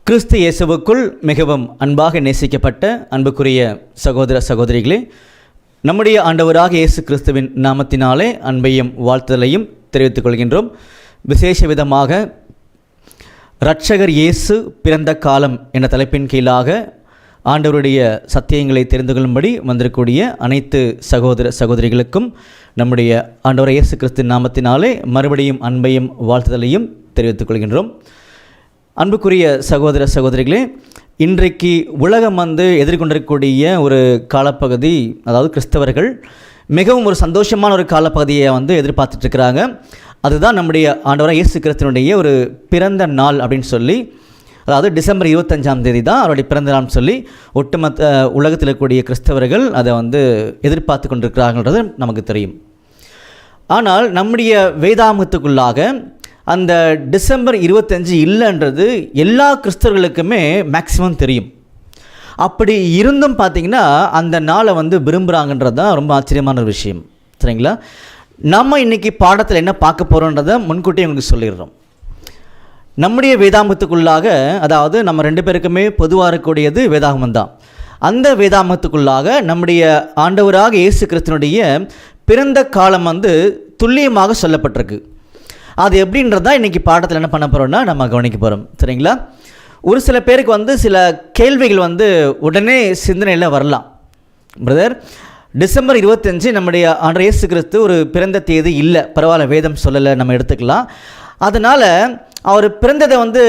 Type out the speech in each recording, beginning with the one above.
கிறிஸ்து இயேசுவுக்குள் மிகவும் அன்பாக நேசிக்கப்பட்ட அன்புக்குரிய சகோதர சகோதரிகளே, நம்முடைய ஆண்டவராக இயேசு கிறிஸ்துவின் நாமத்தினாலே அன்பையும் வாழ்த்துதலையும் தெரிவித்துக் கொள்கின்றோம். விசேஷ விதமாக இரட்சகர் இயேசு பிறந்த காலம் என்ற தலைப்பின் கீழாக ஆண்டவருடைய சத்தியங்களை தெரிந்து கொள்ளும்படி வந்திருக்கக்கூடிய அனைத்து சகோதர சகோதரிகளுக்கும் நம்முடைய ஆண்டவர் இயேசு கிறிஸ்துவின் நாமத்தினாலே மறுபடியும் அன்பையும் வாழ்த்துதலையும் தெரிவித்துக் கொள்கின்றோம். அன்புக்குரிய சகோதர சகோதரிகளே, இன்றைக்கு உலகம் எதிர்கொண்டிருக்கக்கூடிய ஒரு காலப்பகுதி, அதாவது கிறிஸ்தவர்கள் மிகவும் ஒரு சந்தோஷமான ஒரு காலப்பகுதியை எதிர்பார்த்துட்ருக்கிறாங்க. அதுதான் நம்முடைய ஆண்டவராக இயேசு கிறிஸ்துவினுடைய ஒரு பிறந்த நாள் அப்படின்னு சொல்லி, அதாவது டிசம்பர் 25 தான் அவருடைய பிறந்த நாள்னு சொல்லி ஒட்டுமொத்த உலகத்தில் இருக்கக்கூடிய கிறிஸ்தவர்கள் அதை எதிர்பார்த்து கொண்டிருக்கிறாங்கன்றது நமக்கு தெரியும். ஆனால் நம்முடைய வேதாகமத்துக்குள்ளாக அந்த டிசம்பர் 25 இல்லைன்றது எல்லா கிறிஸ்தவர்களுக்குமே மேக்சிமம் தெரியும். அப்படி இருந்தும் பார்த்திங்கன்னா அந்த நாளை விரும்புகிறாங்கன்றது தான் ரொம்ப ஆச்சரியமான ஒரு விஷயம். சரிங்களா? நம்ம இன்றைக்கி பாடத்தில் என்ன பார்க்க போகிறோன்றதை முன்கூட்டியே உங்களுக்கு சொல்லிடுறோம். நம்முடைய வேதாகமத்துக்குள்ளாக, அதாவது நம்ம 2 பேருக்குமே பொதுவாக இருக்கக்கூடியது வேதாகமம் தான். அந்த வேதாகமத்துக்குள்ளாக நம்முடைய ஆண்டவராக இயேசு கிறிஸ்துவினுடைய பிறந்த காலம் துல்லியமாக சொல்லப்பட்டிருக்கு. அது எப்படின்றதான் இன்றைக்கி பாடத்தில் என்ன பண்ண போகிறோம்னா நம்ம கவனிக்க போகிறோம். சரிங்களா? ஒரு சில பேருக்கு சில கேள்விகள் உடனே சிந்தனையில் வரலாம். பிரதர், டிசம்பர் 25 நம்முடைய ஆண்டவர் இயேசு கிறிஸ்து ஒரு பிறந்த தேதி இல்லை, பரவாயில்ல, வேதம் சொல்லலை, நம்ம எடுத்துக்கலாம். அதனால் அவர் பிறந்ததை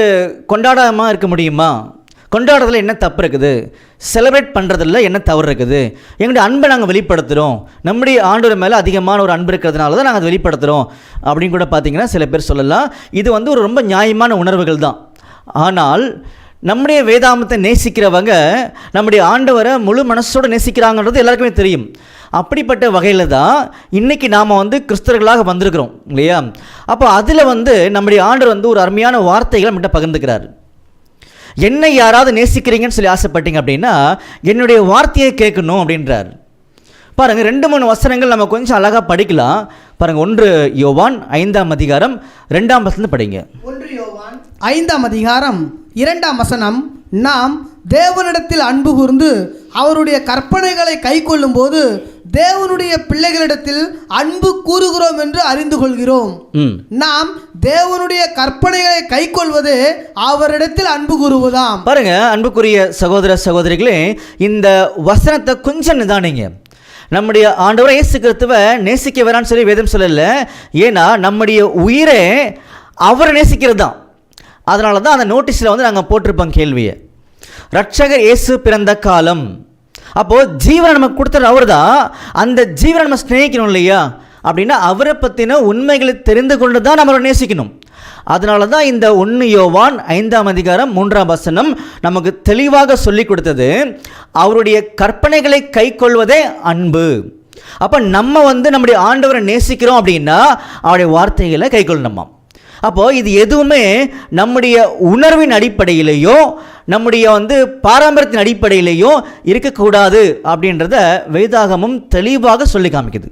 கொண்டாடாமல் இருக்க முடியுமா? கொண்டாடுறதுல என்ன தப்பு இருக்குது? செலிப்ரேட் பண்ணுறதில்ல என்ன தவறு இருக்குது? எங்களுடைய அன்பை நாங்கள் வெளிப்படுத்துகிறோம், நம்முடைய ஆண்டவர் மேலே அதிகமான ஒரு அன்பு இருக்கிறதுனால தான் நாங்கள் அதை வெளிப்படுத்துகிறோம் அப்படின்னு கூட பார்த்திங்கன்னா சில பேர் சொல்லலாம். இது ஒரு ரொம்ப நியாயமான உணர்வுகள் தான். ஆனால் நம்முடைய வேதாகமத்தை நேசிக்கிறவங்க நம்முடைய ஆண்டவரை முழு மனசோடு நேசிக்கிறாங்கன்றது எல்லாருக்குமே தெரியும். அப்படிப்பட்ட வகையில் தான் இன்றைக்கி நாம் கிறிஸ்தவர்களாக வந்திருக்கிறோம் இல்லையா? அப்போ அதில் நம்முடைய ஆண்டவர் ஒரு அருமையான வார்த்தைகளை நம்மகிட்ட பகிர்ந்துக்கிறார். என்னை யாராவது நேசிக்கிறீங்கன்னு சொல்லி ஆசைப்பட்டீங்க அப்படின்னா என்னுடைய வார்த்தையை கேட்கணும் அப்படின்றார். பாருங்கள், 2-3 வசனங்கள் நம்ம கொஞ்சம் அழகாக படிக்கலாம். பாருங்கள், 1 யோவான் 5ஆம் அதிகாரம் 2ஆம் வசனம் படிங்க. 1 யோவான் 5ஆம் அதிகாரம் 2ஆம் வசனம், நாம் தேவனிடத்தில் அன்பு கூர்ந்து அவருடைய கற்பனைகளை கை கொள்ளும் போது தேவனுடைய பிள்ளைகளிடத்தில் அன்பு கூறுகிறோம் என்று அறிந்து கொள்கிறோம். நாம் தேவனுடைய கற்பனைகளை கை கொள்வது அவரிடத்தில் அன்பு கூறுவதாம். பாருங்க, அன்புக்குரிய சகோதர சகோதரிகளே, இந்த வசனத்தை கொஞ்சம் நிதானிங்க. நம்முடைய ஆண்டவரை இயேசு கிறிஸ்துவை நேசிக்க வேறான்னு சொல்லி வேதம் சொல்லல. ஏன்னா நம்முடைய உயிரே அவரை நேசிக்கிறது தான். அதனால தான் அந்த நோட்டீஸில் நாங்கள் போட்டிருப்போம் கேள்வியை, இரட்சகர் இயேசு பிறந்த காலம். அப்போது ஜீவனை நமக்கு கொடுத்துற அவர் தான். அந்த ஜீவனை நம்ம ஸ்நேகிக்கணும் இல்லையா? அப்படின்னா அவரை பற்றின உண்மைகளை தெரிந்து கொண்டு தான் நம்ம அவரை நேசிக்கணும். அதனால தான் இந்த 1 யோவான் 5ஆம் அதிகாரம் 3ஆம் வசனம் நமக்கு தெளிவாக சொல்லி கொடுத்தது, அவருடைய கற்பனைகளை கை கொள்வதே அன்பு. அப்போ நம்ம நம்முடைய ஆண்டவரை நேசிக்கிறோம் அப்படின்னா அவருடைய வார்த்தைகளை கை கொள்ளணுமா? அப்போது இது எதுவுமே நம்முடைய உணர்வின் அடிப்படையிலேயோ நம்முடைய பாரம்பரியத்தின் அடிப்படையிலேயோ இருக்கக்கூடாது அப்படின்றத வேதாகமும் தெளிவாக சொல்லி காமிக்குது.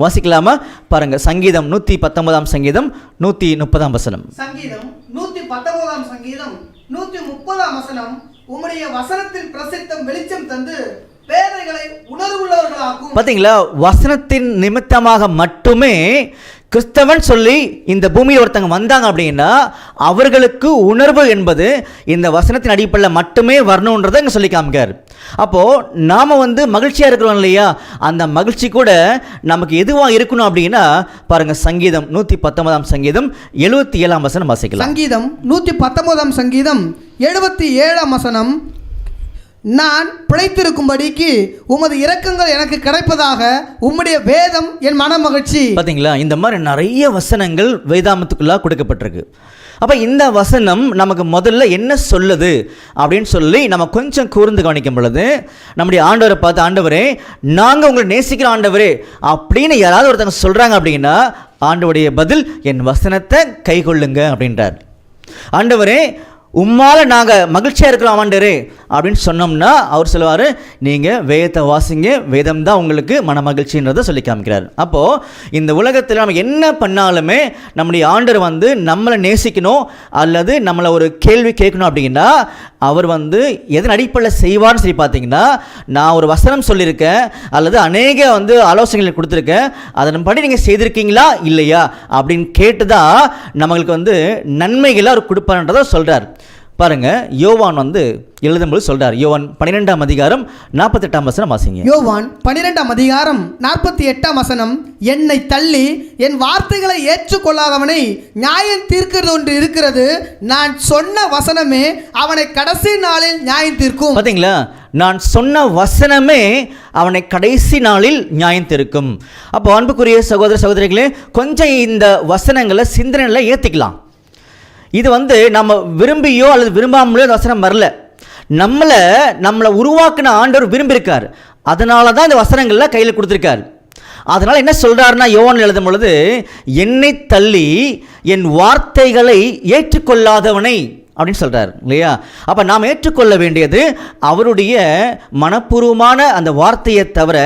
வாசிக்கலாமா? பாருங்க, சங்கீதம் 119ஆம் சங்கீதம் 130ஆம் வசனம். சங்கீதம் 119ஆம் சங்கீதம் 130ஆம் வசனம், உம்முடைய வசனத்தின் பிரசித்தம் வெளிச்சம் தந்து பேதைகளை உணர்வுள்ளவர்களாக்கும். பார்த்தீங்களா? வசனத்தின் நிமித்தமாக மட்டுமே கிறிஸ்தவன் சொல்லி இந்த பூமியில் ஒருத்தங்க வந்தாங்க அப்படின்னா அவர்களுக்கு உணர்வு என்பது இந்த வசனத்தின் அடிப்படையில் மட்டுமே வரணுன்றதை இங்கே சொல்லி காமிக்கார். அப்போது நாம் மகிழ்ச்சியாக இருக்கிறோம் இல்லையா? அந்த மகிழ்ச்சி கூட நமக்கு எதுவாக இருக்கணும் அப்படின்னா பாருங்கள், சங்கீதம் 119ஆம் சங்கீதம் 77ஆம் வசனம் வாசிக்கலாம். சங்கீதம் 119ஆம் சங்கீதம் 77ஆம் வசனம், நான் பிழைத்திருக்கும்படிக்கு உமது இரக்கங்கள் எனக்கு கிடைப்பதாக உம்முடைய வேதம் என் மன மகிழ்ச்சி. பார்த்தீங்களா? இந்த மாதிரி நிறைய வசனங்கள் வேதாகமத்துக்குள்ளாக கொடுக்கப்பட்டிருக்கு. அப்போ இந்த வசனம் நமக்கு முதல்ல என்ன சொல்லுது அப்படின்னு சொல்லி நம்ம கொஞ்சம் கூர்ந்து கவனிக்கும் பொழுது, நம்முடைய ஆண்டவரை பார்த்து, ஆண்டவரே நாங்கள் உங்களை நேசிக்கிற ஆண்டவரே அப்படின்னு யாராவது ஒருத்தங்க சொல்கிறாங்க அப்படின்னா ஆண்டவருடைய பதில், என் வசனத்தை கை கொள்ளுங்க அப்படின்றார். ஆண்டவரே உம்மால் நாங்கள் மகிழ்ச்சியாக இருக்கிறோம் ஆண்டவரே அப்படின்னு சொன்னோம்னா அவர் சொல்லுவார், நீங்கள் வேதத்தை வாசிங்க, வேதம் தான் உங்களுக்கு மன மகிழ்ச்சின்றதை சொல்லி காமிக்கிறார். அப்போது இந்த உலகத்தில் நம்ம என்ன பண்ணாலுமே நம்முடைய ஆண்டவர் வந்து நம்மளை நேசிக்கணும் அல்லது நம்மளை ஒரு கேள்வி கேட்கணும் அப்படின்னா அவர் வந்து எதன் அடிப்படையில் செய்வார்னு சொல்லி பார்த்தீங்கன்னா, நான் ஒரு வசனம் சொல்லியிருக்கேன் அல்லது அநேக வந்து ஆலோசனைகள் கொடுத்துருக்கேன், அதன்படி நீங்கள் செய்திருக்கீங்களா இல்லையா அப்படின்னு கேட்டு தான் நம்மளுக்கு வந்து நன்மைகளை அவர் கொடுப்பார்ன்றதை சொல்கிறார். பாருங்க, யோவான் வந்து எழுதும்போது சொல்றார். யோவான் 12ஆம் அதிகாரம் 48ஆம் வசனம் வாசிங்க. யோவான் 12ஆம் அதிகாரம் 48ஆம் வசனம், என்னை தள்ளி என் வார்த்தைகளை ஏற்றுக்கொள்ளாதவனை நியாயம் தீர்க்கிறது ஒன்று இருக்கிறது, நான் சொன்ன வசனமே அவனை கடைசி நாளில் நியாயம் தீர்க்கும். பாத்தீங்களா, நான் சொன்ன வசனமே அவனை கடைசி நாளில் நியாயம் தீர்க்கும். அப்போ அன்புக்குரிய சகோதர சகோதரிகளே, கொஞ்சம் இந்த வசனங்களை சிந்தனையில் ஏற்றிக்கலாம். இது வந்து நம்ம விரும்பியோ அல்லது விரும்பாமலோ வசனம் வரல, நம்மளை உருவாக்குன ஆண்டவர் விரும்பியிருக்கார். அதனால தான் இந்த வசனங்கள்லாம் கையில் கொடுத்துருக்கார். அதனால் என்ன சொல்கிறாருன்னா, யோவான் எழுதும் பொழுது, என்னை தள்ளி என் வார்த்தைகளை ஏற்றுக்கொள்ளாதவனை அப்படின்னு சொல்கிறார் இல்லையா. அப்போ நாம் ஏற்றுக்கொள்ள வேண்டியது அவருடைய மனப்பூர்வமான அந்த வார்த்தையை தவிர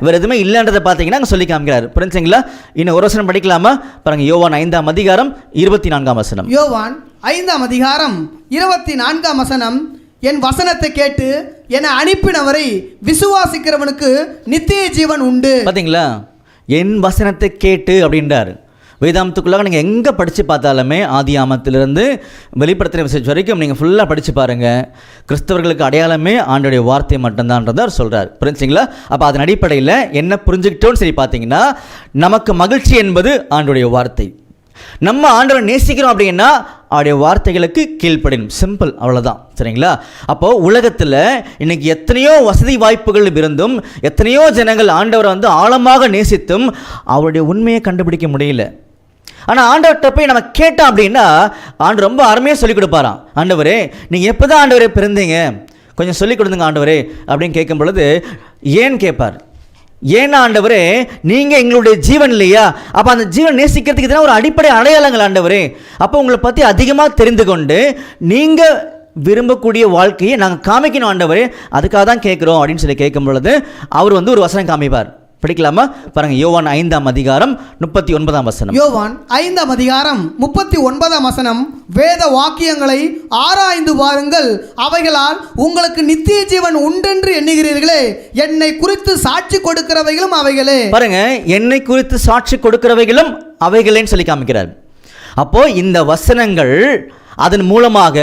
வேறு எதுவுமே இல்லைன்றதை பார்த்தீங்கன்னா அங்கே சொல்லி காமிக்கிறார். புரிஞ்சுங்களா? இன்னும் ஒரு வசனம் படிக்கலாமா? பாருங்க, யோவான் 5ஆம் அதிகாரம் 24ஆம் வசனம். யோவான் 5ஆம் அதிகாரம் 24ஆம் வசனம், என் வசனத்தை கேட்டு என்னை அனுப்பினவரை விசுவாசிக்கிறவனுக்கு நித்திய ஜீவன் உண்டு. பார்த்தீங்களா, என் வசனத்தை கேட்டு அப்படின்றார். வேதாந்தத்துக்குள்ளாக நீங்கள் எங்கே படித்து பார்த்தாலுமே ஆதி ஆமத்திலிருந்து வெளிப்படுத்தின விசேஷம் வரைக்கும் நீங்கள் ஃபுல்லாக படித்து பாருங்கள், கிறிஸ்தவர்களுக்கு அடையாளமே ஆண்டோடைய வார்த்தை மட்டும்தான்றதை அவர் சொல்கிறார். புரிஞ்சுங்களா? அப்போ அதன் அடிப்படையில் என்ன புரிஞ்சுக்கிட்டோன்னு சரி பார்த்தீங்கன்னா, நமக்கு மகிழ்ச்சி என்பது ஆண்டோடைய வார்த்தை. நம்ம ஆண்டவரை நேசிக்கிறோம் அப்படின்னா அவருடைய வார்த்தைகளுக்கு கீழ்ப்படினும். சிம்பிள், அவ்வளோதான். சரிங்களா? அப்போது உலகத்தில் இன்றைக்கி எத்தனையோ வசதி வாய்ப்புகள் இருந்தும் எத்தனையோ ஜனங்கள் ஆண்டவரை வந்து ஆழமாக நேசித்தும் அவருடைய உண்மையை கண்டுபிடிக்க முடியல. ஆனால் ஆண்டவர்கிட்ட போய் நம்ம கேட்டோம் அப்படின்னா ஆண்டு ரொம்ப அருமையாக சொல்லிக் கொடுப்பாராம். ஆண்டவரே, நீங்கள் எப்போ தான் ஆண்டவரே பிறந்தீங்க, கொஞ்சம் சொல்லிக் கொடுங்க ஆண்டவரே அப்படின்னு கேட்கும் பொழுது ஏன்னு கேட்பார். ஏன்னா ஆண்டவரே, நீங்கள் எங்களுடைய ஜீவன் இல்லையா? அப்போ அந்த ஜீவன் நேசிக்கிறதுக்கு இதெல்லாம் ஒரு அடிப்படை அடையாளங்கள் ஆண்டவரே. அப்போ உங்களை பற்றி அதிகமாக தெரிந்து கொண்டு நீங்கள் விரும்பக்கூடிய வாழ்க்கையை நாங்கள் காமிக்கணும் ஆண்டவரே, அதுக்காக தான் கேட்குறோம் அப்படின்னு சொல்லி கேட்கும் பொழுது அவர் வந்து ஒரு வசனம் காமிப்பார். படிக்கலாமா? பாருங்க, யோவான் 5ஆம் அதிகாரம் 39ஆம் வசனம். யோவான் 5ஆம் அதிகாரம் 39ஆம் வசனம், வேத வாக்கியங்களை ஆராய்ந்து பாருங்கள், அவைகளால் உங்களுக்கு நித்திய ஜீவன் உண்டென்று எண்ணுகிறீர்களே, என்னை குறித்து சாட்சி கொடுக்கிறவைகளும் அவைகளே. பாருங்க, என்னை குறித்து சாட்சி கொடுக்கிறவைகளும் அவைகளேன்னு சொல்லி காமிக்கிறார். அப்போ இந்த வசனங்கள் அதன் மூலமாக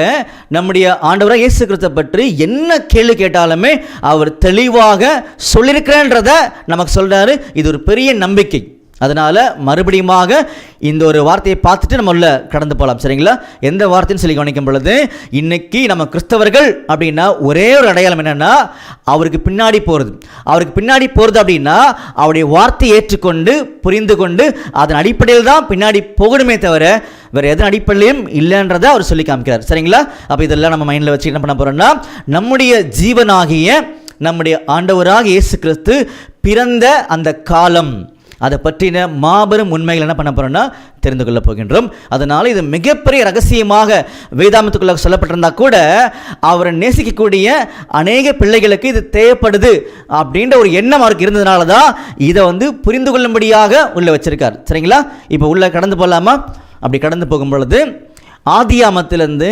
நம்முடைய ஆண்டவராக இயேசு கிறிஸ்துவை பற்றி என்ன கேள்வி கேட்டாலுமே அவர் தெளிவாக சொல்லியிருக்கிறேன்றத நமக்கு சொல்கிறாரு. இது ஒரு பெரிய நம்பிக்கை. அதனால் மறுபடியுமாக இந்த ஒரு வார்த்தையை பார்த்துட்டு நம்ம உள்ள கடந்து போகலாம். சரிங்களா? எந்த வார்த்தைன்னு சொல்லி கவனிக்கும் பொழுது, இன்னைக்கு நம்ம கிறிஸ்தவர்கள் அப்படின்னா ஒரே ஒரு அடையாளம் என்னென்னா அவருக்கு பின்னாடி போகிறது. அவருக்கு பின்னாடி போகிறது அப்படின்னா அவருடைய வார்த்தையை ஏற்றுக்கொண்டு புரிந்து கொண்டு அதன் அடிப்படையில் தான் பின்னாடி போகணுமே தவிர வேறு எதன் அடிப்படையிலையும் இல்லைன்றதை அவர் சொல்லி காமிக்கிறார். சரிங்களா? அப்போ இதெல்லாம் நம்ம மைண்டில் வச்சு என்ன பண்ண போகிறோம்னா, நம்முடைய ஜீவனாகிய நம்முடைய ஆண்டவராக இயேசு கிறிஸ்து பிறந்த அந்த காலம், அதை பற்றின மாபெரும் உண்மைகள் என்ன பண்ண போகிறோம்னா தெரிந்து கொள்ள போகின்றோம். அதனால் இது மிகப்பெரிய ரகசியமாக வேதாமத்துக்குள்ள சொல்லப்பட்டிருந்தா கூட அவரை நேசிக்கக்கூடிய அநேக பிள்ளைகளுக்கு இது தேவைப்படுது அப்படின்ற ஒரு எண்ணம் அவருக்கு இருந்ததுனால தான் இதை வந்து புரிந்து கொள்ளும்படியாக உள்ள வச்சிருக்கார். சரிங்களா? இப்போ உள்ள கடந்து போகலாமா? அப்படி கடந்து போகும் பொழுது ஆதியாமத்திலிருந்து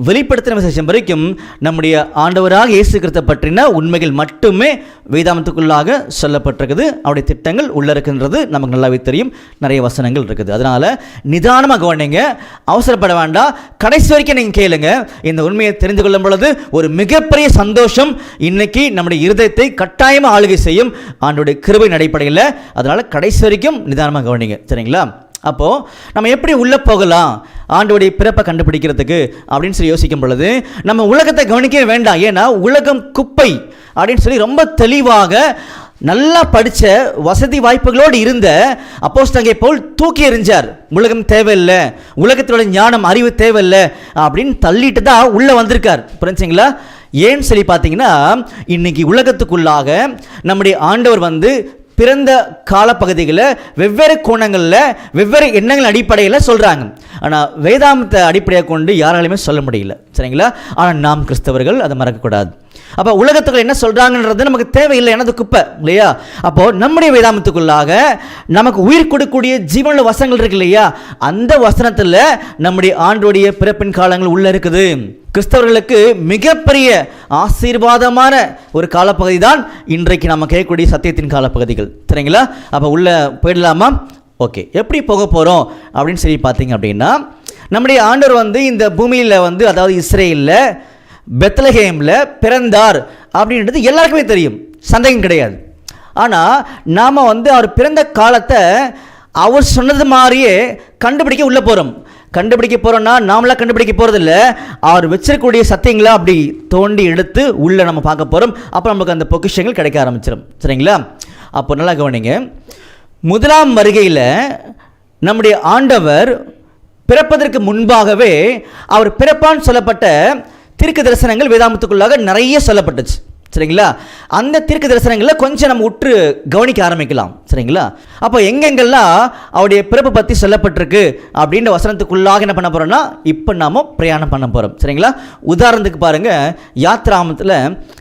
வெளிப்படுத்தின விசேஷம் வரைக்கும் நம்முடைய ஆண்டவராக இயேசு கிறிஸ்துவை பற்றின உண்மைகள் மட்டுமே வேதாமத்துக்குள்ளாக சொல்லப்பட்டிருக்குது. அவருடைய திட்டங்கள் உள்ள இருக்கின்றது நமக்கு நல்லாவே தெரியும். நிறைய வசனங்கள் இருக்குது. அதனால் நிதானமாக கவனிங்க, அவசரப்பட வேண்டாம். கடைசி வரைக்கும் நீங்கள் கேளுங்க. இந்த உண்மையை தெரிந்து கொள்ளும் பொழுது ஒரு மிகப்பெரிய சந்தோஷம் இன்னைக்கு நம்முடைய இருதயத்தை கட்டாயமாக ஆளுகை செய்யும் ஆண்டவருடைய கிருபையின் அடிப்படையில். அதனால் கடைசி வரைக்கும் நிதானமாக கவனிங்க. சரிங்களா? அப்போது நம்ம எப்படி உள்ளே போகலாம் ஆண்டவருடைய பிறப்பை கண்டுபிடிக்கிறதுக்கு அப்படின்னு சொல்லி யோசிக்கும் பொழுது நம்ம உலகத்தை கவனிக்கவே வேண்டாம். ஏன்னா உலகம் குப்பை அப்படின்னு சொல்லி ரொம்ப தெளிவாக நல்லா படித்த வசதி வாய்ப்புகளோடு இருந்த அப்போஸ்தலனை போல் தூக்கி எறிஞ்சார். உலகம் தேவையில்லை, உலகத்தோட ஞானம் அறிவு தேவையில்லை அப்படின்னு தள்ளிட்டு தான் உள்ளே வந்திருக்கார். புரிஞ்சுங்களா? ஏன்னு சொல்லி பார்த்தீங்கன்னா, இன்னைக்கு உலகத்துக்குள்ளாக நம்முடைய ஆண்டவர் வந்து பிறந்த காலப்பகுதிகளில் வெவ்வேறு கோணங்களில் வெவ்வேறு எண்ணங்கள் அடிப்படையில் சொல்கிறாங்க. ஆனால் வேதாந்தத்தை அடிப்படையாக கொண்டு யாராலையுமே சொல்ல முடியல. சரிங்களா? ஆனால் நாம் கிறிஸ்தவர்கள் அதை மறக்கக்கூடாது. அப்போ உலகத்துக்குள்ள என்ன சொல்கிறாங்கன்றது நமக்கு தேவையில்லை, எனது குப்பை இல்லையா. அப்போது நம்முடைய வேதாமத்துக்குள்ளாக நமக்கு உயிர் கொடுக்கக்கூடிய ஜீவனுள்ள வசனங்கள் இருக்கு இல்லையா, அந்த வசனத்தில் நம்முடைய ஆண்டோடைய பிறப்பின் காலங்கள் உள்ளே இருக்குது. கிறிஸ்தவர்களுக்கு மிகப்பெரிய ஆசீர்வாதமான ஒரு காலப்பகுதி தான் இன்றைக்கு நம்ம கேட்கக்கூடிய சத்தியத்தின் காலப்பகுதிகள், சரிங்களா. அப்போ உள்ளே போயிடலாமா? ஓகே, எப்படி போக போகிறோம் அப்படின்னு சொல்லி பார்த்தீங்க அப்படின்னா, நம்முடைய ஆண்டவர் வந்து இந்த பூமியில் வந்து, அதாவது இஸ்ரேலில் பெத்லஹேமில் பிறந்தார் அப்படின்றது எல்லாருக்குமே தெரியும், சந்தேகம் கிடையாது. ஆனால் நாம் வந்து அவர் பிறந்த காலத்தை அவர் சொன்னது மாதிரியே கண்டுபிடிக்க உள்ளே போகிறோம். கண்டுபிடிக்க போகிறோன்னா நாமளாக கண்டுபிடிக்க போகிறதில்ல, அவர் வச்சிருக்கக்கூடிய சத்தியங்களை அப்படி தோண்டி எடுத்து உள்ளே நம்ம பார்க்க போகிறோம். அப்போ நமக்கு அந்த பொக்கிஷங்கள் கிடைக்க ஆரம்பிச்சிடும், சரிங்களா. அப்போ நல்லா கவனிங்க. முதலாம் வருகையில் நம்முடைய ஆண்டவர் பிறப்பதற்கு முன்பாகவே அவர் பிறப்பான்னு சொல்லப்பட்ட தீர்க்க தரிசனங்கள் வேதாமத்துக்குள்ளாக நிறைய சொல்லப்பட்டுச்சு, சரிங்களா. அந்த தீர்க்க தரிசனங்களில் கொஞ்சம் நம்ம உற்று கவனிக்க ஆரம்பிக்கலாம், சரிங்களா. அப்போ எங்கெங்கெல்லாம் அவருடைய பிறப்பு பற்றி சொல்லப்பட்டிருக்கு அப்படின்ற வசனத்துக்குள்ளாக என்ன பண்ண போகிறோம்னா இப்போ நாம் பிரயாணம் பண்ண போகிறோம், சரிங்களா. உதாரணத்துக்கு பாருங்கள், யாத்திராகமத்தில்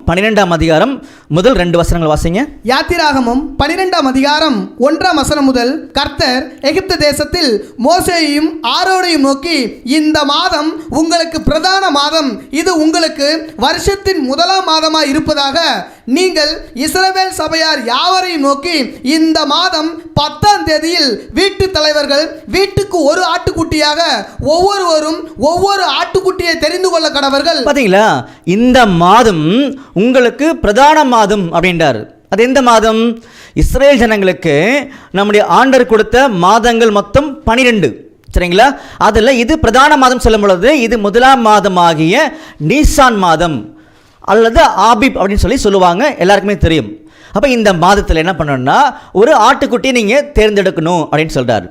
12ஆம் அதிகாரம் முதல் 2 வசனங்கள் வாசிங்க. யாத்திராகமம் 12ஆம் அதிகாரம் 1ஆம் வசனம் முதல், கர்த்தர் எகிப்து தேசத்தில் மோசேயையும் ஆரோனையும் நோக்கி, இந்த மாதம் உங்களுக்கு பிரதான மாதம், இது உங்களுக்கு வருஷத்தின் முதலாம் மாதமாய் இருப்பதாக நீங்கள் இஸ்ரவேல் சபையார் யாவரையும் நோக்கி, இந்த மாதம் 10ஆம் தேதியில் வீட்டு தலைவர்கள் வீட்டுக்கு ஒரு ஆட்டுக்குட்டியாக ஒவ்வொருவரும் ஒவ்வொரு ஆட்டுக்குட்டியை தெரிந்து கொள்ள கடவர்கள். பார்த்தீங்களா, இந்த மாதம் உங்களுக்கு பிரதான மாதம் அப்படின்றார். அது எந்த மாதம்? இஸ்ரேல் ஜனங்களுக்கு நம்முடைய ஆண்டவர் கொடுத்த மாதங்கள் மொத்தம் 12, சரிங்களா. அதில் இது பிரதான மாதம் சொல்லும் பொழுது இது முதலாம் மாதமாகிய நீசான் மாதம் அல்லது ஆபிப் அப்படின்னு சொல்லுவாங்க, எல்லாருக்குமே தெரியும். அப்போ இந்த மாதத்தில் என்ன பண்ணணும்னா ஒரு ஆட்டுக்குட்டியை நீங்கள் தேர்ந்தெடுக்கணும் அப்படின்னு சொல்கிறார்.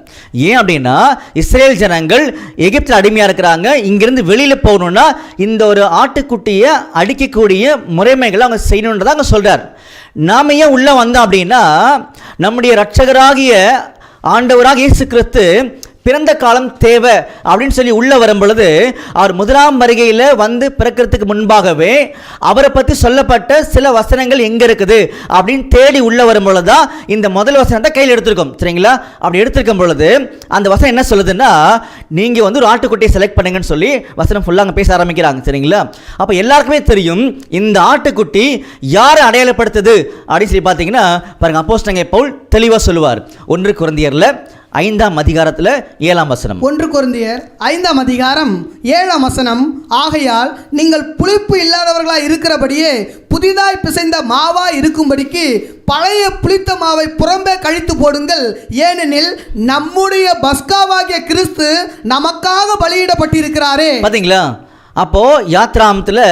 ஏன் அப்படின்னா இஸ்ரேல் ஜனங்கள் எகிப்தில் அடிமையாக இருக்கிறாங்க, இங்கிருந்து வெளியில் போகணுன்னா இந்த ஒரு ஆட்டுக்குட்டியை அடிக்கக்கூடிய முறைமைகளை அவங்க செய்யணுன்றதை அவங்க சொல்கிறார். நாம் ஏன் உள்ளே வந்தோம் அப்படின்னா நம்முடைய இரட்சகராகிய ஆண்டவராக இயேசு கிறிஸ்து பிறந்த காலம் தேவை அப்படின்னு சொல்லி உள்ளே வரும் பொழுது அவர் முதலாம் வருகையில் வந்து பிறக்கிறதுக்கு முன்பாகவே அவரை பற்றி சொல்லப்பட்ட சில வசனங்கள் எங்கே இருக்குது அப்படின்னு தேடி உள்ளே வரும் பொழுது தான் இந்த முதல் வசனத்தை கையில் எடுத்திருக்கோம், சரிங்களா. அப்படி எடுத்திருக்கும் பொழுது அந்த வசனம் என்ன சொல்லுதுன்னா, நீங்கள் வந்து ஒரு ஆட்டுக்குட்டியை செலக்ட் பண்ணுங்கன்னு சொல்லி வசனம் ஃபுல்லாக அங்கே பேச ஆரம்பிக்கிறாங்க, சரிங்களா. அப்போ எல்லாருக்குமே தெரியும் இந்த ஆட்டுக்குட்டி யாரை அடையாளப்படுத்துது அப்படின்னு சொல்லி பார்த்தீங்கன்னா பாருங்கள், அப்போஸ்தலனாகிய பவுல் தெளிவாக சொல்லுவார். 1 கொரிந்தியரில் 5ஆம் அதிகாரத்தில் 7ஆம் வசனம். 1 கொரிந்தியர் 5ஆம் அதிகாரம் 7ஆம் வசனம், ஆகையால் நீங்கள் புளிப்பு இல்லாதவர்களாய் இருக்கிறபடியே புதிதாய் பிசைந்த மாவாய் இருக்கும்படிக்கு பழைய புளித்த மாவை புறம்பே கழித்து போடுங்கள், ஏனெனில் நம்முடைய பஸ்காவாகிய கிறிஸ்து நமக்காக பலியிடப்பட்டிருக்கிறாரே. பார்த்தீங்களா, அப்போது யாத்ராமத்தில்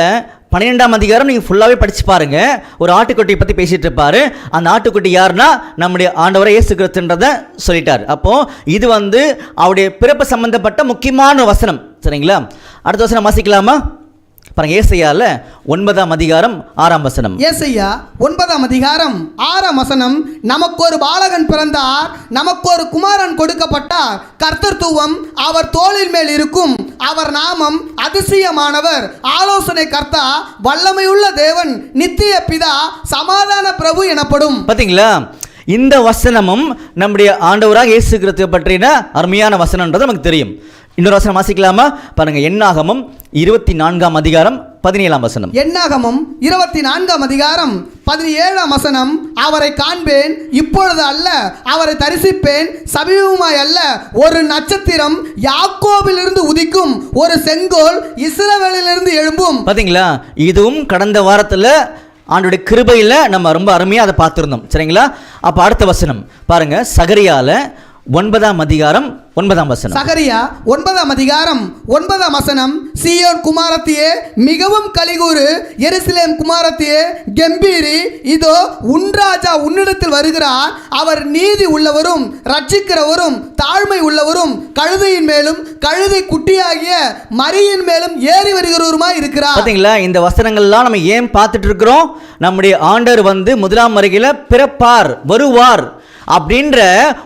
12ஆம் அதிகாரம் நீங்கள் ஃபுல்லாகவே படித்து பாருங்கள். ஒரு ஆட்டுக்குட்டியை பற்றி பேசிகிட்டு இருப்பார். அந்த ஆட்டுக்குட்டி யாருன்னா நம்முடைய ஆண்டவரை இயேசு கிறிஸ்துன்றதை சொல்லிட்டார். அப்போது இது வந்து அவருடைய பிறப்பு சம்பந்தப்பட்ட முக்கியமான வசனம், சரிங்களா. அடுத்த வசனம் வாசிக்கலாமா? பாருங்க, ஏசாயால 9ஆம் அதிகாரம் 6ஆம் வசனம். ஏசாயா 9ஆம் அதிகாரம் 6ஆம் வசனம், நமக்கு ஒரு பாலகன் பிறந்தார், நமக்கு ஒரு குமாரன் கொடுக்கப்பட்டார், கர்த்தத்துவம் அவர் தோளின் மேல் இருக்கும், அவர் நாமம் அதிசயமானவர், ஆலோசனை கர்த்தா, வல்லமையுள்ள தேவன், நித்திய பிதா, சமாதான பிரபு எனப்படும். பார்த்தீங்களா, இந்த வசனமும் நம்முடைய ஆண்டவராக இயேசு கிறிஸ்துவை பற்றின அருமையான வசனம்ன்றது நமக்கு தெரியும். இன்னொரு வசனம் வாசிக்கலாமா? பாருங்க, என்னாகமம் 24ஆம் அதிகாரம் 17ஆம் வசனம். என்னாகமம் 24ஆம் அதிகாரம் 17ஆம் வசனம், அவரை காண்பேன், இப்பொழுது அல்ல, அவரை தரிசிப்பேன், சமீபமாய் அல்ல, ஒரு நட்சத்திரம் யாக்கோபிலிருந்து உதிக்கும், ஒரு செங்கோல் இஸ்ரவேலிலிருந்து எழும்பும். பாத்தீங்களா, இதுவும் கடந்த வாரத்தில் ஆண்டோடைய கிருபையில் நம்ம ரொம்ப அருமையாக அதை பார்த்துருந்தோம், சரிங்களா. அப்போ அடுத்த வசனம் பாருங்க, சகரியால 9ஆம் அதிகாரம் 9ஆம் வசனம். சகரியா 9ஆம் அதிகாரம் 9ஆம் வசனம், சீயோன் குமாரத்தியே மிகவும் கலிகூறு, எருசலேம் குமாரத்தியே கெம்பீரி, இதோ உன் ராஜா உன்னிடத்தில் வருகிறார், அவர் நீதி உள்ளவரும் ரட்சிக்கிறவரும் தாழ்மை உள்ளவரும் கழுதையின் மேலும் கழுதை குட்டியாகிய மரியின் மேலும் ஏறி வருகிறவருமாய் இருக்கிறார். பார்த்தீங்களா, இந்த வசனங்கள்லாம் நம்ம ஏன் பார்த்துட்டு இருக்கிறோம்? நம்முடைய ஆண்டவர் வந்து முதலாம் வருகையில் பிறப்பார், வருவார் அப்படின்ற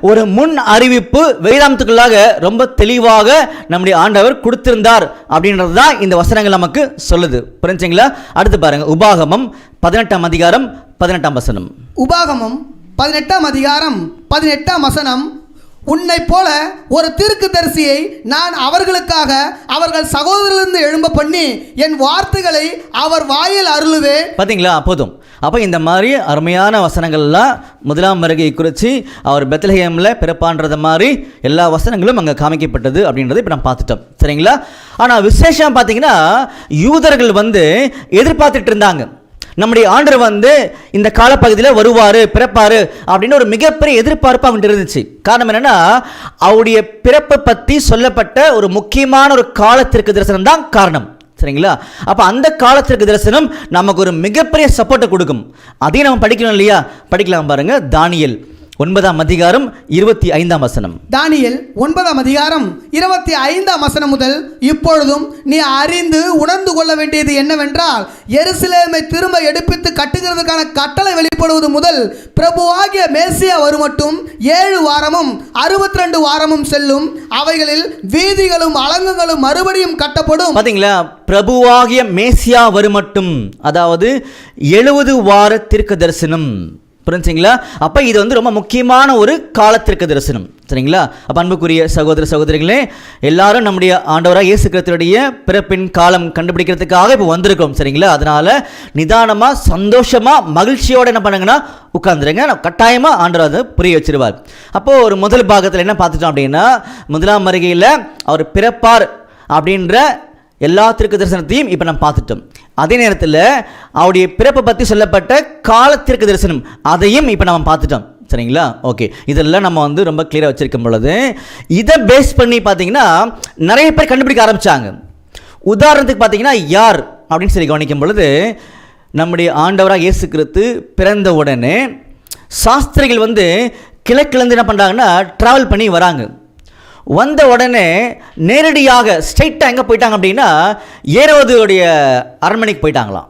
ஒரு முன் அறிவிப்பு வேதாந்தத்துக்குள்ளாக ரொம்ப தெளிவாக நம்முடைய ஆண்டவர் கொடுத்திருந்தார் அப்படின்றது தான் இந்த வசனங்கள் நமக்கு சொல்லுது. புரிஞ்சுங்களா? அடுத்து பாருங்க, உபாகமம் 18ஆம் அதிகாரம் 18ஆம் வசனம். உபாகமம் 18ஆம் அதிகாரம் 18ஆம் வசனம். உன்னை போல ஒரு தீர்க்கதரிசியை நான் அவர்களுக்காக அவர்கள் சகோதரரிலிருந்து எழும்ப பண்ணி என் வார்த்தைகளை அவர் வாயில் அருளுவேன். பார்த்தீங்களா? போதும். அப்போ இந்த மாதிரி அருமையான வசனங்கள்லாம் முதலாம் வருகை குறித்து அவர் பெத்லஹேமில் பிறப்பான்றத மாதிரி எல்லா வசனங்களும் அங்கே காமிக்கப்பட்டது அப்படின்றத இப்போ நம்ம பார்த்துட்டோம். சரிங்களா? ஆனால் விசேஷம் பார்த்தீங்கன்னா யூதர்கள் எதிர்பார்த்துட்டு இருந்தாங்க, நம்முடைய ஆண்டவர் இந்த காலப்பகுதியில் வருவார், பிறப்பார் அப்படின்னு ஒரு மிகப்பெரிய எதிர்பார்ப்பு அவங்கள்ட்ட இருந்துச்சு. காரணம் என்னன்னா, அவருடைய பிறப்பை பற்றி சொல்லப்பட்ட ஒரு முக்கியமான ஒரு காலத்திற்கு தரிசனம் தான் காரணம். சரிங்களா? அப்போ அந்த காலத்திற்கு தரிசனம் நமக்கு ஒரு மிகப்பெரிய சப்போர்ட்டை கொடுக்கும். அதையும் நம்ம படிக்கணும் இல்லையா? படிக்கலாம் பாருங்க. தானியேல் 9ஆம் அதிகாரம் 25ஆம் வசனம். தானியேல் 9ஆம் அதிகாரம் 25ஆம் வசனம் முதல், இப்பொழுதும் நீ அறிந்து உணர்ந்து கொள்ள வேண்டியது என்னவென்றால், எருசலேமை திரும்ப எடுப்பித்து கட்டுகிறதுக்கான கட்டளை வெளிப்படுவது முதல் பிரபுவாகிய மேசியா வருமட்டும் 7 வாரமும் 62 வாரமும் செல்லும். அவைகளில் வீதிகளும் அலங்குகளும் மறுபடியும் கட்டப்படும். பாத்தீங்களா? பிரபுவாகிய மேசியா வருமட்டும், அதாவது 70 வார தீர்க்க தரிசனம். புரிஞ்சுங்களா? அப்போ இது ரொம்ப முக்கியமான ஒரு காலத்திற்கு தரிசனம். சரிங்களா? அப்போ அன்புக்குரிய சகோதர சகோதரிகளே, எல்லாரும் நம்முடைய ஆண்டவராக இயேசு கிறிஸ்துவுடைய பிறப்பின் காலம் கண்டுபிடிக்கிறதுக்காக இப்போ வந்திருக்கோம். சரிங்களா? அதனால நிதானமாக சந்தோஷமாக மகிழ்ச்சியோடு என்ன பண்ணுங்கன்னா உட்காந்துருங்க. கட்டாயமாக ஆண்டவர் அதை புரிய வச்சிருவார். அப்போது ஒரு முதல் பாகத்தில் என்ன பார்த்துட்டோம் அப்படின்னா, முதலாம் வருகையில் அவர் பிறப்பார் அப்படின்ற எல்லா தீர்க்க தரிசனத்தையும் இப்போ நம்ம பார்த்துட்டோம். அதே நேரத்தில் அவருடைய பிறப்பை பற்றி சொல்லப்பட்ட காலத்திற்கு தரிசனம் அதையும் இப்போ நம்ம பார்த்துட்டோம். சரிங்களா? ஓகே, இதெல்லாம் நம்ம ரொம்ப கிளியராக வச்சிருக்கும் பொழுது இதை பேஸ் பண்ணி பார்த்தீங்கன்னா நிறைய பேர் கண்டுபிடிக்க ஆரம்பித்தாங்க. உதாரணத்துக்கு பார்த்தீங்கன்னா யார் அப்படின்னு சொல்லி கவனிக்கும் பொழுது, நம்முடைய ஆண்டவராக இயேசு கிறிஸ்து பிறந்த உடனே சாஸ்திரிகள் கிழக்கிலேருந்து என்ன பண்ணுறாங்கன்னா ட்ராவல் பண்ணி வராங்க. வந்த உடனே நேரடியாக ஸ்ட்ரைட்டாக எங்கே போயிட்டாங்க அப்படின்னா ஏரோதுடைய அரண்மனைக்கு போயிட்டாங்களாம்.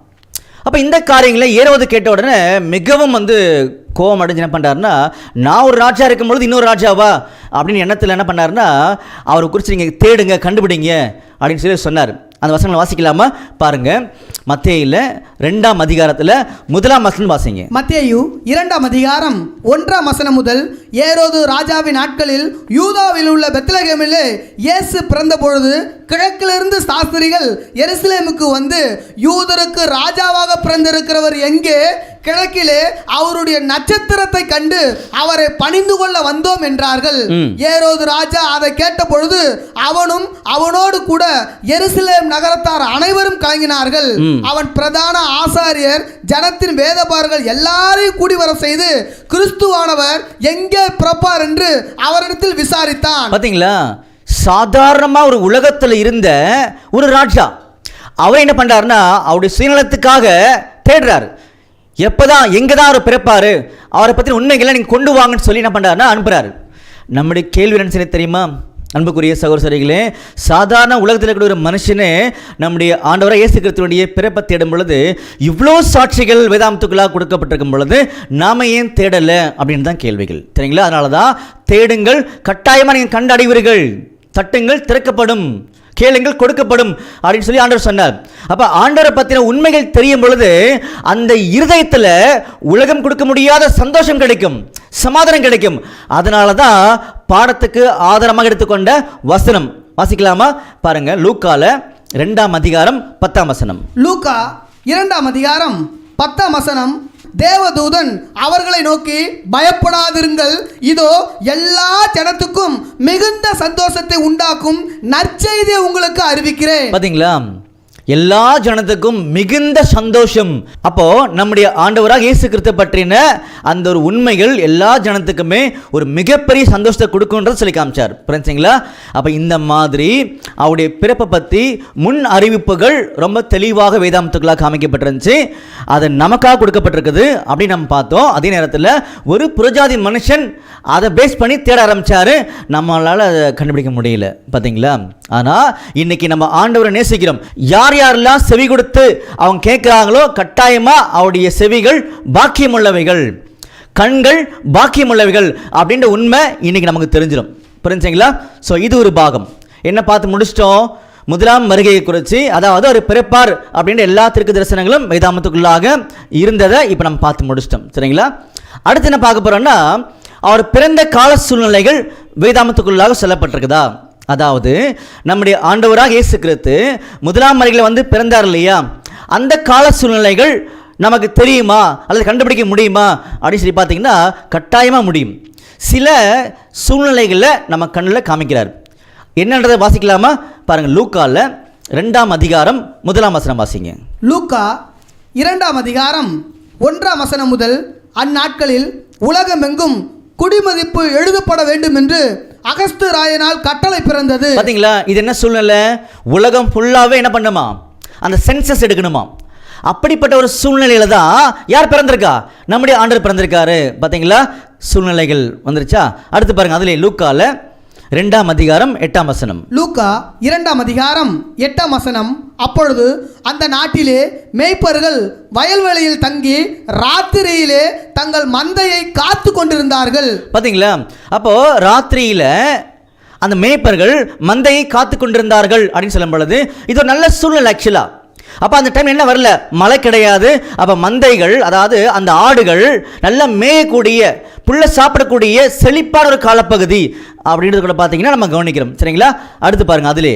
அப்போ இந்த காரியங்களை ஏரோது கேட்ட உடனே மிகவும் கோபம் அடைஞ்சு என்ன பண்ணுறாருன்னா, நான் ஒரு ராஜா இருக்கும்பொழுது இன்னொரு ராஜாவா அப்படின்னு எண்ணத்தில் என்ன பண்ணாருன்னா, அவரை குறித்து நீங்கள் தேடுங்க, கண்டுபிடிங்க அப்படின்னு சொல்லி சொன்னார். அந்த வசனங்களை வாசிக்கலாமா? பாருங்க, மத்தேயுல 2ஆம் அதிகாரத்தில் 1ஆம் வசனம் வாசிங்க. மத்தேயு 2ஆம் அதிகாரம் 1ஆம் வசனம் முதல், ஏரோது ராஜாவின் நாட்களில் யூதாவில் உள்ள பெத்லகேமிலே இயேசு பிறந்த பொழுது கிழக்கிலிருந்து சாஸ்திரிகள் எருசலேமுக்கு யூதருக்கு ராஜாவாக பிறந்திருக்கிறவர் எங்கே? கிழக்கிலே அவருடைய நட்சத்திரத்தை கண்டு அவரை பணிந்து கொள்ள வந்தோம் என்றார்கள். ஏரோது ராஜா அதை கேட்ட பொழுது அவனும் அவனோடு கூட எருசலேம் நகரத்தார் அனைவரும் கலங்கினார்கள். அவன் பிரதான ஆசாரியர் ஜனத்தின் வேதபாரர்கள் எல்லாரையும் கூடி வர செய்து கிறிஸ்துவானவர் எங்கே பிறப்பார் என்று அவரிடத்தில் விசாரித்தான். பாத்தீங்களா? சாதாரணமா ஒரு உலகத்தில் இருந்த ஒரு ராஜா அவர் என்ன பண்றாருன்னா அவருடைய சுயநலத்துக்காக தேடுறாரு. எப்பதான் எங்கதான் அவர் பிறப்பாரு, அவரை பற்றி உண்மைகளை நீங்கள் கொண்டு வாங்கன்னு சொல்லி என்ன பண்ணுறாருன்னா அனுப்புகிறாரு. நம்முடைய கேள்வி என்ன செய்ய தெரியுமா அன்புக்குரிய சகோதரிகளே? சாதாரண உலகத்தில் இருக்கிற ஒரு மனுஷனே நம்முடைய ஆண்டவராக இயேசு கிறிஸ்துவுடைய பிறப்பை தேடும் பொழுது இவ்வளோ சாட்சிகள் வேதாந்தத்துக்குள்ளாக கொடுக்கப்பட்டிருக்கும் பொழுது நாம் ஏன் தேடலை அப்படின்னு தான் கேள்விகள். சரிங்களா? அதனால தான் தேடுங்கள், கட்டாயமாக நீங்கள் கண்டடைவீர்கள், தட்டுங்கள் திறக்கப்படும், கேளுங்கள் கொடுக்கப்படும் அப்படின்னு சொல்லி ஆண்டவர் சொன்னார். அப்போ ஆண்டவரை பற்றின உண்மைகள் தெரியும் பொழுது அந்த இருதயத்தில் உலகம் கொடுக்க முடியாத சந்தோஷம் கிடைக்கும், சமாதானம் கிடைக்கும். அதனால தான் பாடத்துக்கு ஆதாரமாக எடுத்துக்கொண்ட வசனம் வாசிக்கலாமா? பாருங்க, லூக்கால 2ஆம் அதிகாரம் 10ஆம் வசனம். லூக்கா 2ஆம் அதிகாரம் 10ஆம் வசனம். தேவதூதன் அவர்களை நோக்கி, பயப்படாதிருங்கள், இதோ எல்லா ஜனத்துக்கும் மிகுந்த சந்தோஷத்தை உண்டாக்கும் நற்செய்தியை உங்களுக்கு அறிவிக்கிறேன். பாத்தீங்களா? எல்லா ஜனத்துக்கும் மிகுந்த சந்தோஷம். அப்போ நம்முடைய ஆண்டவராக இயேசு கிறிஸ்து பற்றின அந்த ஒரு உண்மைகள் எல்லா ஜனத்துக்குமே ஒரு மிகப்பெரிய சந்தோஷத்தை கொடுக்கும்ன்றது சொல்லி காமிச்சார். புரிஞ்சுங்களா? அப்போ இந்த மாதிரி அவருடைய பிறப்பை பற்றி முன் அறிவிப்புகள் ரொம்ப தெளிவாக வேதாந்தத்துக்களாக காமிக்கப்பட்டிருந்துச்சு. அது நமக்காக கொடுக்கப்பட்டிருக்குது அப்படின்னு நம்ம பார்த்தோம். அதே நேரத்தில் ஒரு புறஜாதி மனுஷன் அதை பேஸ் பண்ணி தேட ஆரம்பித்தார். நம்மளால் அதை கண்டுபிடிக்க முடியல. பார்த்தீங்களா? ஆனால் இன்னைக்கு நம்ம ஆண்டவரை நேசிக்கிறோம். யாரெல்லாம் செவி கொடுத்து அவங்க கேட்குறாங்களோ கட்டாயமாக அவருடைய செவிகள் பாக்கியம் உள்ளவைகள். கண்கள் பாக்கியமுள்ளவைகள் அப்படின்ற உண்மை இன்னைக்கு நமக்கு தெரிஞ்சிடும். புரிஞ்சுங்களா? ஸோ இது ஒரு பாகம் என்ன பார்த்து முடிச்சிட்டோம். முதலாம் வருகையை குறித்து, அதாவது அவர் பிறப்பார் அப்படின்ற எல்லா திருக்கு தரிசனங்களும் வேதாமத்துக்குள்ளாக இருந்ததை இப்போ நம்ம பார்த்து முடிச்சிட்டோம். சரிங்களா? அடுத்து என்ன பார்க்க போறோம்னா, அவர் பிறந்த கால சூழ்நிலைகள் வேதாமத்துக்குள்ளாக சொல்லப்பட்டிருக்குதா? அதாவது நம்முடைய ஆண்டவராக இயேசு கிறிஸ்து முதலாம் வருகையில் வந்து பிறந்தார் இல்லையா, அந்த கால சூழ்நிலைகள் நமக்கு தெரியுமா அல்லது கண்டுபிடிக்க முடியுமா அப்படின்னு சொல்லி பார்த்தீங்கன்னா கட்டாயமாக முடியும். சில சூழ்நிலைகளில் நம்ம கண்ணில் காமிக்கிறார். என்னன்றதை வாசிக்கலாமா? பாருங்கள், லூக்காவில் 2ஆம் அதிகாரம் 1ஆம் வசனம் வாசிங்க. லூக்கா 2ஆம் அதிகாரம் 1ஆம் வசனம் முதல், அந்நாட்களில் உலகமெங்கும் குடிமதிப்பு எழுதப்பட வேண்டும் என்று அகஸ்து ராயனால் கட்டளை பிறந்தது. பார்த்தீங்களா? இது என்ன சூழ்நிலை? உலகம் ஃபுல்லாகவே என்ன பண்ணுமா, அந்த சென்சஸ் எடுக்கணுமா. அப்படிப்பட்ட ஒரு சூழ்நிலையில தான் யார் பிறந்திருக்கா? நம்முடைய ஆண்டவர் பிறந்திருக்காரு. பார்த்தீங்களா? சூழ்நிலைகள் வந்துருச்சா? அடுத்து பாருங்க, அதிலே லூக்காவில் 2ஆம் அதிகாரம் 8ஆம் வசனம். லூக்கா 2ஆம் அதிகாரம் 8ஆம் வசனம். அப்பொழுது அந்த நாட்டிலே மேய்ப்பர்கள் வயல்வெளியில் தங்கி ராத்திரியிலே தங்கள் மந்தையை காத்து கொண்டிருந்தார்கள். பார்த்தீங்களா? அப்போ ராத்திரியில அந்த மேய்ப்பர்கள் மந்தையை காத்து கொண்டிருந்தார்கள் அப்படின்னு சொல்லும் பொழுது இது ஒரு நல்ல சூழ்நிலை ஆக்சுவலா. அப்போ அந்த டைம் என்ன வரல, மழை கிடையாது. அப்போ மந்தைகள், அதாவது அந்த ஆடுகள் நல்லா மேயக்கூடிய, புல்ல சாப்பிடக்கூடிய செழிப்பான ஒரு காலப்பகுதி அப்படின்றது கூட பார்த்தீங்கன்னா நம்ம கவனிக்கிறோம். சரிங்களா? அடுத்து பாருங்க, அதிலே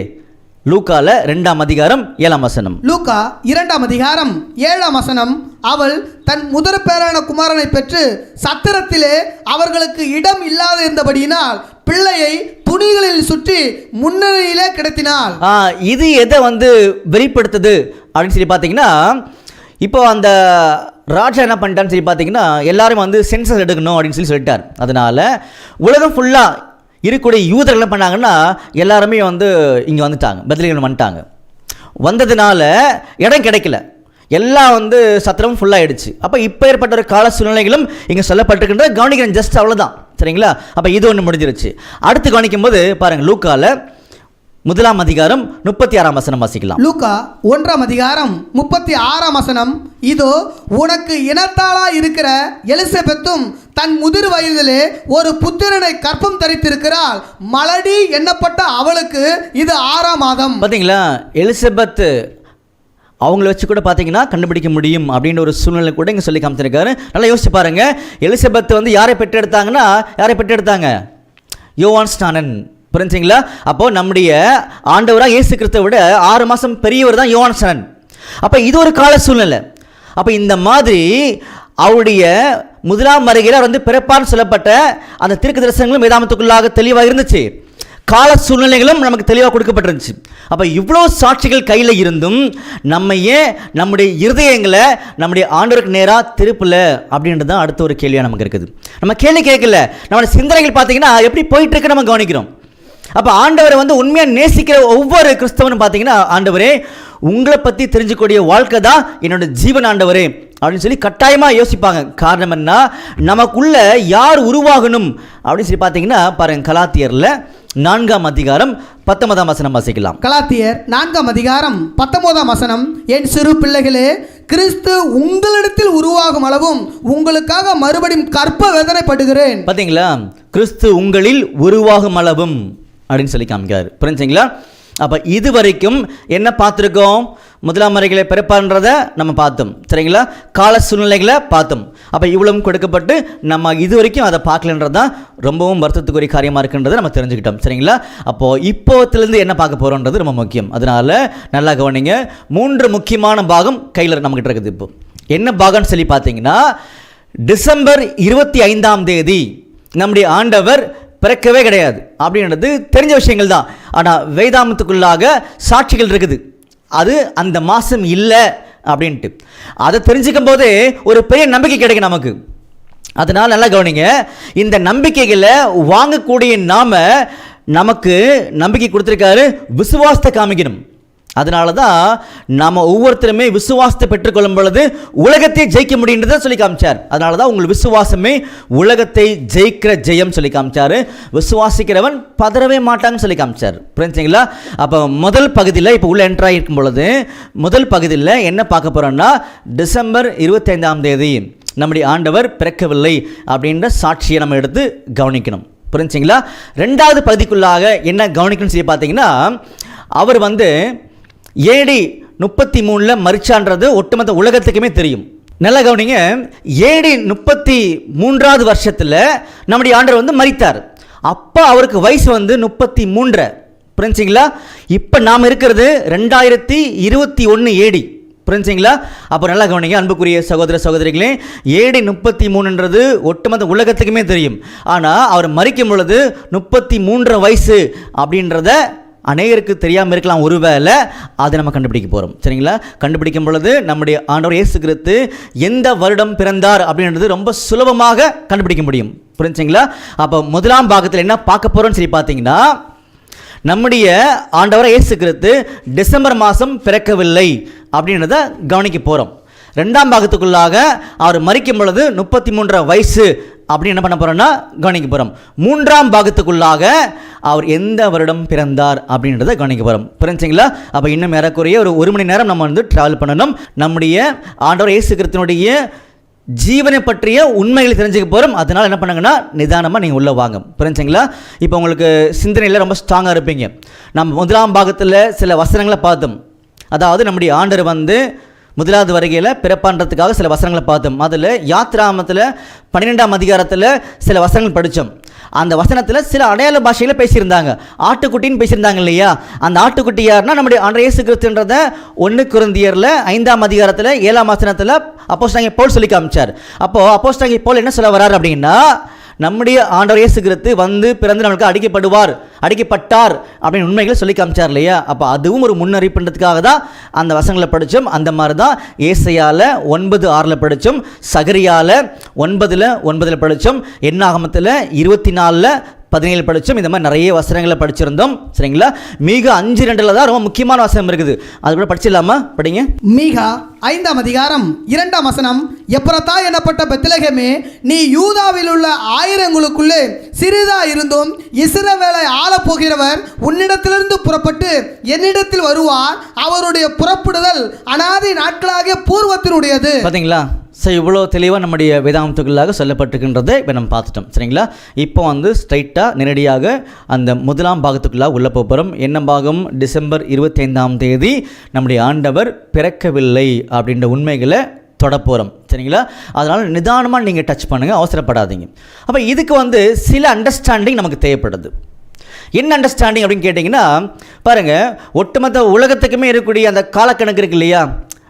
லூக்கால 2ஆம் அதிகாரம் 7ஆம் வசனம். லூக்கா 2ஆம் அதிகாரம் 7ஆம் வசனம். அவள் தன் முதற்பேரான குமாரனை பெற்று சத்திரத்திலே அவர்களுக்கு இடம் இல்லாது இருந்தபடியினால் பிள்ளையை துணிகளில் சுற்றி முன்னணியிலே கிடத்தினாள். இது எதை வந்து வெளிப்படுத்துது அப்படின்னு சொல்லி பார்த்தீங்கன்னா, இப்போ அந்த ராஜா என்ன பண்ணிட்டான்னு சொல்லி பார்த்தீங்கன்னா, எல்லாரும் வந்து சென்சஸ் எடுக்கணும் அப்படின்னு சொல்லி சொல்லிட்டார். அதனால உலகம் ஃபுல்லாக இருக்கக்கூடிய யூதர்கள் என்ன பண்ணாங்கன்னா, எல்லாருமே வந்து இங்கே வந்துட்டாங்க, பெத்லகேம் வந்துட்டாங்க. வந்ததுனால இடம் கிடைக்கல, எல்லாம் வந்து சத்திரம் ஃபுல்லாகிடுச்சு. அப்போ இப்போ ஏற்பட்ட ஒரு கால சூழ்நிலைகளும் இங்கே சொல்லப்பட்டிருக்கின்றத கவனிக்கிறேன், ஜஸ்ட் அவ்வளோதான். சரிங்களா? அப்போ இது ஒன்று முடிஞ்சிருச்சு. அடுத்து கவனிக்கும் போது பாருங்கள், லூக்கால 1ஆம் அதிகாரம் 36ஆம் வசனம் வாசிக்கலாம். லூக்கா 1ஆம் அதிகாரம் 36ஆம் வசனம். இதோ உனக்கு இனத்தாளா இருக்கிற எலிசபெத்தும் தன் முதிர் வயதிலே ஒரு புத்திரனை கற்பம் தரித்திருக்கிறாள். மலடி எண்ணப்பட்ட அவளுக்கு இது 6ஆம் மாதம். பார்த்தீங்களா? எலிசபெத் அவங்கள வச்சு கூட பார்த்தீங்கன்னா கண்டுபிடிக்க முடியும் அப்படின்ற ஒரு சூழ்நிலை கூட இங்கே சொல்லி காமிச்சிருக்காரு. நல்லா யோசிச்சு பாருங்க. எலிசபெத் வந்து யாரை பெற்றெடுத்தாங்கன்னா, யாரை பெற்றெடுத்தாங்க? யோவான் ஸ்நானன். புரிஞ்சுங்களா? அப்போது நம்முடைய ஆண்டவராக இயேசு கிறிஸ்துவை விட 6 மாதம் பெரியவர் தான் யோவான் ஸ்நானன். அப்போ இது ஒரு கால சூழ்நிலை. அப்போ இந்த மாதிரி அவருடைய முதலாம் வருகையில் வந்து பிறப்பான்னு சொல்லப்பட்ட அந்த தீர்க்க தரிசனங்களும் வேதாமத்துக்குள்ளாக தெளிவாக இருந்துச்சு. கால சூழ்நிலைகளும் நமக்கு தெளிவாக கொடுக்கப்பட்டிருந்துச்சு. அப்போ இவ்வளோ சாட்சிகள் கையில் இருந்தும் நம்ம ஏன் நம்முடைய இருதயங்களை நம்முடைய ஆண்டவருக்கு நேராக திருப்பல அப்படின்றது தான் அடுத்த ஒரு கேள்வியாக நமக்கு இருக்குது. நம்ம கேள்வி கேட்கல, நம்மளுடைய சிந்தனைகள் பார்த்தீங்கன்னா எப்படி போயிட்டு இருக்கு நம்ம கவனிக்கிறோம். அப்போ ஆண்டவரை வந்து உண்மையாக நேசிக்கிற ஒவ்வொரு கிறிஸ்தவனும் பார்த்தீங்கன்னா, ஆண்டவரே உங்களை பற்றி தெரிஞ்சுக்கூடிய வாழ்க்கை தான் என்னோட ஜீவன் ஆண்டவரே அப்படின்னு சொல்லி கட்டாயமாக யோசிப்பாங்க. காரணம் என்ன? நமக்குள்ள யார் உருவாகணும் அப்படின்னு சொல்லி பார்த்தீங்கன்னா பாருங்க, கலாத்தியரில் 4ஆம் அதிகாரம் 19ஆம் வசனம் வாசிக்கலாம். கலாத்தியர் 4ஆம் அதிகாரம் 19ஆம் வசனம். என் சிறு பிள்ளைகளே, கிறிஸ்து உங்களிடத்தில் உருவாகும் அளவும் உங்களுக்காக மறுபடியும் கற்ப வேதனைப்படுகிறேன். பார்த்தீங்களா? கிறிஸ்து உங்களில் உருவாகும் அளவும் அப்படின்னு சொல்லி காமிக்கிறார். புரிஞ்சுங்களா? அப்போ இது வரைக்கும் என்ன பார்த்துருக்கோம்? முதலாம் வருகையில பிறப்பான்றதை நம்ம பார்த்தோம். சரிங்களா? கால சூழ்நிலைகளை பார்த்தோம். அப்போ இவ்வளவும் கொடுக்கப்பட்டு நம்ம இது வரைக்கும் அதை பார்க்கலன்றது தான் ரொம்பவும் வருத்தத்துக்குரிய காரியமாக இருக்குன்றதை நம்ம தெரிஞ்சுக்கிட்டோம். சரிங்களா? அப்போது இப்போத்துலேருந்து என்ன பார்க்க போகிறோன்றது ரொம்ப முக்கியம். அதனால் நல்லா கவனிங்க. 3 முக்கியமான பாகம் கையில் நம்மகிட்ட இருக்குது. இப்போ என்ன பாகம்னு சொல்லி பார்த்தீங்கன்னா, டிசம்பர் 25ஆம் தேதி நம்முடைய ஆண்டவர் பிறக்கவே கிடையாது அப்படின்றது தெரிஞ்ச விஷயங்கள் தான். ஆனால் வேதாமத்துக்குள்ளாக சாட்சிகள் இருக்குது, அது அந்த மாதம் இல்லை அப்படின்ட்டு. அதை தெரிஞ்சுக்கும் போதே ஒரு பெரிய நம்பிக்கை கிடைக்கும் நமக்கு. அதனால் நல்லா கவனிங்க. இந்த நம்பிக்கைகளை வாங்கக்கூடிய நமக்கு நம்பிக்கை கொடுத்துருக்காரு, விசுவாசத்தை காமிக்கணும். அதனால தான் நாம் ஒவ்வொருத்தருமே விசுவாசத்தை பெற்றுக்கொள்ளும் பொழுது உலகத்தை ஜெயிக்க முடியுன்றதை சொல்லி காமிச்சார். அதனால தான் உங்கள் விசுவாசமே உலகத்தை ஜெயிக்கிற ஜெயம் சொல்லி காமிச்சார். விசுவாசிக்கிறவன் பதறவே மாட்டான்னு சொல்லி காமிச்சார். புரிஞ்சுங்களா? அப்போ முதல் பகுதியில் இப்போ உள்ள என்ட்ரு ஆகிருக்கும் பொழுது முதல் பகுதியில் என்ன பார்க்க போகிறோன்னா, டிசம்பர் 25ஆம் தேதி நம்முடைய ஆண்டவர் பிறக்கவில்லை அப்படின்ற சாட்சியை நம்ம எடுத்து கவனிக்கணும். புரிஞ்சுங்களா? ரெண்டாவது பகுதிக்குள்ளாக என்ன கவனிக்கணும்னு சொல்லி பார்த்தீங்கன்னா, அவர் வந்து AD 33 மரிச்சான்றது ஒட்டுமொத்த உலகத்துக்குமே தெரியும். நல்லா கவனிங்க, AD 33வது வருஷத்தில் நம்முடைய ஆண்டவர் வந்து மரித்தார். அப்போ அவருக்கு வயசு வந்து 33. புரிஞ்சுங்களா? இப்போ நாம் இருக்கிறது 2021 AD. புரிஞ்சுங்களா? அப்போ நல்லா கவனிங்க அன்புக்குரிய சகோதர சகோதரிகளே, AD 33ன்றது ஒட்டுமொத்த உலகத்துக்குமே தெரியும். ஆனால் அவர் மரிக்கும் பொழுது 33 வயசு அப்படின்றத அநேகருக்கு தெரியாமல் இருக்கலாம். ஒருவேளை அதை நம்ம கண்டுபிடிக்க போகிறோம். சரிங்களா? கண்டுபிடிக்கும் பொழுது நம்முடைய ஆண்டவர் இயேசு கிறிஸ்து எந்த வருடம் பிறந்தார் அப்படின்றது ரொம்ப சுலபமாக கண்டுபிடிக்க முடியும். புரிஞ்சுங்களா? அப்போ முதலாம் பாகத்தில் என்ன பார்க்க போகிறோம்னு சொல்லி பார்த்தீங்கன்னா, நம்முடைய ஆண்டவர் இயேசு கிறிஸ்து டிசம்பர் மாதம் பிறக்கவில்லை அப்படின்றத கவனிக்க போகிறோம். ரெண்டாம் பாகத்துக்குள்ளாக அவர் மரிக்கும் பொழுது 33 வயசு அப்படின்னு என்ன பண்ண போகிறோம்னா கவனிக்க போகிறோம். மூன்றாம் பாகத்துக்குள்ளாக அவர் எந்த வருடம் பிறந்தார் அப்படின்றத கவனிக்க போகிறோம். புரிஞ்சுங்களா? அப்போ இன்னும் ஏறக்குறைய ஒரு மணி நேரம் நம்ம வந்து ட்ராவல் பண்ணணும். நம்முடைய ஆண்டவர் இயேசு கிறிஸ்துவினுடைய ஜீவனை பற்றிய உண்மைகளை தெரிஞ்சுக்க போகிறோம். அதனால் என்ன பண்ணுங்கன்னா நிதானமாக நீங்கள் உள்ளே வாங்க. புரிஞ்சுங்களா? இப்போ உங்களுக்கு சிந்தனையில் ரொம்ப ஸ்ட்ராங்காக இருப்பீங்க. நம்ம முதலாம் பாகத்தில் சில வசனங்களை பார்த்தோம். அதாவது நம்முடைய ஆண்டவர் வந்து முதலாவது வருகையில் பிறப்பான்றதுக்காக சில வசனங்களை பார்த்தோம். அதில் யாத்ராமத்தில் 12ஆம் அதிகாரத்தில் சில வசனங்கள் படித்தோம். அந்த வசனத்தில் சில அடையாள பாஷையில் பேசியிருந்தாங்க. ஆட்டுக்குட்டின்னு பேசியிருந்தாங்க இல்லையா? அந்த ஆட்டுக்குட்டி யாருன்னா நம்முடைய ஆண்டவர் இயேசு கிறிஸ்துன்றத 1 கொரிந்தியரில் 5ஆம் அதிகாரத்தில் 7ஆம் வசனத்தில் அப்போஸ்தலனாகிய பவுல் சொல்லி காமிச்சார். அப்போது அப்போஸ்தலனாகிய பவுல் என்ன சொல்ல வர்றார் அப்படின்னா, நம்முடைய ஆண்டவர் இயேசு கிறிஸ்து வந்து பிறந்து நம்மளுக்கு அடிக்கப்பட்டார் அப்படின்னு உண்மைகளை சொல்லி காமிச்சார் இல்லையா? அப்போ அதுவும் ஒரு முன்னறிப்புன்றதுக்காக தான் அந்த வசனங்களை படித்தோம். அந்த மாதிரி தான் ஏசாயால 9:6 படித்தோம், சகரியால 9:9 படித்தோம், என்னாகமத்தில் 24:17 படித்தோம். இந்த மாதிரி நிறைய வசனங்களை படிச்சிருந்தோம். சரிங்களா? மீகா 5:2 தான் ரொம்ப முக்கியமான வசனம் இருக்குது. அது கூட படிச்சிடலாமா? படிங்க. மீகா 5ஆம் அதிகாரம் 2ஆம் வசனம். எப்ராத்தா எனப்பட்ட பெத்லகேமே, நீ யூதாவில் உள்ள ஆயிரங்களுக்குள்ளே சிறிதா இருந்தும் இஸ்ரவேலை ஆளப் போகிறவர் உன்னிடத்திலிருந்து புறப்பட்டு என்னிடத்தில் வருவார். அவருடைய புறப்படுதல் அநாதி நாட்களாகிய பூர்வத்தினுடையது. பார்த்தீங்களா? ஸோ இவ்வளோ தெளிவாக நம்முடைய வேதாந்தத்துக்குள்ளாக சொல்லப்பட்டிருக்கின்றதை இப்போ நம்ம பார்த்துட்டோம். சரிங்களா? இப்போ வந்து ஸ்ட்ரைட்டாக நேரடியாக அந்த முதலாம் பாகத்துக்குள்ளாக உள்ளே போகிறோம். என்ன பாகம்? டிசம்பர் 25ஆம் தேதி நம்முடைய ஆண்டவர் பிறக்கவில்லை அப்படின்ற உண்மைகளை தொடப்போகிறோம். சரிங்களா? அதனால் நிதானமாக நீங்கள் டச் பண்ணுங்கள், அவசரப்படாதீங்க. அப்போ இதுக்கு வந்து சில அண்டர்ஸ்டாண்டிங் நமக்கு தேவைப்படுது. என்ன அண்டர்ஸ்டாண்டிங் அப்படின்னு கேட்டிங்கன்னா, பாருங்கள், ஒட்டுமொத்த உலகத்துக்குமே இருக்கக்கூடிய அந்த காலக்கணக்கு இருக்கு இல்லையா?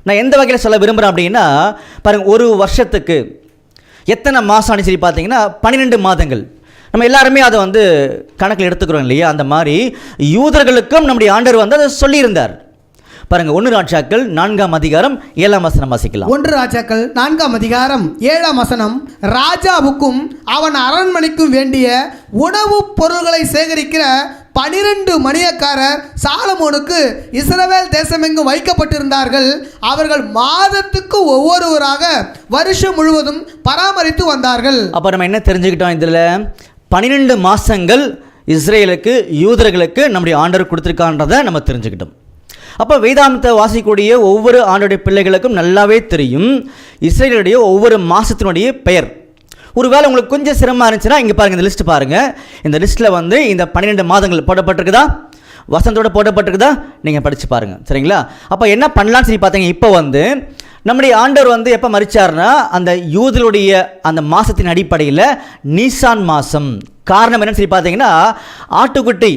நான் எந்த வகையில் சொல்ல விரும்புகிறேன் அப்படின்னா, பாருங்கள், ஒரு வருஷத்துக்கு எத்தனை மாதம்னு சொல்லி பார்த்தீங்கன்னா 12 மாதங்கள். நம்ம எல்லாருமே அதை வந்து கணக்கில் எடுத்துக்கிறோம் இல்லையா? அந்த மாதிரி யூதர்களுக்கும் நம்முடைய ஆண்டவர் வந்து அதை சொல்லியிருந்தார். பாருங்கள், 1 ராஜாக்கள் 4ஆம் அதிகாரம் 7ஆம் வசனம் வாசிக்கலாம். 1 ராஜாக்கள் 4ஆம் அதிகாரம் 7ஆம் வசனம். ராஜாவுக்கும் அவன் அரண்மனைக்கும் வேண்டிய உணவுப் பொருள்களை சேகரிக்கிற 12 மணியக்காரர் சாலமோனுக்கு இஸ்ரவேல் தேசமெங்கும் வைக்கப்பட்டிருந்தார்கள். அவர்கள் மாதத்துக்கு ஒவ்வொருவராக வருஷம் முழுவதும் பராமரித்து வந்தார்கள். அப்போ நம்ம என்ன தெரிஞ்சுக்கிட்டோம்? இதில் 12 மாதங்கள் இஸ்ரேலுக்கு யூதர்களுக்கு நம்முடைய ஆண்டவர் கொடுத்துருக்கான்றதை நம்ம தெரிஞ்சுக்கிட்டோம். அப்போ வேதாந்தத்தை வாசிக்கக்கூடிய ஒவ்வொரு ஆண்டுடைய பிள்ளைகளுக்கும் நல்லாவே தெரியும் இஸ்ரேலுடைய ஒவ்வொரு மாதத்தினுடைய பெயர். ஒருவேளை உங்களுக்கு கொஞ்சம் சிரமமாக இருந்துச்சுன்னா இங்கே பாருங்கள், இந்த லிஸ்ட் பாருங்கள். இந்த லிஸ்ட்டில் வந்து இந்த 12 மாதங்கள் போடப்பட்டிருக்குதா, வசனத்தோடு போடப்பட்டிருக்குதா, நீங்கள் படித்து பாருங்கள். சரிங்களா? அப்போ என்ன பண்ணலான்னு சொல்லி பார்த்தீங்க, இப்போ வந்து நம்முடைய ஆண்டவர் வந்து எப்போ மரிச்சார்னா அந்த யூதருடைய அந்த மாதத்தின் அடிப்படையில் நீசான் மாதம். காரணம் என்னன்னு சொல்லி பார்த்தீங்கன்னா, ஆட்டுக்குட்டி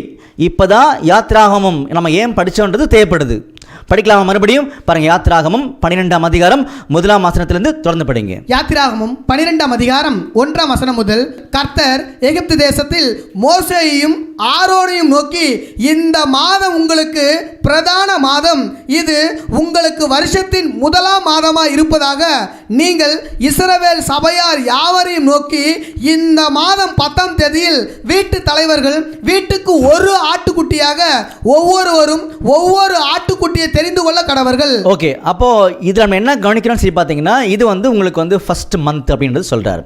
இப்போ தான் யாத்ராகமம் நம்ம ஏன் படித்தோன்றது தேவைப்படுது. படிக்கலாமா? மறுபடியும் பாருங்கள், யாத்ராகமம் 12ஆம் அதிகாரம் 1ஆம் வசனத்திலிருந்து தொடர்ந்து படிங்க. யாத்ராகமம் 12ஆம் அதிகாரம் 1ஆம் வசனம் முதல். கர்த்தர் எகிப்து தேசத்தில் மோசேயையும் ஆரோனையும் நோக்கி, இந்த மாதம் உங்களுக்கு பிரதான மாதம், இது உங்களுக்கு வருஷத்தின் முதலாம் மாதமாக இருப்பதாக நீங்கள் இஸ்ரவேல் சபையார் யாவரையும் நோக்கி, இந்த மாதம் 10ஆம் தேதியில் வீட்டு தலைவர்கள் வீட்டுக்கு ஒரு ஆட்டுக்குட்டியாக ஒவ்வொருவரும் ஒவ்வொரு ஆட்டுக்குட்டியை தெரிந்து கொள்ள கடவர்கள். ஓகே, அப்போ இதில் நம்ம என்ன கவனிக்கிறோம்னு சொல்லி பார்த்தீங்கன்னா, இது வந்து உங்களுக்கு வந்து ஃபர்ஸ்ட் மந்த் அப்படின்றது சொல்கிறார்.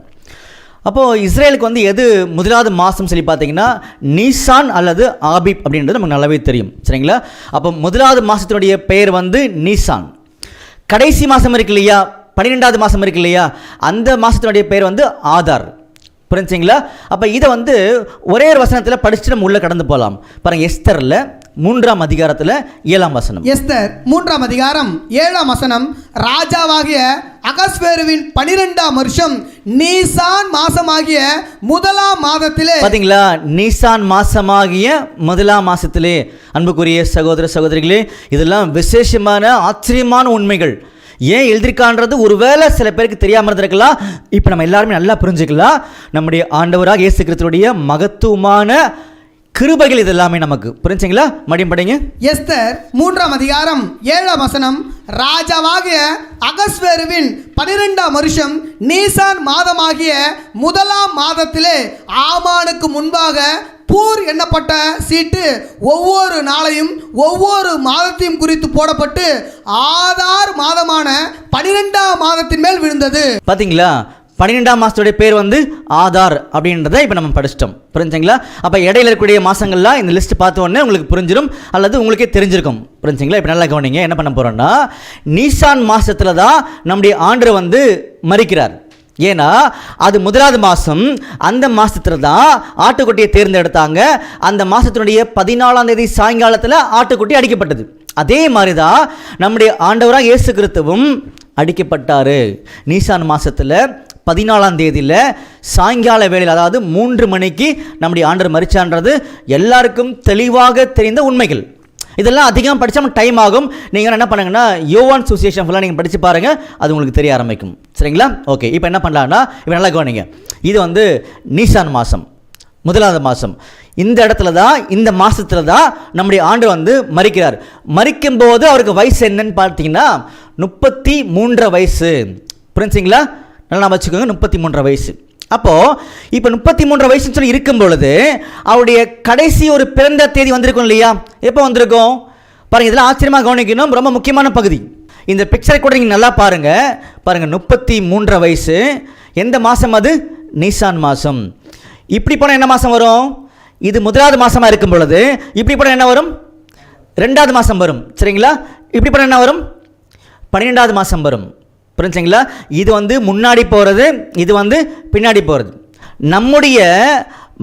அப்போது இஸ்ரேலுக்கு வந்து எது முதலாவது மாதம் சொல்லி பார்த்தீங்கன்னா நீசான் அல்லது ஆபிப் அப்படின்றது நமக்கு நல்லாவே தெரியும். சரிங்களா? அப்போ முதலாவது மாதத்தினுடைய பெயர் வந்து நீசான். கடைசி மாதம் இருக்கு இல்லையா, 12வது மாதம் இருக்கு இல்லையா, அந்த மாதத்தினுடைய பேர் வந்து ஆதார். புரிஞ்சுங்களா? அப்போ இதை வந்து ஒரே ஒரு வசனத்தில் படிச்சுட்டு நம்ம உள்ளே கடந்து போகலாம். பாருங்கள், எஸ்தரில் 3ஆம் அதிகாரத்தில் 7ஆம் வசனம். எஸ்தர் 3ஆம் அதிகாரம் 7ஆம் வசனம். ராஜாவாகிய அகஸ்வேருவின் 12ஆம் வருஷம் நீசான் மாசமாகிய 1ஆம் மாதத்திலே. பார்த்தீங்களா, நீசான் மாசமாகிய 1ஆம் மாசத்திலே. அன்புக்குரிய சகோதர சகோதரிகளே, இதெல்லாம் விசேஷமான ஆச்சரியமான உண்மைகள். ஏன் எழுதிருக்கான்றது ஒருவேளை சில பேருக்கு தெரியாமல் இருந்திருக்கலாம். இப்போ நம்ம எல்லாருமே நல்லா புரிஞ்சுக்கலாம். நம்முடைய ஆண்டவராக இயேசு கிறிஸ்துவுடைய மகத்துவமான கிருபைகள் இது எல்லாமே நமக்கு. புரிஞ்சுங்களா? மறுபடியும் படிங்க. எஸ்தர் 3ஆம் அதிகாரம் 7ஆம் வசனம். ராஜாவாகிய அகஸ்வேருவின் 12ஆம் வருஷம் நீசான் மாதமாகிய 1ஆம் மாதத்திலே ஆமானுக்கு முன்பாக பூர் எண்ணப்பட்ட சீட்டு ஒவ்வொரு நாளையும் ஒவ்வொரு மாதத்தையும் குறித்து போடப்பட்டு ஆதார் மாதமான 12ஆம் மாதத்தின் மேல் விழுந்தது. பார்த்தீங்களா, 12ஆம் மாதத்துடைய பேர் வந்து ஆதார் அப்படின்றத இப்போ நம்ம படிச்சிட்டோம். புரிஞ்சுங்களா? அப்போ இடையில இருக்கக்கூடிய மாதங்கள்லாம் இந்த லிஸ்ட் பார்த்த உடனே உங்களுக்கு புரிஞ்சிடும், அல்லது உங்களுக்கே தெரிஞ்சிருக்கும். புரிஞ்சுங்களா? இப்போ நல்லா கவனிங்க. என்ன பண்ண போகிறோன்னா, நீசான் மாதத்தில் தான் நம்முடைய ஆண்டவர் வந்து மரிக்கிறார். ஏன்னா அது 1ஆவது மாதம். அந்த மாதத்தில் தான் ஆட்டுக்குட்டியை தேர்ந்தெடுத்தாங்க. அந்த மாதத்தினுடைய 14ஆம் தேதி சாயங்காலத்தில் ஆட்டுக்குட்டி அடிக்கப்பட்டது. அதே மாதிரி தான் நம்முடைய ஆண்டவராக இயேசு கிறிஸ்துவும் அடிக்கப்பட்டார். நீசான் மாதத்தில் 14ஆம் தேதியில் சாயங்கால வேளையில், அதாவது 3 மணிக்கு நம்முடைய ஆண்டவர் மரிச்சான்றது எல்லாருக்கும் தெளிவாக தெரிந்த உண்மைகள். இதெல்லாம் அதிகமாக படித்தா டைம் ஆகும். நீங்கள் என்ன பண்ணுங்கன்னா, யோவான் சுவிசேஷம் ஃபுல்லாக நீங்கள் படித்து பாருங்கள், அது உங்களுக்கு தெரிய ஆரம்பிக்கும். சரிங்களா? ஓகே, இப்போ என்ன பண்ணலான்னா, இப்போ நல்லா கவனிங்க. இது வந்து நீசான் மாதம், 1ஆவது மாதம். இந்த இடத்துல தான், இந்த மாதத்தில் தான் நம்முடைய ஆண்டு வந்து மரிக்கிறார். மரிக்கும்போது அவருக்கு வயசு என்னன்னு பார்த்தீங்கன்னா 33 வயசு. புரிஞ்சுங்களா? நல்லா வச்சுக்கோங்க, 33 வயசு. அப்போது இப்போ 33 வயசுன்னு சொல்லி இருக்கும் பொழுது அவருடைய கடைசி ஒரு பிறந்த தேதி வந்திருக்கும் இல்லையா? எப்போ வந்திருக்கும் பாருங்கள். இதெல்லாம் ஆச்சரியமாக கவனிக்கணும், ரொம்ப முக்கியமான பகுதி. இந்த பிக்சரை கூட நீங்கள் நல்லா பாருங்கள். பாருங்கள், 33 வயசு. எந்த மாதம் அது? நீசான் மாதம். இப்படி போனால் என்ன மாதம் வரும்? இது 1ஆவது மாதமாக இருக்கும் பொழுது இப்படி போனால் என்ன வரும்? 2ஆவது மாதம் வரும். சரிங்களா? இப்படி போனால் என்ன வரும்? 12ஆவது மாதம் வரும். புரிஞ்சுங்களா? இது வந்து முன்னாடி போகிறது, இது வந்து பின்னாடி போகிறது. நம்முடைய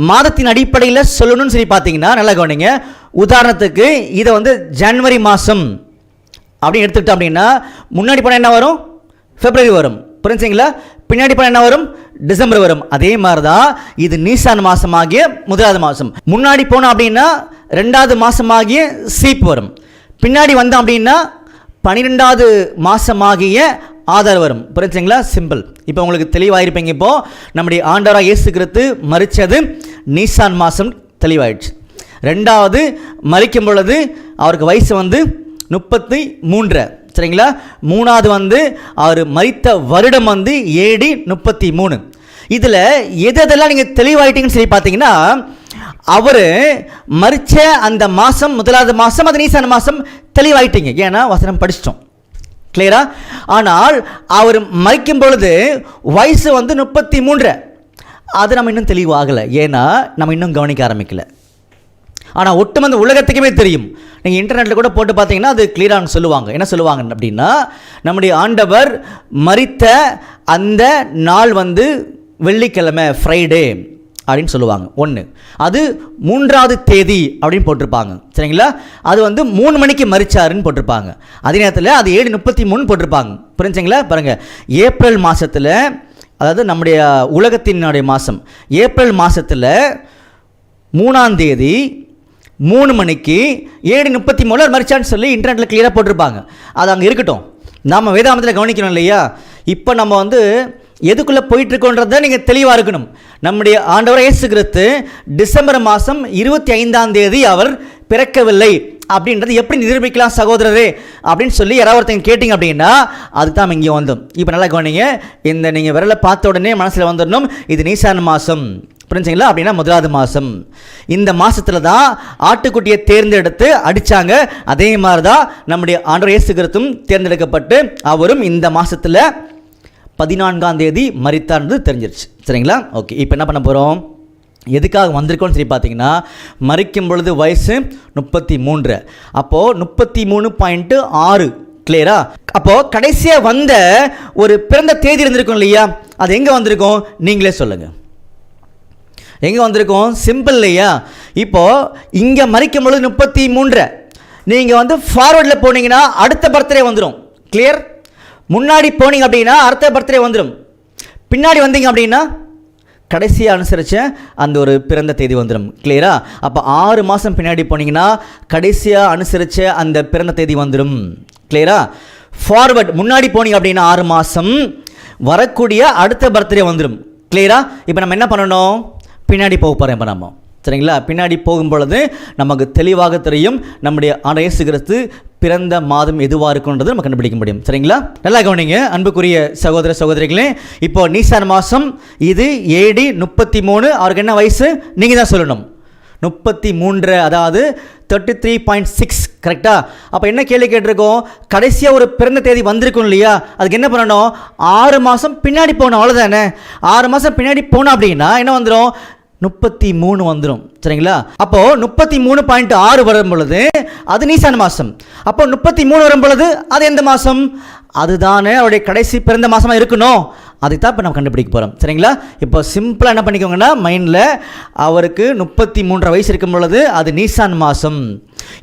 மாதத்தின் அடிப்படையில் சொல்லணும்னு சொல்லி பார்த்தீங்கன்னா நல்லா கவனிங்க. உதாரணத்துக்கு இதை வந்து ஜனவரி மாதம் அப்படின்னு எடுத்துக்கிட்டோம் அப்படின்னா முன்னாடி போனால் என்ன வரும்? பிப்ரவரி வரும். புரிஞ்சுங்களா? பின்னாடி போனால் என்ன வரும்? டிசம்பர் வரும். அதே மாதிரி தான் இது நீசான் மாதமாகிய 1ஆவது மாதம். முன்னாடி போனோம் அப்படின்னா 2ஆவது மாதமாகிய சீப் வரும். பின்னாடி வந்தோம் அப்படின்னா 12ஆவது மாதமாகிய ஆதார் வரும். புரிஞ்சுங்களா? சிம்பிள். இப்போ உங்களுக்கு தெளிவாயிருப்பீங்க. இப்போது நம்முடைய ஆண்டவராக இயேசு கிறிஸ்து மரித்தது நீசான் மாதம் தெளிவாயிடுச்சு. 2வது மரிக்கும் பொழுது அவருக்கு வயசு வந்து 33. சரிங்களா? 3வது வந்து அவர் மரித்த வருடம் வந்து AD 33. இதில் எதெல்லாம் நீங்கள் தெளிவாயிட்டீங்கன்னு சொல்லி பார்த்தீங்கன்னா, அவர் மரித்த அந்த மாதம் 1ஆவது மாதம், அது நீசான் மாதம் தெளிவாயிட்டீங்க. ஏன்னா வசனம் படிச்சிட்டோம். கிளியரா? ஆனால் அவர் மரிக்கும் பொழுது வயசு வந்து 33. அது நம்ம இன்னும் தெளிவாகலை. ஏன்னா நம்ம இன்னும் கவனிக்க ஆரம்பிக்கல. ஆனால் ஒட்டுமொத்த உலகத்துக்குமே தெரியும். நீங்கள் இன்டர்நெட்டில் கூட போட்டு பார்த்தீங்கன்னா அது கிளியராக சொல்லுவாங்க. என்ன சொல்லுவாங்க அப்படின்னா, நம்முடைய ஆண்டவர் மரித்த அந்த நாள் வந்து வெள்ளிக்கிழமை, ஃப்ரைடே அப்படின்னு சொல்லுவாங்க. ஒன்று அது 3ஆவது தேதி அப்படின்னு போட்டிருப்பாங்க. சரிங்களா? அது வந்து 3 மணிக்கு மரிச்சாருன்னு போட்டிருப்பாங்க. அதே நேரத்தில் அது AD 33 போட்டிருப்பாங்க. புரிஞ்சுங்களா? பாருங்கள், ஏப்ரல் மாதத்தில், அதாவது நம்முடைய உலகத்தினுடைய மாதம், ஏப்ரல் மாதத்தில் 3ஆம் தேதி 3 மணிக்கு AD 33 மரிச்சான்னு சொல்லி இன்டர்நெட்டில் கிளியராக போட்டிருப்பாங்க. அது அங்கே இருக்கட்டும், நாம் வேதாமத்தில் கவனிக்கணும் இல்லையா? இப்போ நம்ம வந்து எதுக்குள்ளே போயிட்டுருக்கோன்றதை நீங்கள் தெளிவாக இருக்கணும். நம்முடைய ஆண்டவர் இயேசு கிறிஸ்து டிசம்பர் மாதம் 25ஆம் தேதி அவர் பிறக்கவில்லை அப்படின்றது எப்படி நிரூபிக்கலாம் சகோதரரே அப்படின்னு சொல்லி யாராவது ஒருத்தங்க கேட்டிங்க அப்படின்னா அதுக்கு தான் இங்கே வந்தோம். இப்போ நல்லா கவனிங்க. இந்த நீங்கள் விரலை பார்த்த உடனே மனசில் வந்துடணும், இது நீசான் மாதம். புரிஞ்சுங்களா? அப்படின்னா 1ஆவது மாதம். இந்த மாதத்தில் தான் ஆட்டுக்குட்டியை தேர்ந்தெடுத்து அடித்தாங்க. அதே மாதிரி தான் நம்முடைய ஆண்டவர் இயேசு கிறிஸ்துவும் தேர்ந்தெடுக்கப்பட்டு அவரும் இந்த மாதத்தில் 14ஆம் தேதி மரித்தார்ன்றது தெரிஞ்சிருச்சு. சரிங்களா? ஓகே, இப்போ என்ன பண்ண போகிறோம், எதுக்காக வந்திருக்கோன்னு சொல்லி பார்த்தீங்கன்னா, மரிக்கும் பொழுது வயசு 33. அப்போது 33.6 கிளியரா? அப்போ கடைசியா வந்த ஒரு பிறந்த தேதி இருந்திருக்கும் இல்லையா, அது எங்க வந்திருக்கும் நீங்களே சொல்லுங்க. எங்க வந்திருக்கும்? சிம்பிள் இல்லையா? இப்போ இங்க மரிக்கும் பொழுது 33, நீங்க ஃபார்வர்டில் போனீங்கன்னா அடுத்த பர்த்டே வந்துடும். கிளியர்? முன்னாடி போனீங்க அப்படின்னா அடுத்த பர்த்டே வந்துடும். பின்னாடி வந்தீங்க அப்படின்னா கடைசியாக அனுசரித்த அந்த ஒரு பிறந்த தேதி வந்துடும். கிளியரா? அப்போ 6 மாதம் பின்னாடி போனீங்கன்னா கடைசியாக அனுசரித்த அந்த பிறந்த தேதி வந்துடும். கிளியரா? ஃபார்வர்ட் முன்னாடி போனீங்க அப்படின்னா 6 மாதம் வரக்கூடிய அடுத்த பர்த்டே வந்துடும். கிளியரா? இப்போ நம்ம என்ன பண்ணணும்? பின்னாடி போக போகிறேன். இப்போ நம்ம சரிங்களா? பின்னாடி போகும் பொழுது நமக்கு தெளிவாக தெரியும் நம்முடைய ஆண்டவர் இயேசு கிறிஸ்து பிறந்த மாதம் எதுவாக இருக்குன்றது நம்ம கண்டுபிடிக்க முடியும். சரிங்களா? நல்லா கவனிங்க அன்புக்குரிய சகோதர சகோதரிகளே. இப்போ நீசான் மாதம் இது AD 33. அவருக்கு என்ன வயசு நீங்கள் தான் சொல்லணும். 33, அதாவது 33.6. கரெக்டா? அப்போ என்ன கேள்வி கேட்டிருக்கோம்? கடைசியாக ஒரு பிறந்த தேதி வந்திருக்கும் இல்லையா, அதுக்கு என்ன பண்ணணும்? 6 மாதம் பின்னாடி போகணும். அவ்வளோதானே? 6 மாதம் பின்னாடி போனோம் அப்படின்னா என்ன வந்துடும்? 33 வந்துடும். சரிங்களா? அப்போ 33.6 வரும் பொழுது அது நீசான் மாதம். அப்போ 33 வரும் பொழுது அது எந்த மாதம்? அதுதானே அவருடைய கடைசி பிறந்த மாதமாக இருக்கணும். அதை தான் இப்போ நம்ம கண்டுபிடிக்க போகிறோம். சரிங்களா? இப்போ சிம்பிளாக என்ன பண்ணிக்கோங்கன்னா மைண்டில் அவருக்கு 33 வயசு இருக்கும் பொழுது அது நீசான் மாதம்.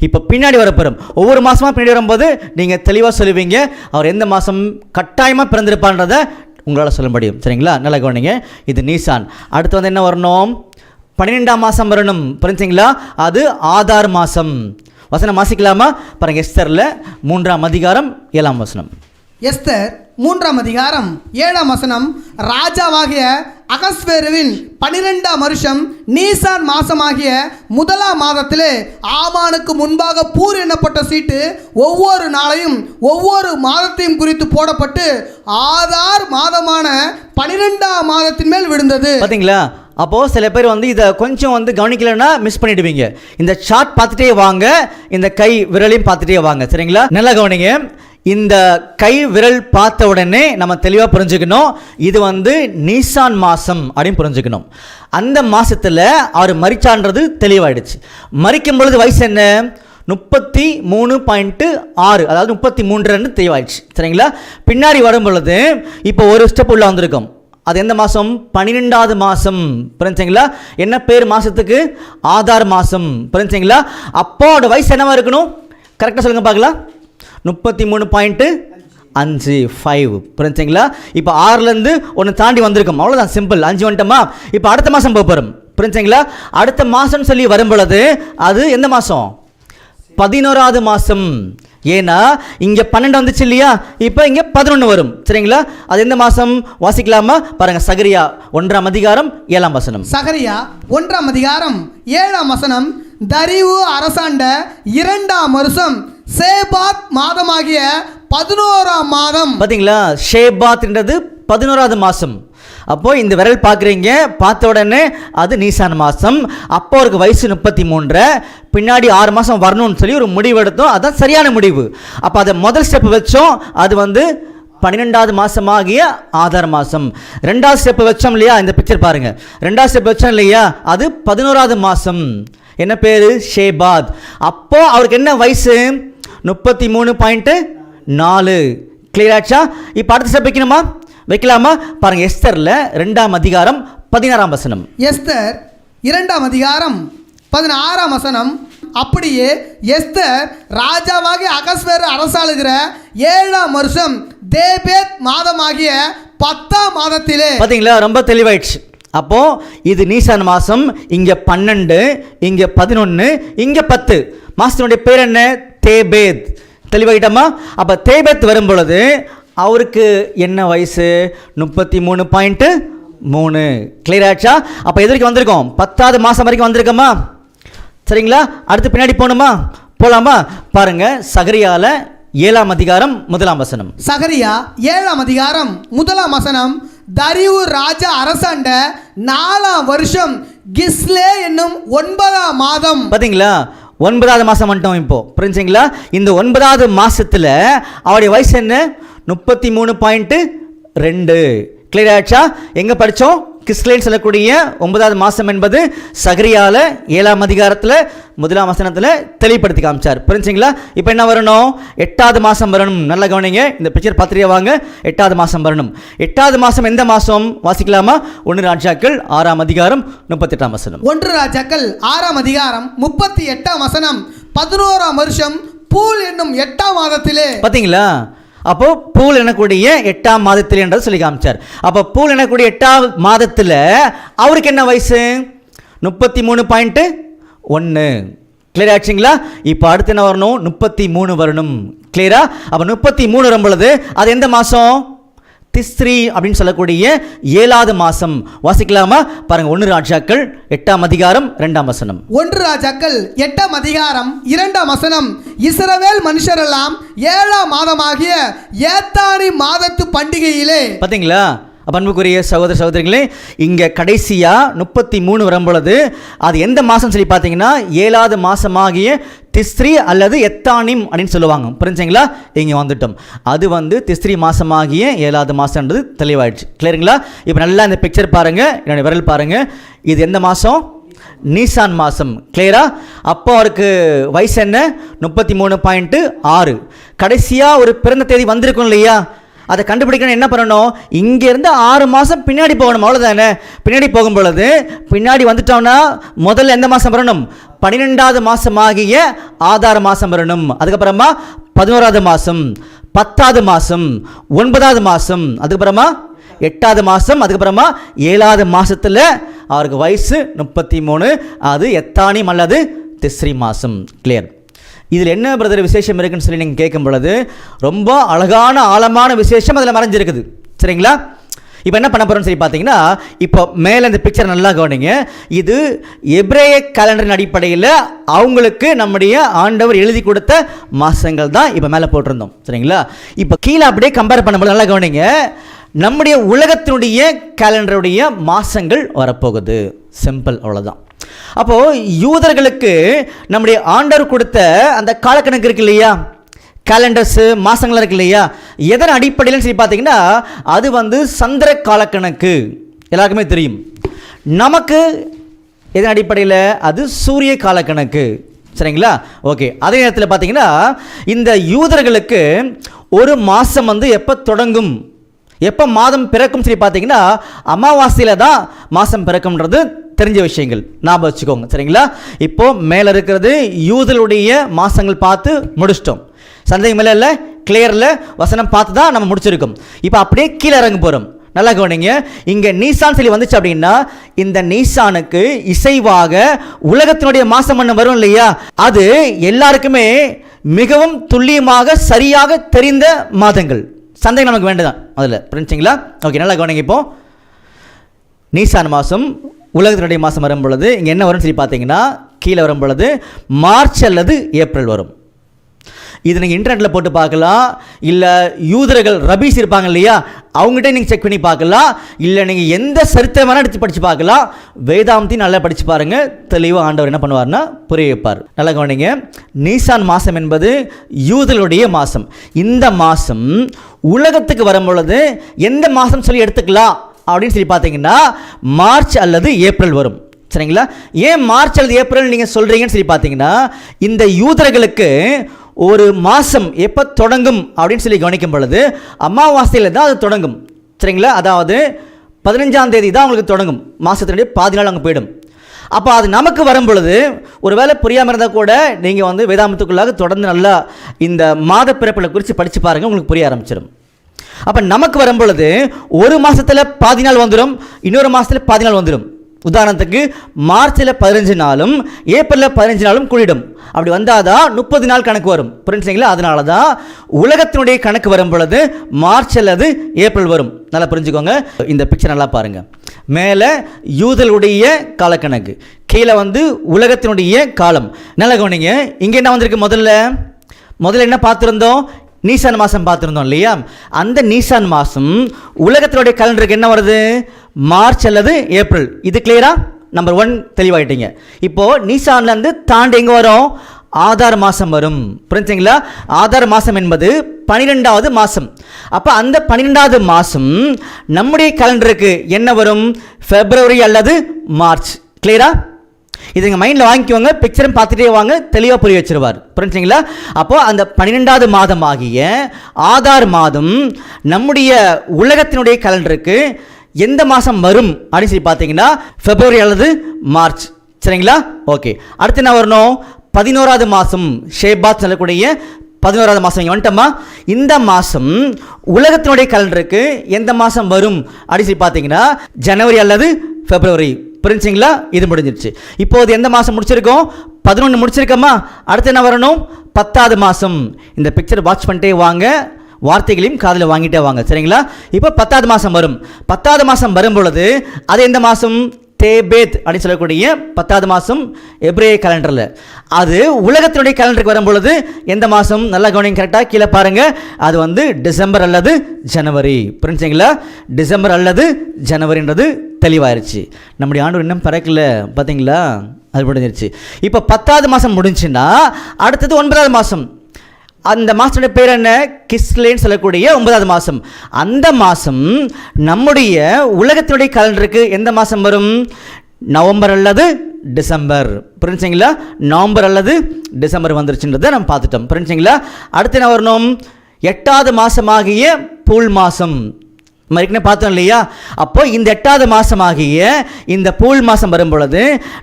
இப்போ பின்னாடி வரப்போகிறோம். ஒவ்வொரு மாதமாக பின்னாடி வரும்போது நீங்கள் தெளிவாக சொல்லுவீங்க அவர் எந்த மாதம் கட்டாயமாக பிறந்திருப்பான்றதை உங்களால் சொல்ல முடியும். சரிங்களா? நல்லா கவனிங்க. இது நீசான். அடுத்து என்ன வரணும்? 12ஆம் மாதம் வரணும். புரிஞ்சுங்களா? அது ஆதார் மாதம். வசனம் வாசிக்கலாமா? பாருங்க, எஸ்தரில் 3ஆம் அதிகாரம் 7ஆம் வசனம். எஸ்தர் 3ஆம் அதிகாரம் 7ஆம் வசனம். ராஜாவாகிய அகஸ்வேருவின் 12ஆம் வருஷம் நீசான் மாசமாகிய 1ஆம் மாதத்திலே ஆமானுக்கு முன்பாக பூர் எண்ணப்பட்ட சீட்டு ஒவ்வொரு நாளையும் ஒவ்வொரு மாதத்தையும் குறித்து போடப்பட்டு ஆதார் மாதமான 12ஆம் மாதத்தின் மேல் விழுந்தது. பார்த்தீங்களா? அப்போது சில பேர் இதை கொஞ்சம் கவனிக்கலைன்னா மிஸ் பண்ணிடுவீங்க. இந்த சார்ட் பார்த்துட்டே வாங்க, இந்த கை விரலையும் பார்த்துட்டே வாங்க. சரிங்களா? நல்லா கவனிங்க. இந்த கை விரல் பார்த்த உடனே நம்ம தெளிவாக புரிஞ்சுக்கணும் இது நீசான் மாதம் அப்படின்னு புரிஞ்சுக்கணும். அந்த மாதத்தில் அவர் மரிச்சான்றது தெளிவாயிடுச்சு. மரிக்கும் பொழுது வயசு என்ன? 33.6, அதாவது 33 தெளிவாயிடுச்சு. சரிங்களா? பின்னாடி வரும் பொழுது இப்போ ஒரு ஸ்டெப் உள்ள வந்திருக்கும். அது எந்த மாதம்? 12ஆவது மாதம். புரிஞ்சுங்களா? என்ன பேர் மாதத்துக்கு? ஆதார் மாதம். புரிஞ்சுங்களா? அப்போட வயசு என்னவா இருக்கணும்? கரெக்டாக சொல்லுங்க பார்க்கலாம். 33.5. புரிஞ்சுங்களா? இப்போ 6லேருந்து ஒன்று தாண்டி வந்திருக்கும். அவ்வளோதான், சிம்பிள். 5 வந்துட்டோமா? இப்போ அடுத்த மாதம் போக போகிறோம். புரிஞ்சுங்களா? அடுத்த மாதம் சொல்லி வரும் பொழுது அது எந்த மாதம்? 11ஆவது மாதம். ஏன்னா இங்கே 12 வந்துச்சு இல்லையா, இப்போ இங்கே 11 வரும். சரிங்களா? அது எந்த மாதம்? வாசிக்கலாமா? பாருங்க, சகரியா 1ஆம் அதிகாரம் 7ஆம் வசனம். சகரியா 1ஆம் அதிகாரம் 7ஆம் வசனம். தரிவு அரசாண்ட 2ஆம் வருஷம் சேபாத் மாதமாகிய 11ஆம் மாதம். பார்த்தீங்களா? ஷேபாத்ன்றது 11ஆவது மாதம். அப்போ இந்த விரல் பார்க்குறீங்க, பார்த்த உடனே அது நீசான் மாதம். அப்போ அவருக்கு வயசு 33. பின்னாடி 6 மாதம் வரணும்னு சொல்லி ஒரு முடிவு எடுத்தோம். அதுதான் சரியான முடிவு. அப்போ அதை முதல் ஸ்டெப் வச்சோம். அது 12ஆவது மாதமாகிய ஆதார் மாதம். 2வது ஸ்டெப் வச்சோம் இல்லையா, இந்த பிக்சர் பாருங்கள். 2வது ஸ்டெப் வச்சோம் இல்லையா, அது 11ஆவது மாதம். என்ன பேர்? ஷேபாத். அப்போ அவருக்கு என்ன வயசு? 33.4. கிளியர் ஆச்சா? இப்போ அடுத்த ஸ்டெப் வைக்கணுமா? வைக்கலாமா? பாருங்க, எஸ்தரில் 2ஆம் அதிகாரம் 16ஆம் வசனம். எஸ்தர் 2ஆம் அதிகாரம் 16ஆம் வசனம். அப்படியே எஸ்தர் ராஜாவாகிய அகஸ்வேரு அரசாளுகிற 7ஆம் வருஷம் தேபேத் மாதமாகிய 10ஆம் மாதத்திலே. பார்த்தீங்களா? ரொம்ப தெளிவாயிடுச்சு. அப்போ இது நீசான் மாதம். இங்கே 12, இங்கே 11, இங்கே 10. மாசத்தினுடைய பேர் என்ன? தேபேத். தெளிவாயிட்டோமா? அப்போ தேபேத் வரும் பொழுது அவருக்கு என்ன வயசு? 33.3. கிளியர் ஆச்சா? அப்போ எது வரைக்கும் வந்திருக்கோம்? 10ஆவது மாதம் வரைக்கும் வந்திருக்கோமா? சரிங்களா? அடுத்து பின்னாடி போகணுமா? போகலாமா? பாருங்க, சகரியால 7ஆம் அதிகாரம் 1ஆம் வசனம். சகரியா 7ஆம் அதிகாரம் 1ஆம் வசனம். தரிவு ராஜா அரசாண்ட 4ஆம் வருஷம் கிஸ்லே என்னும் 9ஆம் மாதம். பார்த்தீங்களா? 9வது மாதம் வந்துட்டோம் இப்போ. புரிஞ்சுங்களா? இந்த 9வது மாதத்தில் அவருடைய வயசு என்ன? 33.2. கிளியர் ஆச்சா? எங்கே படித்தோம்? கிஸ்லேன்னு சொல்லக்கூடிய 9வது மாதம் என்பது சகரியால 7ஆம் அதிகாரத்தில் 1ஆம் வசனத்தில் தெளிவுபடுத்தி காமிச்சார். புரிஞ்சுங்களா? இப்போ என்ன வரணும்? 8வது மாதம் வரணும். நல்லா கவனிங்க, இந்த பிக்சர் பத்திரிகை வாங்க. 8வது மாதம் வரணும். 8வது மாதம் எந்த மாதம் வாசிக்கலாமா? 1 ராஜாக்கள் 6ஆம் அதிகாரம் 38ஆம் வசனம். 1 ராஜாக்கள் 6ஆம் அதிகாரம் 38ஆம் வசனம். 11ஆம் வருஷம் பூல் என்னும் 8ஆம் மாதத்திலே. பார்த்தீங்களா? அப்போ பூல் எனக்கூடிய 8ஆம் மாதத்தில் என்றது சொல்லி காமிச்சார். அப்போ பூல் எனக்கூடிய 8ஆம் மாதத்தில் அவருக்கு என்ன வயசு? 33.1. கிளியர் ஆச்சுங்களா? இப்போ அடுத்து என்ன வரணும்? 33 வரணும். கிளியரா? அப்போ 33 வரும் பொழுது அது எந்த மாதம்? திஸ்ரி அப்படின்னு சொல்லக்கூடிய 7வது மாதம். வாசிக்கலாமா? பாருங்க, 1 ராஜாக்கள் 8ஆம் அதிகாரம் 2ஆம் வசனம். 1 ராஜாக்கள் 8ஆம் அதிகாரம் 2ஆம் வசனம். இஸ்ரவேல் மனுஷரெல்லாம் 7ஆம் மாதமாகிய ஏத்தானி மாதத்து பண்டிகையிலே. பார்த்தீங்களா? அன்புக்குரிய சகோதர சகோதரிகளே, இங்கே கடைசியாக 33 வரும் பொழுது அது எந்த மாதம் சொல்லி பார்த்தீங்கன்னா 7வது மாதமாகிய திஸ்ரி அல்லது எத்தானிம் அப்படின்னு சொல்லுவாங்க. புரிஞ்சுங்களா? இங்கே வந்துட்டோம். அது திஸ்ரி மாதமாகிய 7வது மாதம்ன்றது தெளிவாயிடுச்சு. கிளியருங்களா? இப்போ நல்லா இந்த பிக்சர் பாருங்கள், என்னுடைய விரல் பாருங்கள். இது எந்த மாதம்? நீசான் மாதம். கிளியரா? அப்போ அவருக்கு வயசு என்ன? 33.6. கடைசியாக ஒரு பிறந்த தேதி வந்திருக்கும் இல்லையா? அதை கண்டுபிடிக்கணும். என்ன பண்ணணும்? இங்கேருந்து 6 மாதம் பின்னாடி போகணும். அவ்வளோதானே? பின்னாடி போகும் பொழுது பின்னாடி வந்துட்டோம்னா முதல்ல எந்த மாதம் வரணும்? 12வது மாதமாகிய ஆதார மாதம் வரணும். அதுக்கப்புறமா 11வது மாதம், 10வது மாதம், 9வது மாதம், அதுக்கப்புறமா 8வது மாதம், அதுக்கப்புறமா 7வது மாதத்தில் அவருக்கு வயசு 33. அது எத்தானிம் அல்லது திஸ்ரி மாதம். கிளியர்? இதில் என்ன பிரதர் விசேஷம் இருக்குன்னு சொல்லி நீங்கள் கேட்கும் பொழுது ரொம்ப அழகான ஆழமான விசேஷம் அதில் மறைஞ்சிருக்குது. சரிங்களா? இப்போ என்ன பண்ண போகிறோம்னு சொல்லி பார்த்தீங்கன்னா, இப்போ மேலே இந்த பிக்சர் நல்லா கவனிங்க. இது எபிரேய கேலண்டரின் அடிப்படையில் அவங்களுக்கு நம்முடைய ஆண்டவர் எழுதி கொடுத்த மாதங்கள் தான் இப்போ மேலே போட்டிருந்தோம். சரிங்களா? இப்போ கீழே அப்படியே கம்பேர் பண்ணும்போது நல்லா கவனிங்க. நம்முடைய உலகத்தினுடைய கேலண்டருடைய மாதங்கள் வரப்போகுது. சிம்பிள், அவ்வளோதான். அப்போது யூதர்களுக்கு நம்முடைய ஆண்டவர் கொடுத்த அந்த காலக்கணக்கு இருக்கு இல்லையா? கேலண்டர்ஸு, மாதங்கள் இருக்கு இல்லையா? எதன் அடிப்படையில் சொல்லி பார்த்தீங்கன்னா அது சந்திர காலக்கணக்கு. எல்லாருக்குமே தெரியும். நமக்கு எதன் அடிப்படையில்? அது சூரிய காலக்கணக்கு. சரிங்களா? ஓகே. அதே நேரத்தில் பார்த்தீங்கன்னா இந்த யூதர்களுக்கு ஒரு மாதம் எப்போ தொடங்கும், எப்போ மாதம் பிறக்கும் சொல்லி பார்த்தீங்கன்னா அமாவாசையில் தான் மாதம் பிறக்கும்ன்றது தெரிஞ்ச விஷயங்கள். ஞாபகம் வச்சுக்கோங்க. சரிங்களா? இப்போ மேலே இருக்கிறது யூதர்களுடைய மாதங்கள் பார்த்து முடிச்சிட்டோம். சந்தேகம் மேலே இல்லை, கிளியரில் வசனம் பார்த்து தான் நம்ம முடிச்சிருக்கோம். இப்போ அப்படியே கீழே இறங்க போகிறோம். நல்லா கவனிங்க. இங்கே நீசான் சொல்லி வந்துச்சு அப்படின்னா இந்த நீசானுக்கு இசைவாக உலகத்தினுடைய மாதம் ஒன்று வரும் இல்லையா? அது எல்லாருக்குமே மிகவும் துல்லியமாக சரியாக தெரிந்த மாதங்கள். சந்தேகம் நமக்கு வேண்டுதான் அதில். புரிஞ்சுங்களா? ஓகே, நல்லா கவனிங்க. இப்போ நீசான் மாதம் உலகத்தினுடைய மாதம் வரும் பொழுது இங்கே என்ன வரும்னு சொல்லி பார்த்தீங்கன்னா கீழே வரும் பொழுது மார்ச் அல்லது ஏப்ரல் வரும். இது நீங்கள் இன்டர்நெட்டில் போட்டு பார்க்கலாம். இல்லை யூதர்கள் ரபீஸ் இருப்பாங்க இல்லையா, அவங்ககிட்ட நீங்கள் செக் பண்ணி பார்க்கலாம். இல்லை நீங்கள் எந்த சரித்திரமான எடுத்து படித்து பார்க்கலாம். வேதாந்தையும் நல்லா படித்து பாருங்கள். தெளிவாக ஆண்டவர் என்ன பண்ணுவார்னா புரிய வைப்பார். நல்லா கவனிங்க. நீசான் மாதம் என்பது யூதர்களுடைய மாதம். இந்த மாதம் உலகத்துக்கு வரும் பொழுது எந்த மாதம் சொல்லி எடுத்துக்கலாம் அப்படின்னு சொல்லி பார்த்தீங்கன்னா மார்ச் அல்லது ஏப்ரல் வரும். சரிங்களா? ஏன் மார்ச் அல்லது ஏப்ரல் நீங்கள் சொல்கிறீங்கன்னு சொல்லி பார்த்தீங்கன்னா இந்த யூதர்களுக்கு ஒரு மாதம் எப்போ தொடங்கும் அப்படின்னு சொல்லி கவனிக்கும் பொழுது அமாவாசையில் தான் அது தொடங்கும். சரிங்களா? அதாவது 15ஆம் தேதி தான் அவங்களுக்கு தொடங்கும். மாதத்தினுடைய பாதி நாள் அங்கே போயிடும். அப்போ அது நமக்கு வரும் பொழுது ஒரு வேளை புரியாமல் இருந்தால் கூட நீங்கள் வேதாமத்துக்குள்ளாக தொடர்ந்து நல்லா இந்த மாத பிறப்பில் குறித்து படித்து பாருங்கள், உங்களுக்கு புரிய ஆரம்பிச்சிடும். அப்போ நமக்கு வரும் பொழுது ஒரு மாதத்தில் பாதி நாள் வந்துடும், இன்னொரு மாதத்தில் பாதி நாள் வந்துடும். உதாரணத்துக்கு மார்ச்சில் 15 நாளும் ஏப்ரலில் 15 நாளும் கூடிடும். அப்படி வந்தால் தான் 30 நாள் கணக்கு வரும். புரிஞ்சுங்களா? அதனால தான் உலகத்தினுடைய கணக்கு வரும் பொழுது மார்ச் அல்லது ஏப்ரல் வரும். நல்லா புரிஞ்சுக்கோங்க. இந்த பிக்சர் நல்லா பாருங்கள். மேலே யூதர்களுடைய காலக்கணக்கு, கீழே உலகத்தினுடைய காலம். நல்லா கவனிங்க. இங்கே என்ன வந்திருக்கு? முதல்ல என்ன பார்த்துருந்தோம்? நீசான் மாதம் பார்த்துருந்தோம் இல்லையா? அந்த நீசான் மாதம் உலகத்தினுடைய கேலண்டருக்கு என்ன வருது? மார்ச் அல்லது ஏப்ரல். இது கிளியரா? நம்பர் 1 தெளிவாயிட்டீங்க. இப்போது நீசான்லேருந்து தாண்டி எங்கே வரும்? ஆதார் மாதம் வரும். புரிஞ்சுங்களா? ஆதார் மாதம் என்பது 12வது மாதம். அப்போ அந்த 12வது மாதம் நம்முடைய கேலண்டருக்கு என்ன வரும்? பிப்ரவரி அல்லது மார்ச். கிளியரா? இது எங்கள் மைண்டில் வாங்கிக்குவாங்க, பிக்சரும் பார்த்துட்டே வாங்க, தெளிவாக புரிய வச்சிருவார். புரிஞ்சுங்களா? அப்போது அந்த 12வது மாதம் ஆகிய ஆதார் மாதம் நம்முடைய உலகத்தினுடைய கேலண்டருக்கு எந்த மாதம் வரும் அப்படின்னு சொல்லி பார்த்தீங்கன்னா பிப்ரவரி அல்லது மார்ச். சரிங்களா? ஓகே. அடுத்து என்ன வரணும்? 11வது மாதம், ஷேபாத் சொல்லக்கூடிய 11வது மாதம் இங்கே வந்துட்டோமா? இந்த மாதம் உலகத்தினுடைய கேலண்டருக்கு எந்த மாதம் வரும் அப்படின்னு சொல்லி பார்த்தீங்கன்னா ஜனவரி அல்லது பிப்ரவரி. புரிஞ்சுங்களா? இது முடிஞ்சிருச்சு. இப்போது எந்த மாதம் முடிச்சிருக்கோம்? 11 முடிச்சிருக்கோமா? அடுத்து என்ன வரணும்? 10வது மாதம். இந்த பிக்சர் வாட்ச் பண்ணிட்டே வாங்க, வார்த்தைகளையும் காதில் வாங்கிட்டே வாங்க. சரிங்களா? இப்போ 10வது மாதம் வரும். 10வது மாதம் வரும் பொழுது அது எந்த மாதம்? தேபேத் அப்படின்னு சொல்லக்கூடிய 10வது மாதம் எப்ரேய கேலண்டரில். அது உலகத்தினுடைய கேலண்டருக்கு வரும் பொழுது எந்த மாதம்? நல்லா கவனிங்க, கரெக்டாக கீழே பாருங்கள். அது வந்து டிசம்பர் அல்லது ஜனவரி. புரிஞ்சுங்களா? டிசம்பர் அல்லது ஜனவரின்றது தெளிவாயிருச்சு. நம்முடைய ஆண்டு இன்னும் பிறக்கல, பார்த்தீங்களா? அது முடிஞ்சிருச்சு. இப்போ 10வது மாதம் முடிஞ்சுன்னா அடுத்தது 9வது மாதம். அந்த மாதத்துடைய பேர் என்ன? கிஸ்லேன்னு சொல்லக்கூடிய 9வது மாதம். அந்த மாதம் நம்முடைய உலகத்தினுடைய கேலண்டருக்கு எந்த மாதம் வரும்? நவம்பர் அல்லது டிசம்பர். புரிஞ்சுங்களா? நவம்பர் அல்லது டிசம்பர் வந்துருச்சுன்றதை நம்ம பார்த்துட்டோம். புரிஞ்சுங்களா? அடுத்து என்ன வரணும்? 8வது மாதமாகிய பூல் மாதம். மறுக்கனே பார்த்தோம் இல்லையா? அப்போ இந்த 8வது மாதமாகிய இந்த பூல் மாதம் வரும் பொழுது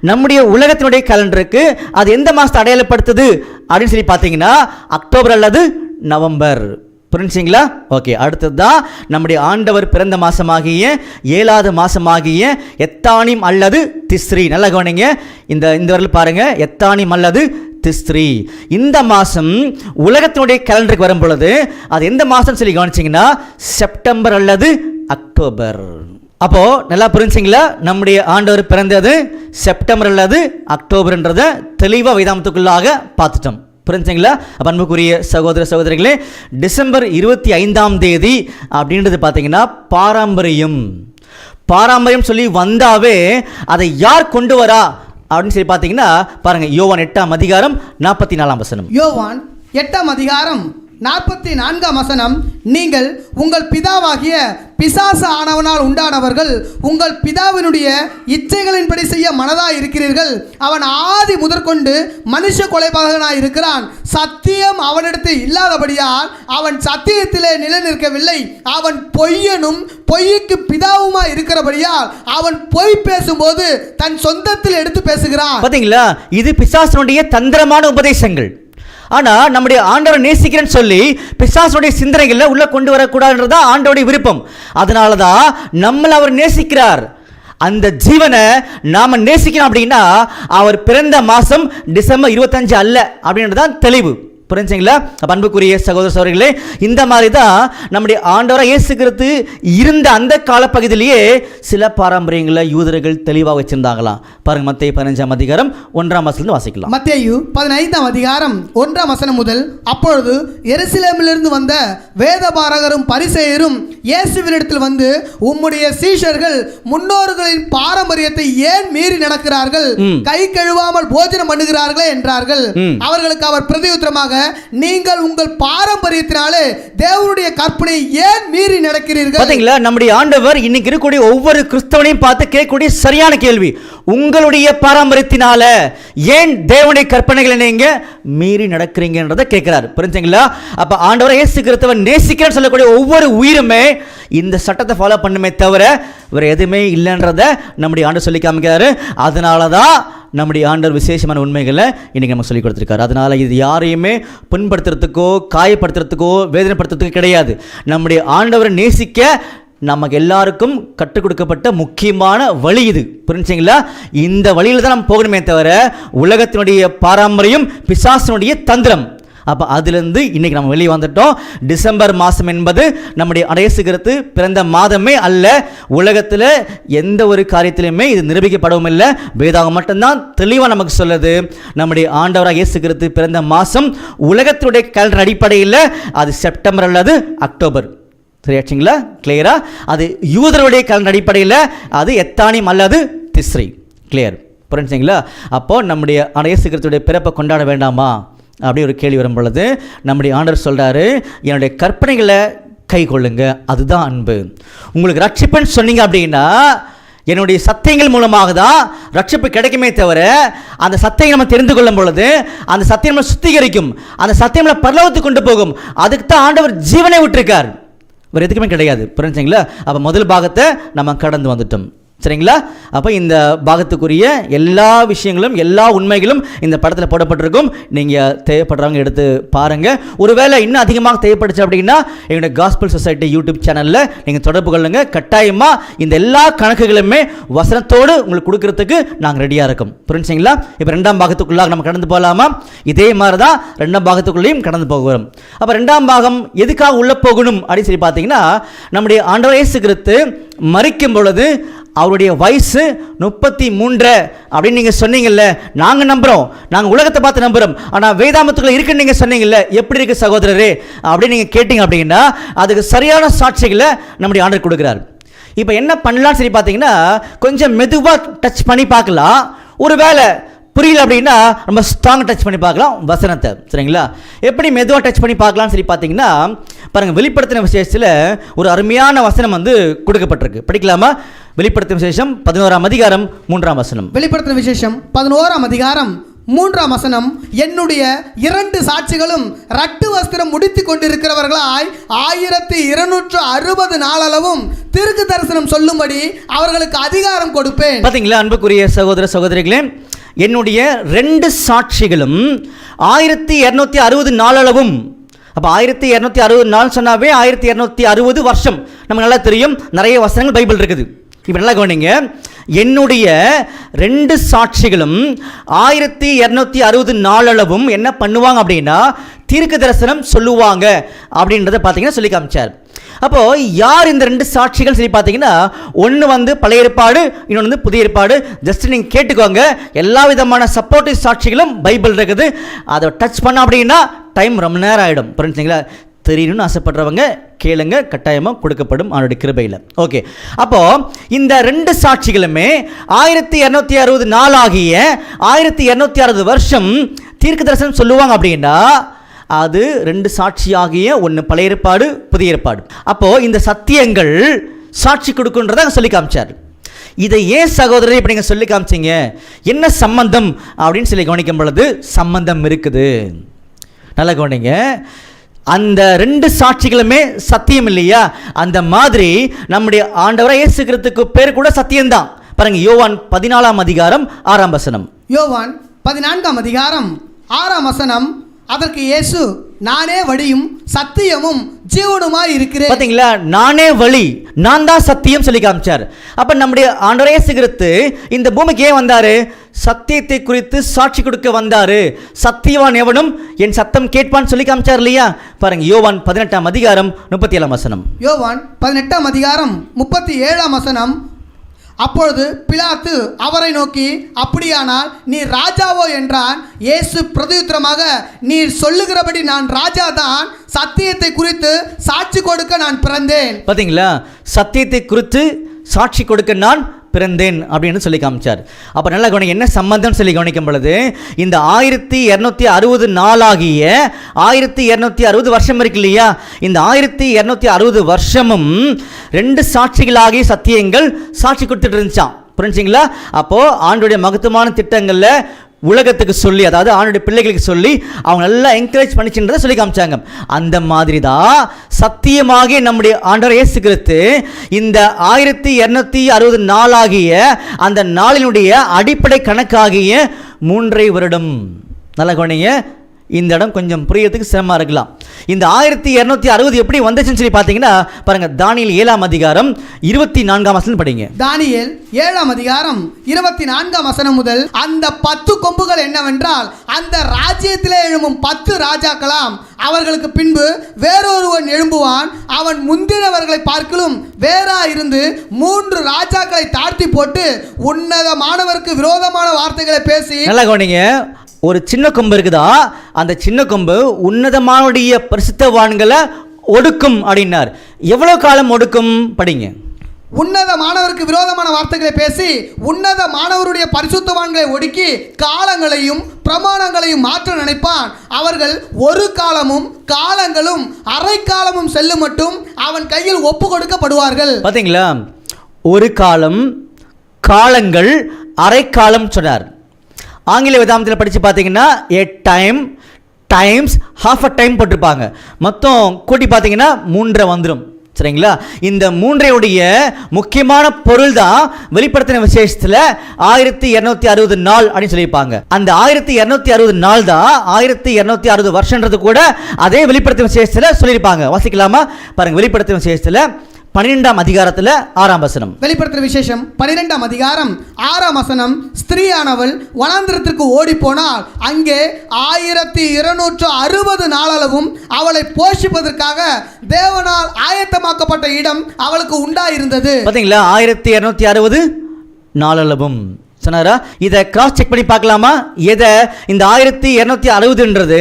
நம்முடைய உலகத்தினுடைய கேலண்டருக்கு அது எந்த மாதத்தை அடையாளப்படுத்துது அப்படின்னு சொல்லி பார்த்தீங்கன்னா அக்டோபர் அல்லது நவம்பர். புரிஞ்சுங்களா? ஓகே. அடுத்தது தான் நம்முடைய ஆண்டவர் பிறந்த மாதமாகிய 7வது மாதமாகிய எத்தானிம் அல்லது திஸ்ரி. நல்லா கவனிங்க, இந்த வரல பாருங்க, எத்தானிம் அல்லது திஸ்ரி. இந்த மாதம் உலகத்தினுடைய கேலண்டருக்கு வரும் பொழுது அது எந்த மாதம் சொல்லி கவனிச்சிங்கன்னா செப்டம்பர் அல்லது அக்டோபர். அப்போ நல்லா புரிஞ்சுங்களா? நம்முடைய ஆண்டவர் பிறந்தது செப்டம்பர் அல்லது அக்டோபர்ன்றதை தெளிவாக வேதாமத்துக்குள்ளாக பார்த்துட்டோம். புரிஞ்சுங்களா? அன்புக்குரிய சகோதர சகோதரிகளே, டிசம்பர் 25ஆம் தேதி அப்படின்றது பார்த்தீங்கன்னா பாரம்பரியம். பாரம்பரியம் சொல்லி வந்தாவே அதை யார் கொண்டு வரா அப்படின்னு சொல்லி பார்த்தீங்கன்னா பாருங்க, யோவான் 8ஆம் அதிகாரம் 44ஆம் வசனம். யோவான் 8ஆம் அதிகாரம் 44ஆம் வசனம். நீங்கள் உங்கள் பிதாவாகிய பிசாசு ஆனவனால் உண்டானவர்கள், உங்கள் பிதாவினுடைய இச்சைகளின்படி செய்ய மனதாய் இருக்கிறீர்கள். அவன் ஆதி முதற்கொண்டு மனுஷ கொலைபாதகனாய் இருக்கிறான். சத்தியம் அவனிடத்தில் இல்லாதபடியால் அவன் சத்தியத்திலே நிலைநிற்கவில்லை. அவன் பொய்யனும் பொய்யுக்கு பிதாவுமாய் இருக்கிறபடியால் அவன் பொய் பேசும்போது தன் சொந்தத்தில் எடுத்து பேசுகிறான். பாத்தீங்களா? இது பிசாசனுடைய தந்திரமான உபதேசங்கள். ஆனால் நம்முடைய ஆண்டவரை நேசிக்கிறேன்னு சொல்லி பிசாசுடைய சிந்தனைகளில் உள்ள கொண்டு வரக்கூடாதுன்றதான் ஆண்டவருடைய விருப்பம். அதனால தான் நம்மளை அவர் நேசிக்கிறார். அந்த ஜீவனை நாம் நேசிக்கணும் அப்படின்னா அவர் பிறந்த மாதம் டிசம்பர் 25 அல்ல அப்படின்றதான் தெளிவு. புரிஞ்சுங்களா? அன்புக்குரிய சகோதர சகோதரிகளே, இந்த மாதிரி தான் நம்முடைய ஆண்டவராக இயேசு கிறிஸ்து இருந்த அந்த காலப்பகுதியிலேயே சில பாரம்பரியங்களை யூதர்கள் தெளிவாக வச்சிருந்தாங்களாம். பாருங்க, மத்தேயு 15ஆம் அதிகாரம் 1ஆம் வசனத்திலிருந்து வாசிக்கலாம். மத்தேயு 15ஆம் அதிகாரம் 1ஆம் வசனம் முதல். அப்பொழுது எருசலேமிலிருந்து வந்த வேதபாரகரும் பரிசேயரும் இயேசுவினிடத்தில் வந்து, உம்முடைய சீஷர்கள் முன்னோர்களின் பாரம்பரியத்தை ஏன் மீறி நடக்கிறார்கள்? கை கழுவாமல் போஜனம் பண்ணுகிறார்களே என்றார்கள். அவர்களுக்கு அவர் பிரதியுத்தரமாக, நீங்கள் உங்கள் பாரம்பரியத்தினாலே தேவனுடைய கற்பனை ஏன் மீறி நடக்கிறீர்கள்? பாத்தீங்களா? நம்முடைய ஆண்டவர் இன்னைக்கு இருக்கக்கூடிய ஒவ்வொரு கிறிஸ்தவனையும் பார்த்து கேட்கக்கூடிய சரியான கேள்வி, உங்களுடைய பாரம்பரியத்தினால ஏன் தேவனுடைய கற்பனைகளை நீங்க மீறி நடக்கிறீங்கன்றதை கேட்கிறார். புரிஞ்சுங்களா? அப்ப ஆண்டவர் இயேசு கிறிஸ்துவை நேசிக்கிறேன்னு சொல்லக்கூடிய ஒவ்வொரு உயிருமே இந்த சட்டத்தை ஃபாலோ பண்ணுமே தவிர வேற எதுவுமே இல்லைன்றதை நம்முடைய ஆண்டவர் சொல்லி காமிக்கிறாரு. அதனாலதான் நம்முடைய ஆண்டவர் விசேஷமான உண்மைகளை இன்னைக்கு நமக்கு சொல்லி கொடுத்துருக்காரு. அதனால இது யாரையுமே புண்படுத்துறதுக்கோ காயப்படுத்துறதுக்கோ வேதனைப்படுத்துறதுக்கோ கிடையாது. நம்முடைய ஆண்டவரை நேசிக்க நமக்கு எல்லாருக்கும் கற்றுக் கொடுக்கப்பட்ட முக்கியமான வழி இது. புரிஞ்சுங்களா? இந்த வழியில் தான் நம்ம போகணுமே தவிர உலகத்தினுடைய பாரம்பரியம் பிசாசினுடைய தந்திரம். அப்போ அதிலிருந்து இன்றைக்கி நம்ம வெளியே வந்துட்டோம். டிசம்பர் மாதம் என்பது நம்முடைய இயேசு கிறிஸ்து பிறந்த மாதமே அல்ல. உலகத்தில் எந்த ஒரு காரியத்திலுமே இது நிரூபிக்கப்படவும் இல்லை. வேதாகம் மட்டும்தான் தெளிவாக நமக்கு சொல்லுது, நம்முடைய ஆண்டவராக இயேசு கிறிஸ்து பிறந்த மாதம் உலகத்துடைய கேலண்டர் அடிப்படையில் அது செப்டம்பர் அல்லது அக்டோபர். சரியாச்சுங்களா? கிளியரா? அது யூதருடைய கேலண்டர் அடிப்படையில் அது எத்தானிம் அல்லது திஸ்ரி. கிளியர்? புரிஞ்சுங்களா? அப்போது நம்முடைய இயேசு கிறிஸ்துடைய பிறப்பை கொண்டாட வேண்டாமா? அப்படி ஒரு கேள்வி வரும் பொழுது நம்முடைய ஆண்டவர் சொல்கிறாரு, என்னுடைய கற்பனைகளை கை கொள்ளுங்க, அதுதான் அன்பு. உங்களுக்கு ரட்சிப்புன்னு சொன்னீங்க அப்படின்னா என்னுடைய சத்தியங்கள் மூலமாக தான் ரட்சிப்பு கிடைக்குமே தவிர, அந்த சத்தியம் நம்ம தெரிந்து கொள்ளும் பொழுது அந்த சத்தியம் நம்ம சுத்திகரிக்கும், அந்த சத்தியம் நம்ம பரலோகத்துக்கு கொண்டு போகும். அதுக்கு தான் ஆண்டவர் ஜீவனை விட்டுருக்கார், வேறு எதுக்குமே கிடையாது. புரிஞ்சுங்களா? அப்போ முதல் பாகத்தை நம்ம கடந்து வந்துட்டோம். சரிங்களா? அப்போ இந்த பாகத்துக்குரிய எல்லா விஷயங்களும் எல்லா உண்மைகளும் இந்த படத்தில் போடப்பட்டிருக்கும். நீங்கள் தேவைப்படுறவங்க எடுத்து பாருங்கள். ஒருவேளை இன்னும் அதிகமாக தேவைப்படுச்சு அப்படின்னா எங்களுடைய காஸ்பல் சொசைட்டி யூடியூப் சேனலில் நீங்கள் தொடர்பு கொள்ளுங்க. கட்டாயமாக இந்த எல்லா கணக்குகளுமே வசனத்தோடு உங்களுக்கு கொடுக்கறதுக்கு நாங்கள் ரெடியாக இருக்கோம். புரிஞ்சுங்களா? இப்போ ரெண்டாம் பாகத்துக்குள்ளாக நம்ம கடந்து போகலாமா? இதே மாதிரி தான் ரெண்டாம் பாகத்துக்குள்ளேயும் கடந்து போகிறோம். அப்போ ரெண்டாம் பாகம் எதுக்காக உள்ளே போகணும் அப்படின்னு சொல்லி பார்த்தீங்கன்னா, நம்முடைய ஆண்டவர் இயேசு கிறிஸ்து மரிக்கும் பொழுது அவருடைய வயசு 33 அப்படின்னு நீங்கள் சொன்னீங்கல்ல. நாங்கள் நம்புகிறோம், நாங்கள் உலகத்தை பார்த்து நம்புகிறோம், ஆனால் வேதாமத்துக்குள்ள இருக்குன்னு நீங்கள் சொன்னீங்கல்ல. எப்படி இருக்குது சகோதரரே அப்படின்னு நீங்கள் கேட்டிங்க அப்படின்னா அதுக்கு சரியான சாட்சிகளை நம்முடைய ஆண்டவர் கொடுக்குறார். இப்போ என்ன பண்ணலான்னு சரி பார்த்தீங்கன்னா, கொஞ்சம் மெதுவாக டச் பண்ணி பார்க்கலாம். ஒரு வேளை புரியல அப்படின்னா நம்ம ஸ்ட்ராங் டச் பண்ணி பார்க்கலாம் வசனத்தை. சரிங்களா? எப்படி மெதுவாக டச் பண்ணி பார்க்கலாம்னு சொல்லி பார்த்தீங்கன்னா, பாருங்கள், வெளிப்படுத்தின விசேஷத்தில் ஒரு அருமையான வசனம் வந்து கொடுக்கப்பட்டிருக்கு. படிக்கலாமா? வெளிப்படுத்தின விசேஷம் 11ஆம் அதிகாரம் 3ஆம் வசனம். வெளிப்படுத்தின விசேஷம் 11ஆம் அதிகாரம் 3ஆம் வசனம். என்னுடைய 2 சாட்சிகளும் ரட்டு வஸ்திரம் முடித்து கொண்டிருக்கிறவர்களாய் 1260 நாளளவும் தீர்க்க தரிசனம் சொல்லும்படி அவர்களுக்கு அதிகாரம் கொடுப்பேன். பார்த்தீங்களா அன்புக்குரிய சகோதர சகோதரிகளே, என்னுடைய 2 சாட்சிகளும் 1260 நாளளவும். அப்போ 1260 நாள் சொன்னாவே 1260 வருஷம் நமக்கு நல்லா தெரியும். நிறைய வசனங்கள் பைபிள் இருக்குது. இப்போ நல்லா கவனிங்க, என்னுடைய 2 சாட்சிகளும் 1260 நாளளவும் என்ன பண்ணுவாங்க அப்படின்னா தீர்க்க தரிசனம் சொல்லுவாங்க அப்படின்றத பார்த்தீங்கன்னா சொல்லி காமிச்சார். அப்போது யார் இந்த 2 சாட்சிகள் சொல்லி பார்த்தீங்கன்னா, ஒன்று வந்து பழைய ஏற்பாடு, இன்னொன்று வந்து புதிய ஏற்பாடு. ஜஸ்ட் நீங்கள் கேட்டுக்கோங்க, எல்லா விதமான சப்போர்ட்டிவ் சாட்சிகளும் பைபிள் இருக்குது. அதை டச் பண்ண அப்படின்னா டைம் ரொம்ப நேரம் ஆகிடும். புரிஞ்சுங்களா? தெரியணும்னு ஆசைப்படுறவங்க கேளுங்க, கட்டாயமாக கொடுக்கப்படும் அவனுடைய கிருபையில். ஓகே, அப்போது இந்த 2 சாட்சிகளுமே 1260 நாளாகிய 1260 வருஷம் தீர்க்க தரிசனம் சொல்லுவாங்க அப்படின்னா அது 2 சாட்சியாகிய ஒன்று பழைய ஏற்பாடு புதிய ஏற்பாடு. அப்போது இந்த சத்தியங்கள் சாட்சி கொடுக்குன்றதை சொல்லி காமிச்சார். இதை ஏன் சகோதரர் இப்போ நீங்கள் சொல்லி காமிச்சிங்க, என்ன சம்பந்தம் அப்படின்னு சொல்லி கவனிக்கும் பொழுது சம்பந்தம் இருக்குது. நல்லா கவனிங்க, அந்த 2 சாட்சிகளுமே சத்தியம் இல்லையா? அந்த மாதிரி நம்முடைய ஆண்டவராய் இயேசு கிறிஸ்துவுக்கு பேர் கூட சத்தியம்தான். பாருங்க, யோவான் 14ஆம் அதிகாரம் 6ஆம் வசனம். யோவான் 14ஆம் அதிகாரம் 6ஆம் வசனம். அதற்கு இயேசு, நானே வழியும் சத்தியமும் ஜீவனுமாய் இருக்கிறேன். பாத்தீங்களா? நானே வழி, நான் தான் சத்தியம் சொல்லி காமிச்சார். அப்ப நம்முடைய ஆண்டவரே இயேசு கிறிஸ்து இந்த பூமிக்கு ஏன் வந்தாரு? சத்தியத்தை குறித்து சாட்சி கொடுக்க வந்தாரு. சத்தியவான் எவனும் என் சத்தம் கேட்பான்னு சொல்லி காமிச்சார் இல்லையா? பாருங்க, யோவான் 18ஆம் அதிகாரம் 37ஆம் வசனம். யோவான் 18ஆம் அதிகாரம் 37ஆம் வசனம். அப்பொழுது பிலாத்து அவரை நோக்கி, அப்படியானால் நீ ராஜாவோ என்றான். இயேசு பிரதியுத்தரமாக, நீர் சொல்லுகிறபடி நான் ராஜா தான். சத்தியத்தை குறித்து சாட்சி கொடுக்க நான் பிறந்தேன். பாத்தீங்களா? சத்தியத்தை குறித்து சாட்சி கொடுக்க நான் பிறந்தேன் அப்படின்னு சொல்லி காமிச்சார். அப்போ நல்லா கவனிக்க, என்ன சம்பந்தம் சொல்லி கவனிக்கும் பொழுது இந்த 1260 நாளாகிய 1260 வருஷம் இருக்கு இல்லையா? இந்த 1260 வருஷமும் 2 சாட்சிகளாகிய சத்தியங்கள் சாட்சி கொடுத்துட்டு இருந்துச்சான். புரிஞ்சுங்களா? அப்போது ஆண்டுடைய மகத்துவமான திட்டங்களில் உலகத்துக்கு சொல்லி, அதாவது ஆணுடைய பிள்ளைகளுக்கு சொல்லி அவங்க நல்லா என்கரேஜ் பண்ணிச்சுன்றதை சொல்லி காமிச்சாங்க. அந்த மாதிரி தான் சத்தியமாகிய நம்முடைய ஆண்டவர் இயேசு கிறிஸ்து இந்த 1260 நாளாகிய அந்த நாளினுடைய அடிப்படை கணக்காகிய 3.5 வருடம். நல்லா கவனிங்க, இந்த இடம் கொஞ்சம் புரியறதுக்கு சிரமமாக இருக்கலாம். இந்த 1260 எப்படி வந்துச்சுன்னு சொல்லி பார்த்தீங்கன்னா பாருங்க, தானியேல் 7ஆம் அதிகாரம் 24ஆம் வசனம் படிங்க. தானியேல் 7ஆம் அதிகாரம் 24ஆம் வசனம் முதல். அந்த 10 கொம்புகள் என்னவென்றால் அந்த ராஜ்யத்திலே எழும்பும் 10 ராஜாக்களாம். அவர்களுக்கு பின்பு வேறொருவன் எழும்புவான். அவன் முந்தினவர்களை பார்க்கலும் வேறா இருந்து 3 ராஜாக்களை தாழ்த்தி போட்டு உன்னதமானவருக்கு விரோதமான வார்த்தைகளை பேசி. நல்லா கவனிங்க, ஒரு சின்ன கொம்பு இருக்குதா, அந்த சின்ன கொம்பு உன்னதமானுடைய பரிசுத்தவான்களை ஒடுக்கும் அப்படின்னார். எவ்வளவு காலம் ஒடுக்கும் படிங்க. உன்னத மாணவருக்கு விரோதமான வார்த்தைகளை பேசி உன்னத மாணவருடைய பரிசுத்தவான்களை ஒடுக்கி காலங்களையும் பிரமாணங்களையும் மாற்ற நினைப்பான். அவர்கள் ஒரு காலமும் காலங்களும் அரை காலமும் செல்லும் மட்டும் அவன் கையில் ஒப்பு கொடுக்கப்படுவார்கள். பாத்தீங்களா, ஒரு காலம், காலங்கள், அரை காலம் சொன்னார். ஆங்கில வேதாந்தத்தில் படித்து பார்த்தீங்கன்னா a time, times, half a time போட்டிருப்பாங்க. மொத்தம் கூட்டி பார்த்தீங்கன்னா 3 வந்துடும். சரிங்களா, இந்த 3உடைய முக்கியமான பொருள் தான் வெளிப்படுத்தின விசேஷத்தில் 1260 நாள் அப்படின்னு சொல்லியிருப்பாங்க. அந்த 1260 நாள் தான் 1260 வருஷன்றது கூட அதே வெளிப்படுத்தின விசேஷத்தில் சொல்லியிருப்பாங்க. வாசிக்கலாமா? பாருங்க, வெளிப்படுத்தின விசேஷத்தில் 12ஆம் அதிகாரத்தில் 6ஆம் வசனம். வெளிப்படுத்தின விசேஷம் 12ஆம் அதிகாரம் 6ஆம் வசனம். ஸ்திரீயானவள் வனாந்திரத்திற்கு ஓடி போனால் அங்கே 1260 நாளளவும் அவளை போஷிப்பதற்காக தேவனால் ஆயத்தமாக்கப்பட்ட இடம் அவளுக்கு உண்டாயிருந்தது. பாத்தீங்களா, 1260 நாளளவும் சொன்னாரா? இதை கிராஸ் செக் பண்ணி பார்க்கலாமா? எதை இந்த 1260ன்றது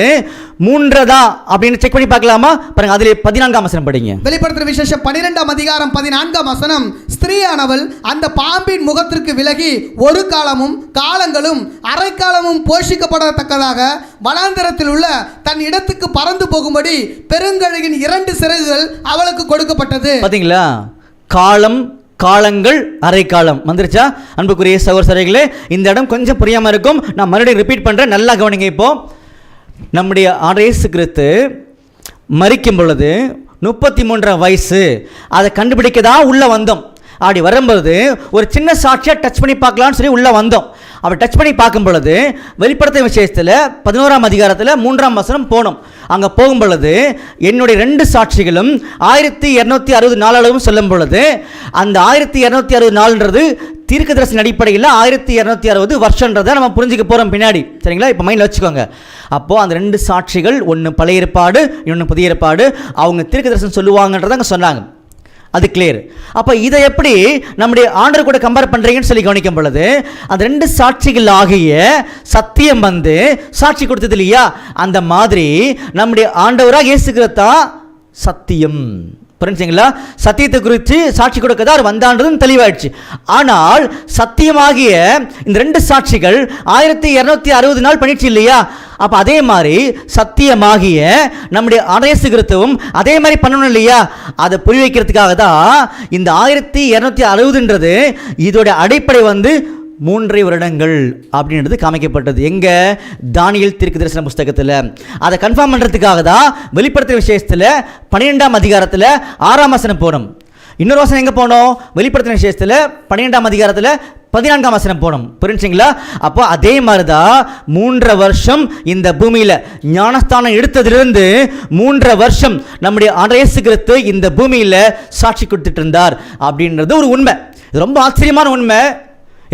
3 அப்படின்னு செக் பண்ணி பார்க்கலாமா? பாருங்க, அதிலே 14ஆம் வசனம் படிங்க. வெளிப்படுத்தின விசேஷம் 12ஆம் அதிகாரம் 14ஆம் வசனம். ஸ்திரீயானவள் அந்த பாம்பின் முகத்திற்கு விலகி ஒரு காலமும் காலங்களும் அரை காலமும் போஷிக்கப்படத்தக்கதாக வனாந்திரத்தில் உள்ள தன் இடத்துக்கு பறந்து போகும்படி பெருங்கழுகின் 2 சிறகுகள் அவளுக்கு கொடுக்கப்பட்டது. பாத்தீங்களா, காலம், காலங்கள், அரை காலம் வந்துருச்சா? அன்புக்குரிய சகோதரர்களே, இந்த இடம் கொஞ்சம் புரியாமல் இருக்கும். நான் மறுபடியும் ரிப்பீட் பண்ணுறேன், நல்லா கவனிங்க. இப்போ நம்முடைய இயேசு கிறிஸ்து மரிக்கும் பொழுது 33 வயசு, அதை கண்டுபிடிக்க தான் உள்ளே வந்தோம். அப்படி வரும்போது ஒரு சின்ன சாட்சியாக டச் பண்ணி பார்க்கலான்னு சொல்லி உள்ளே வந்தோம். அப்படி டச் பண்ணி பார்க்கும் பொழுது வெளிப்படுத்தின விசேஷத்தில் 11ஆம் அதிகாரத்தில் 3ஆம் வசனம் போனோம். அங்கே போகும் பொழுது என்னுடைய 2 சாட்சிகளும் 1260 நாளளவும் சொல்லும் பொழுது அந்த 1260 நாள்ன்றது தீர்க்கதரிசன அடிப்படையில் 1260 வருஷன்றதை நம்ம புரிஞ்சுக்க போகிறோம் பின்னாடி. சரிங்களா, இப்போ மைண்டில் வச்சுக்கோங்க. அப்போது அந்த 2 சாட்சிகள், ஒன்று பழைய ஏற்பாடு, இன்னொன்று புதிய ஏற்பாடு, அவங்க தீர்க்கதரிசனம் சொல்லுவாங்கன்றதை அங்கே சொன்னாங்க. அது கிளியர். அப்போ இதை எப்படி நம்முடைய ஆண்டவர் கூட கம்பேர் பண்ணுறீங்கன்னு சொல்லி கவனிக்கும் பொழுது அந்த 2 சாட்சிகள் ஆகிய சத்தியம் வந்து சாட்சி கொடுத்தது இல்லையா? அந்த மாதிரி நம்முடைய ஆண்டவராக இயேசு கிறிஸ்து சத்தியம். புரிஞ்சுங்களா? சத்தியத்தை குறித்து சாட்சி கொடுக்க தான் அவர் வந்தான்றதும் தெளிவாயிடுச்சு. ஆனால் சத்தியமாகிய இந்த 2 சாட்சிகள் 1260 நாள் பண்ணிடுச்சு இல்லையா? அப்போ அதே மாதிரி சத்தியமாகிய நம்முடைய இயேசு கிறிஸ்துவும் அதே மாதிரி பண்ணணும் இல்லையா? அதை புரிய வைக்கிறதுக்காக தான் இந்த 1260ன்றது இதோட அடிப்படை வந்து 3 வருடங்கள் அப்படின்றது காமிக்கப்பட்டது. எங்க? தானியேல் தீர்க்கதரிசன புஸ்தகத்தில். அதை கன்ஃபார்ம் பண்ணுறதுக்காக தான் வெளிப்படுத்தின விசேஷத்தில் 12ஆம் அதிகாரத்தில் 6ஆம் வசனம் போனோம். இன்னொரு வசனம் எங்கே போனோம்? வெளிப்படுத்தின விசேஷத்தில் 12ஆம் அதிகாரத்தில் 14ஆம் வசனம் போனோம். புரிஞ்சுங்களா? அப்போ அதே மாதிரி தான் 3 வருஷம் இந்த பூமியில் ஞானஸ்தானம் எடுத்ததிலிருந்து 3 வருஷம் நம்முடைய இயேசு கிறிஸ்து இந்த பூமியில் சாட்சி கொடுத்துட்டு இருந்தார் அப்படின்றது ஒரு உண்மை. இது ரொம்ப ஆச்சரியமான உண்மை.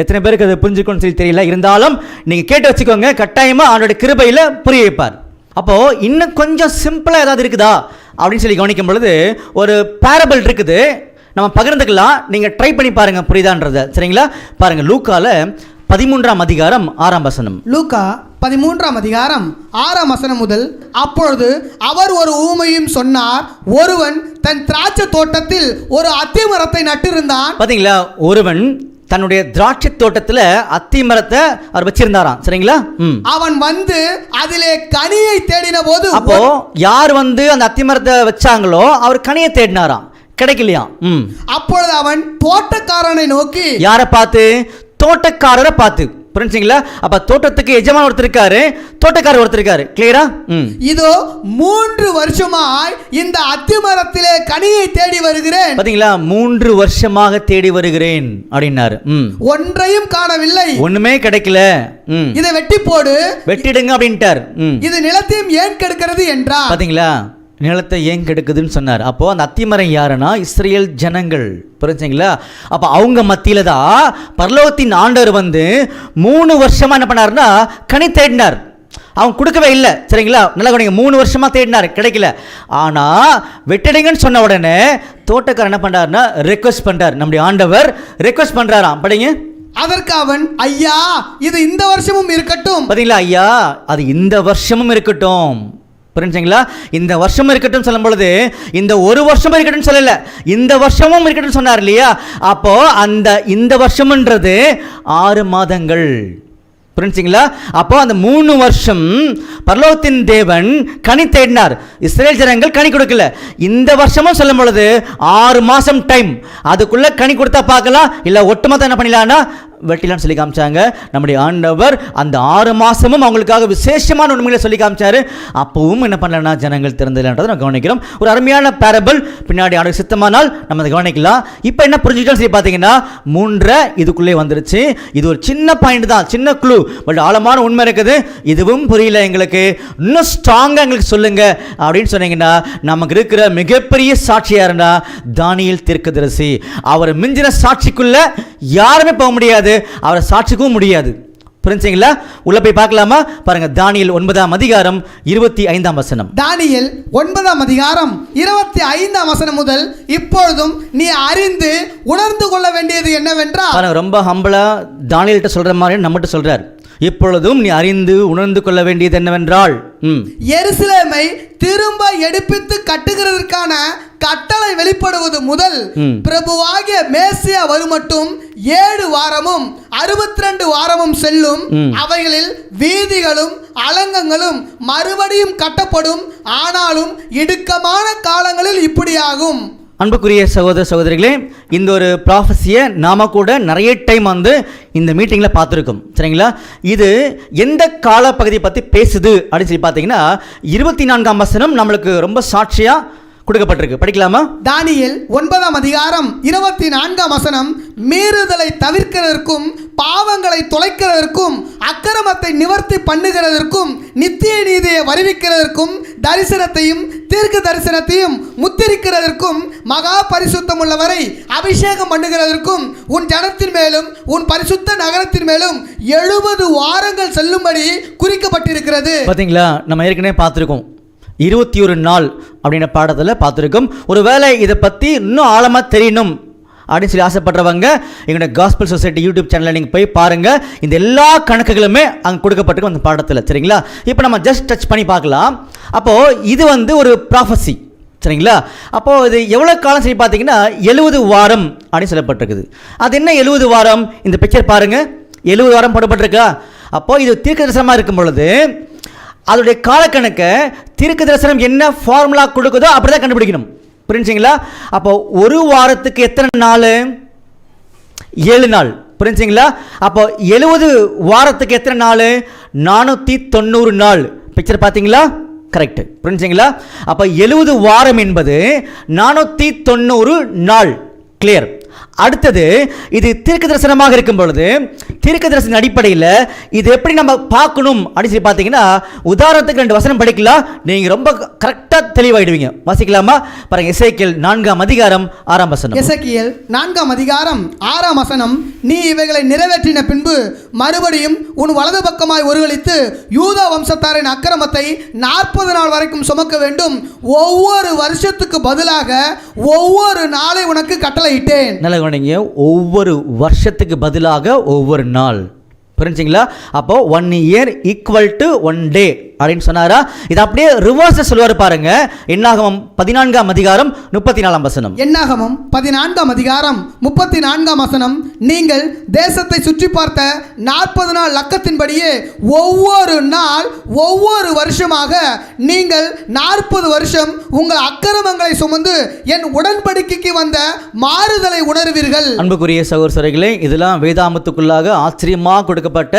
எத்தனை பேருக்கு அது புரிஞ்சுக்கணும்னு சொல்லி தெரியல. இருந்தாலும் நீங்கள் கேட்டு வச்சுக்கோங்க, கட்டாயமாக அவனுடைய கிருபையில் புரிய வைப்பார். அப்போது இன்னும் கொஞ்சம் சிம்பிளாக ஏதாவது இருக்குதா அப்படின்னு சொல்லி கவனிக்கும் பொழுது ஒரு பேரபிள் இருக்குது, நம்ம பகிர்ந்துக்கலாம். நீங்கள் ட்ரை பண்ணி பாருங்கள் புரியுதான்றதை. சரிங்களா? பாருங்கள், லூக்கால 13ஆம் அதிகாரம் 6ஆம் வசனம். லூக்கா 13ஆம் அதிகாரம் 6ஆம் வசனம் முதல். அப்பொழுது அவர் ஒரு ஊமையும் சொன்னார். ஒருவன் தன் திராட்சை தோட்டத்தில் ஒரு அத்தி மரத்தை நட்டிருந்தான். பார்த்தீங்களா? ஒருவன் தன்னுடைய திராட்சை தோட்டத்தில் அத்தி மரத்தை அவர் வச்சிருந்தாராம். சரிங்களா? அவன் வந்து அதிலே கனியை தேடின போது, அப்போ யார் வந்து அந்த அத்தி மரத்தை வச்சாங்களோ அவர் கனியை தேடினாராம், கிடைக்கலையா? அப்பொழுது அவன் தோட்டக்காரனை நோக்கி, யாரை பார்த்து? தோட்டக்காரரை பார்த்து. புரிஞ்சுங்களா? அப்ப தோட்டத்துக்கு எஜமான ஒருத்தர் இருக்காரு, தோட்டக்காரர் ஒருத்தர் இருக்காரு. கிளியரா? இதோ 3 வருஷமாய் இந்த அத்தி மரத்திலே கனியை தேடி வருகிறேன். பாத்தீங்களா? 3 வருஷமாக தேடி வருகிறேன் அப்படின்னாரு. ஒன்றையும் காணவில்லை, ஒண்ணுமே கிடைக்கல. இதை வெட்டி போடு, வெட்டிடுங்க அப்படின்ட்டார். இது நிலத்தையும் ஏன் கெடுக்கிறது என்றார். பாத்தீங்களா? நிலத்தை ஏன் கெடுக்குதுன்னு சொன்னார். அப்போ அந்த அத்திமரம் யாருன்னா இஸ்ரேல் ஜனங்கள். புரிஞ்சுங்களா? அப்போ அவங்க மத்தியில தான் பரலோகத்தின் ஆண்டவர் வந்து 3 வருஷமா என்ன பண்ணாருன்னா கனி தேடினார். அவங்க கொடுக்கவே இல்லை. சரிங்களா? நல்லா கவனிங்க, 3 வருஷமா தேடினார், கிடைக்கல. ஆனா வெட்டிடுங்கன்னு சொன்ன உடனே தோட்டக்காரர் என்ன பண்றாருன்னா ரெக்வஸ்ட் பண்றார். நம்முடைய ஆண்டவர் ரெக்வஸ்ட் பண்றாராம். படிங்க. அதற்கு அவன், ஐயா, இது இந்த வருஷமும் இருக்கட்டும். பாத்தீங்களா? ஐயா, அது இந்த வருஷமும் இருக்கட்டும். புரிஞ்சுங்களா? இந்த வருஷம் இருக்கட்டும் சொல்லும் பொழுது இந்த ஒரு வருஷமும் இருக்கட்டும் சொல்லல, இந்த வருஷமும் இருக்கட்டும் சொன்னார் இல்லையா? அப்போ இந்த வருஷம்ன்றது 6 மாதங்கள். புரிஞ்சுங்களா? அப்போ அந்த 3 வருஷம் பரலோகத்தின் தேவன் கனி தேடினார், இஸ்ரேல் ஜனங்கள் கனி கொடுக்கல. இந்த வருஷமும் சொல்லும் பொழுது 6 மாசம் டைம், அதுக்குள்ள கனி கொடுத்தா பார்க்கலாம், இல்ல ஒட்டுமொத்தம் என்ன பண்ணிடலாம்னா வெட்டிலான்னு சொல்லி காமிச்சாங்க. நம்முடைய ஆண்டவர் அந்த 6 மாசமும் அவங்களுக்காக விசேஷமான உண்மைகளை சொல்லி காமிச்சாரு. அப்பவும் என்ன பண்ணலன்னா ஜனங்கள் திறந்ததுன்றதை நம்ம கவனிக்கிறோம். ஒரு அருமையான பேரபிள், பின்னாடி ஆண்டு சித்தமானால் நம்ம அதை கவனிக்கலாம். இப்போ என்ன புரிஞ்சுக்கிட்டோம் சொல்லி பார்த்தீங்கன்னா 3 இதுக்குள்ளே வந்துருச்சு. இது ஒரு சின்ன பாயிண்ட் தான், சின்ன க்ளூ, பட் ஆழமான உண்மை இருக்குது. இதுவும் புரியல எங்களுக்கு, இன்னும் ஸ்ட்ராங்காக எங்களுக்கு சொல்லுங்க அப்படின்னு சொன்னீங்கன்னா நமக்கு இருக்கிற மிகப்பெரிய சாட்சியா இருந்தா தானியேல் தீர்க்கதரிசி. அவர் மிஞ்சின சாட்சிக்குள்ள யாருமே போக முடியாது, அவரை சாட்சிக்கவும் முடியாது. புரிஞ்சுங்களா? உள்ள போய் பார்க்கலாமா? பாருங்க, தானியேல் 9ஆம் அதிகாரம் 25ஆம் வசனம். தானியேல் 9ஆம் அதிகாரம் 25ஆம் வசனம் முதல், இப்பொழுதும் நீ அறிந்து உணர்ந்து கொள்ள வேண்டியது என்னவென்றால், பாருங்க, ரொம்ப ஹம்பிளா தானியேல்கிட்ட சொல்ற மாதிரி நம்மகிட்ட சொல்றார். இப்பொழுதும் நீ அறிந்து உணர்ந்து கொள்ள வேண்டியது என்னவென்றால், எருசலேமை திரும்ப எடுப்பித்து கட்டுகிறதற்கான கட்டளை வெளிப்படுவது முதல் பிரபுவாகிய மேசியா வருமட்டும் 7 வாரமும் 62 வாரமும் செல்லும். அவைகளில் வீதிகளும் அலங்கங்களும் மறுபடியும் கட்டப்படும், ஆனாலும் இடுக்கமான காலங்களில் இப்படியாகும். அன்புக்குரிய சகோதர சகோதரிகளே, இந்த ஒரு ப்ராஃபஸியை நாம கூட நிறைய டைம் வந்து இந்த மீட்டிங்கில் பார்த்துருக்கோம். சரிங்களா? இது எந்த காலப்பகுதியை பற்றி பேசுது அப்படின்னு சொல்லி பார்த்தீங்கன்னா 24ஆம் வசனம் நம்மளுக்கு ரொம்ப சாட்சியாக கொடுக்கப்பட்டிருக்கு. படிக்கலாமா? தானியேல் 9ஆம் அதிகாரம் 24ஆம் வசனம், மீறுதலை தவிர்க்கிறதற்கும் பாவங்களை தொலைக்கிறதற்கும் அக்கிரமத்தை நிவர்த்தி பண்ணுகிறதற்கும் நித்திய நீதியை வருவிக்கிறதற்கும் தரிசனத்தையும் தீர்க்க தரிசனத்தையும் முத்திரிக்கிறதற்கும் மகா பரிசுத்தம் உள்ளவரை அபிஷேகம் பண்ணுகிறதற்கும் உன் ஜனத்தின் மேலும் உன் பரிசுத்த நகரத்தின் மேலும் 70 வாரங்கள் செல்லும்படி குறிக்கப்பட்டிருக்கிறது. பார்த்தீங்களா? நம்ம ஏற்கனவே பார்த்துருக்கோம் 21 நாள் அப்படின்ற பாடத்தில் பார்த்துருக்கோம். ஒருவேளை இதை பற்றி இன்னும் ஆழமாக தெரியணும் அப்படின்னு சொல்லி ஆசைப்படுறவங்க எங்களுடைய காஸ்பல் சொசைட்டி யூடியூப் சேனலில் நீங்கள் போய் பாருங்கள். இந்த எல்லா கணக்குகளுமே அங்கே கொடுக்கப்பட்டிருக்கும் அந்த பாடத்தில். சரிங்களா? இப்போ நம்ம ஜஸ்ட் டச் பண்ணி பார்க்கலாம். அப்போது இது வந்து ஒரு ப்ராஃபஸி. சரிங்களா? அப்போது இது எவ்வளோ காலம் சரி பார்த்தீங்கன்னா 70 வாரம் அப்படின்னு சொல்லப்பட்டிருக்குது. அது என்ன 70 வாரம்? இந்த பிக்சர் பாருங்கள், 70 வாரம் போடப்பட்டிருக்கா? அப்போது இது தீர்க்க தரிசனமாக இருக்கும் பொழுது அதோடைய காலக்கணக்கை தீர்க்க தரிசனம் என்ன ஃபார்முலா கொடுக்குதோ அப்படி தான் கண்டுபிடிக்கணும். புரிஞ்சுங்களா? அப்போ ஒரு வாரத்துக்கு எத்தனை நாள்? 7 நாள். புரிஞ்சுங்களா? அப்போ 70 வாரத்துக்கு எத்தனை நாள்? 490 நாள். பிக்சர் பார்த்தீங்களா? கரெக்ட். புரிஞ்சுங்களா? அப்போ 70 வாரம் என்பது 490 நாள். கிளியர். அடுத்தது, இது தீர்க்க தரிசனமாக இருக்கும் பொழுது தீர்க்க தரிசன அடிப்படையில் இது எப்படி நம்ம பார்க்கணும் அப்படின்னு சொல்லி பார்த்தீங்கன்னா உதாரணத்துக்கு 2 வசனம் படிக்கலாம், நீங்கள் ரொம்ப கரெக்டாக தெளிவாயிடுவீங்க. வாசிக்கலாமா? பாருங்க, எசேக்கியேல் 4ஆம் அதிகாரம் 6ஆம் வசனம். எசேக்கியேல் 4ஆம் அதிகாரம் 6ஆம் வசனம், நீ இவைகளை நிறைவேற்றின பின்பு மறுபடியும் உன் வலது பக்கமாய் ஒருவழித்து யூதா வம்சத்தாரின் அக்கிரமத்தை 40 நாள் வரைக்கும் சுமக்க வேண்டும். ஒவ்வொரு வருஷத்துக்கு பதிலாக ஒவ்வொரு நாளை உனக்கு கட்டளையிட்டேன். நல்ல கவனிங்க, ஒவ்வொரு வருஷத்துக்கு பதிலாக ஒவ்வொரு நாள். புரிஞ்சுங்களா? அப்போ 1 இயர் ஈக்குவல் டு 1 டே அப்படின்னு சொன்னாரா? இது அப்படியே ரிவர்ஸ் சொல்லுவார் பாருங்க. என்னாகமம் 14ஆம் அதிகாரம் 34ஆம் வசனம். என்னாகமம் 14ஆம் அதிகாரம் 34ஆம் வசனம், நீங்கள் தேசத்தை சுற்றி பார்த்த 40 நாள் லக்கத்தின்படியே ஒவ்வொரு நாள் ஒவ்வொரு வருஷமாக நீங்கள் 40 வருஷம் உங்கள் அக்கிரமங்களை சுமந்து என் உடன்படிக்கைக்கு வந்த மாறுதலை உணர்வீர்கள். அன்புக்குரிய சகோதரர்களே, இதெல்லாம் வேதாமத்துக்குள்ளாக ஆச்சரியமாக கொடுக்கப்பட்ட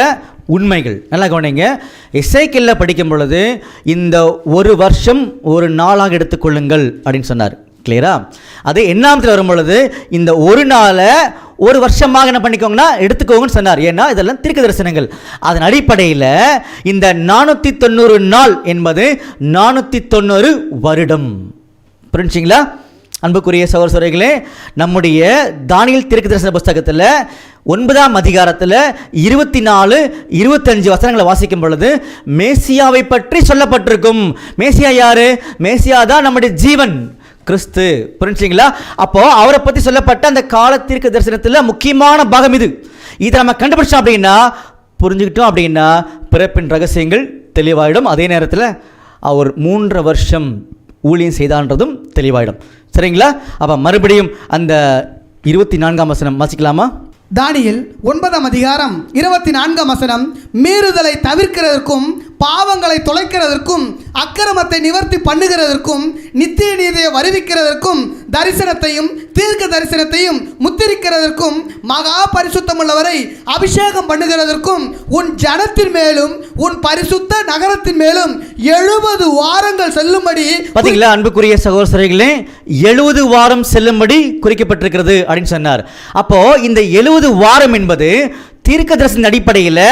உண்மைகள். நல்லா கவனிங்க. எசேக்கியேல் படிக்கும் பொழுது இந்த ஒரு வருஷம் ஒரு நாளாக எடுத்துக்கொள்ளுங்கள் அப்படின்னு சொன்னார். கிளியரா? அதே எண்ணாமத்தில் வரும் பொழுது இந்த ஒரு நாளை ஒரு வருஷமாக என்ன பண்ணிக்கோங்கன்னா எடுத்துக்கோங்கன்னு சொன்னார். ஏன்னா இதெல்லாம் தீர்க்க தரிசனங்கள். அதன் அடிப்படையில் இந்த 490 நாள் என்பது 490 வருடம். புரிஞ்சுங்களா? அன்புக்குரிய சகோதரர்களே, நம்முடைய தானியேல் தீர்க்க தரிசன புஸ்தகத்தில் 9ஆம் அதிகாரத்தில் 24, 25 வசனங்களை வாசிக்கும் பொழுது மேசியாவை பற்றி சொல்லப்பட்டிருக்கும். மேசியா யாரு? மேசியா தான் நம்முடைய ஜீவன், கிறிஸ்து. புரிஞ்சுங்களா? அப்போ அவரை பற்றி சொல்லப்பட்ட அந்த கால தீர்க்க தரிசனத்தில் முக்கியமான பாகம் இது. இதை நம்ம கண்டுபிடிச்சோம் அப்படின்னா, புரிஞ்சுக்கிட்டோம் அப்படின்னா பிறப்பின் ரகசியங்கள் தெளிவாயிடும். அதே நேரத்தில் அவர் 3 வருஷம் ஊழியம் செய்தான்றதும் தெளிவாயிடும். சரிங்களா? அப்போ மறுபடியும் அந்த 24ஆம் வசனம் வாசிக்கலாமா? தானியேல் 9ஆம் அதிகாரம் 24ஆம் வசனம், மீறுதலை தவிர்க்கிறதற்கும் பாவங்களை தொலைக்கிறதற்கும் அக்கிரமத்தை நிவர்த்தி பண்ணுகிறதற்கும் நித்திய நீதியை வருவிக்கிறதற்கும் தரிசனத்தையும் தீர்க்க தரிசனத்தையும் முத்திரிக்கிறதற்கும் மகா பரிசுத்தமுள்ளவரை அபிஷேகம் பண்ணுகிறதற்கும் உன் ஜனத்தின் மேலும் உன் பரிசுத்த நகரத்தின் மேலும் 70 வாரங்கள் செல்லும்படி. பார்த்தீங்களா அன்புக்குரிய சகோதரர்களே, 70 வாரம் செல்லும்படி குறிக்கப்பட்டிருக்கிறது அப்படின்னு சொன்னார். அப்போ இந்த 70 வாரம் என்பது தீர்க்க தரிசன அடிப்படையில்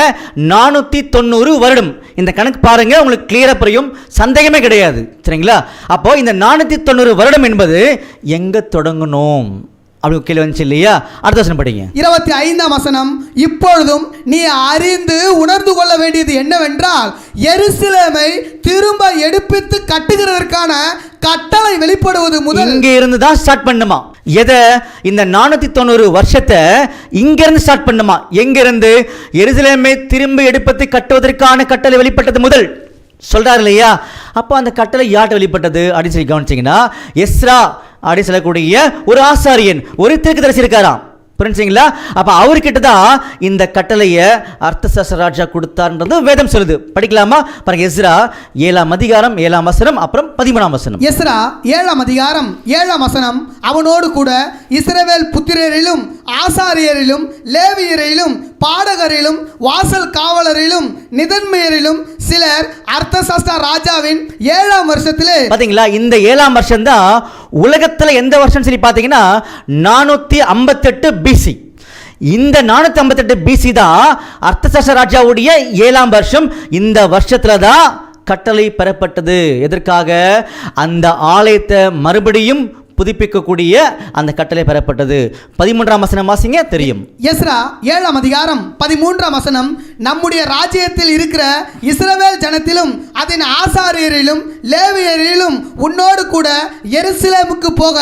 490 வருடம். இந்த கணக்கு பாருங்க, உங்களுக்கு கிளியரா புரியும், சந்தேகமே கிடையாது. சரிங்களா? அப்போ இந்த 490 வருடம் என்பது எங்க தொடங்கணும் அப்படி கேள்வி வந்துச்சு இல்லையா? அடுத்த வசனம் படிங்க. 25ஆம் வசனம், இப்பொழுதும் நீ அறிந்து உணர்ந்து கொள்ள வேண்டியது என்னவென்றால் எருசலேமை திரும்ப எடுப்பித்து கட்டுகிறதற்கான கட்டளை வெளிப்படுவது முதல். இங்க இருந்து தான் ஸ்டார்ட் பண்ணுமா? எதை? இந்த 490 வருஷத்தை இங்க இருந்து ஸ்டார்ட் பண்ணுமா? எங்க இருந்து? எருசலேமை திரும்ப எடுப்பத்தை கட்டுவதற்கான கட்டளை வெளிப்பட்டது முதல் சொல்றாரு இல்லையா? அப்போ அந்த கட்டளை யார்கிட்ட வெளிப்பட்டது அப்படின்னு சொல்லி கவனிச்சிங்கன்னா, எஸ்ரா அப்படி சொல்லக்கூடிய ஒரு ஆசாரியன், ஒரு தீர்க்கதரிசி இருக்காராம். புரிஞ்சுங்களா? அப்போ அவர்கிட்ட தான் இந்த கட்டளையை அர்த்தசாஸ்திர ராஜா கொடுத்தார்ன்றது வேதம் சொல்லுது. படிக்கலாமா? பாருங்க, எஸ்ரா 7ஆம் அதிகாரம் 7ஆம் வசனம், அப்புறம் 13ஆம் வசனம். எஸ்ரா 7ஆம் அதிகாரம் 7ஆம் வசனம், அவனோடு கூட இஸ்ரவேல் புத்திரரிலும் ஆசாரியரிலும் லேவியரிலும் பாடகரிலும் வாசல் காவலரிலும் நிதன்மையரிலும் சிலர் அர்த்தசாஸ்திர ராஜாவின் 7ஆம் வருஷத்திலே. பாத்தீங்களா? இந்த 7ஆம் வருஷம் தான் உலகத்துல எந்த வருஷம் சொல்லி பாத்தீங்கன்னா 458 பிசி. இந்த 458 பிசி தான் அர்த்தசாஸ்திர ராஜாவுடைய 7ஆம் வருஷம். இந்த வருஷத்துல தான் கட்டளை பெறப்பட்டது. எதற்காக? அந்த ஆலயத்தை மறுபடியும் புதுப்பிக்கக்கூடிய அந்த கட்டளை பெறப்பட்டது. 13ஆம் வசனம் வாசிங்க, தெரியும். எஸ்ரா 7ஆம் அதிகாரம் 13ஆம் வசனம், நம்முடைய ராஜ்யத்தில் இருக்கிற இஸ்ரவேல் ஜனத்திலும் அதன் ஆசாரியரிலும் லேவியரிலும் உன்னோடு கூட எருசலேமுக்கு போக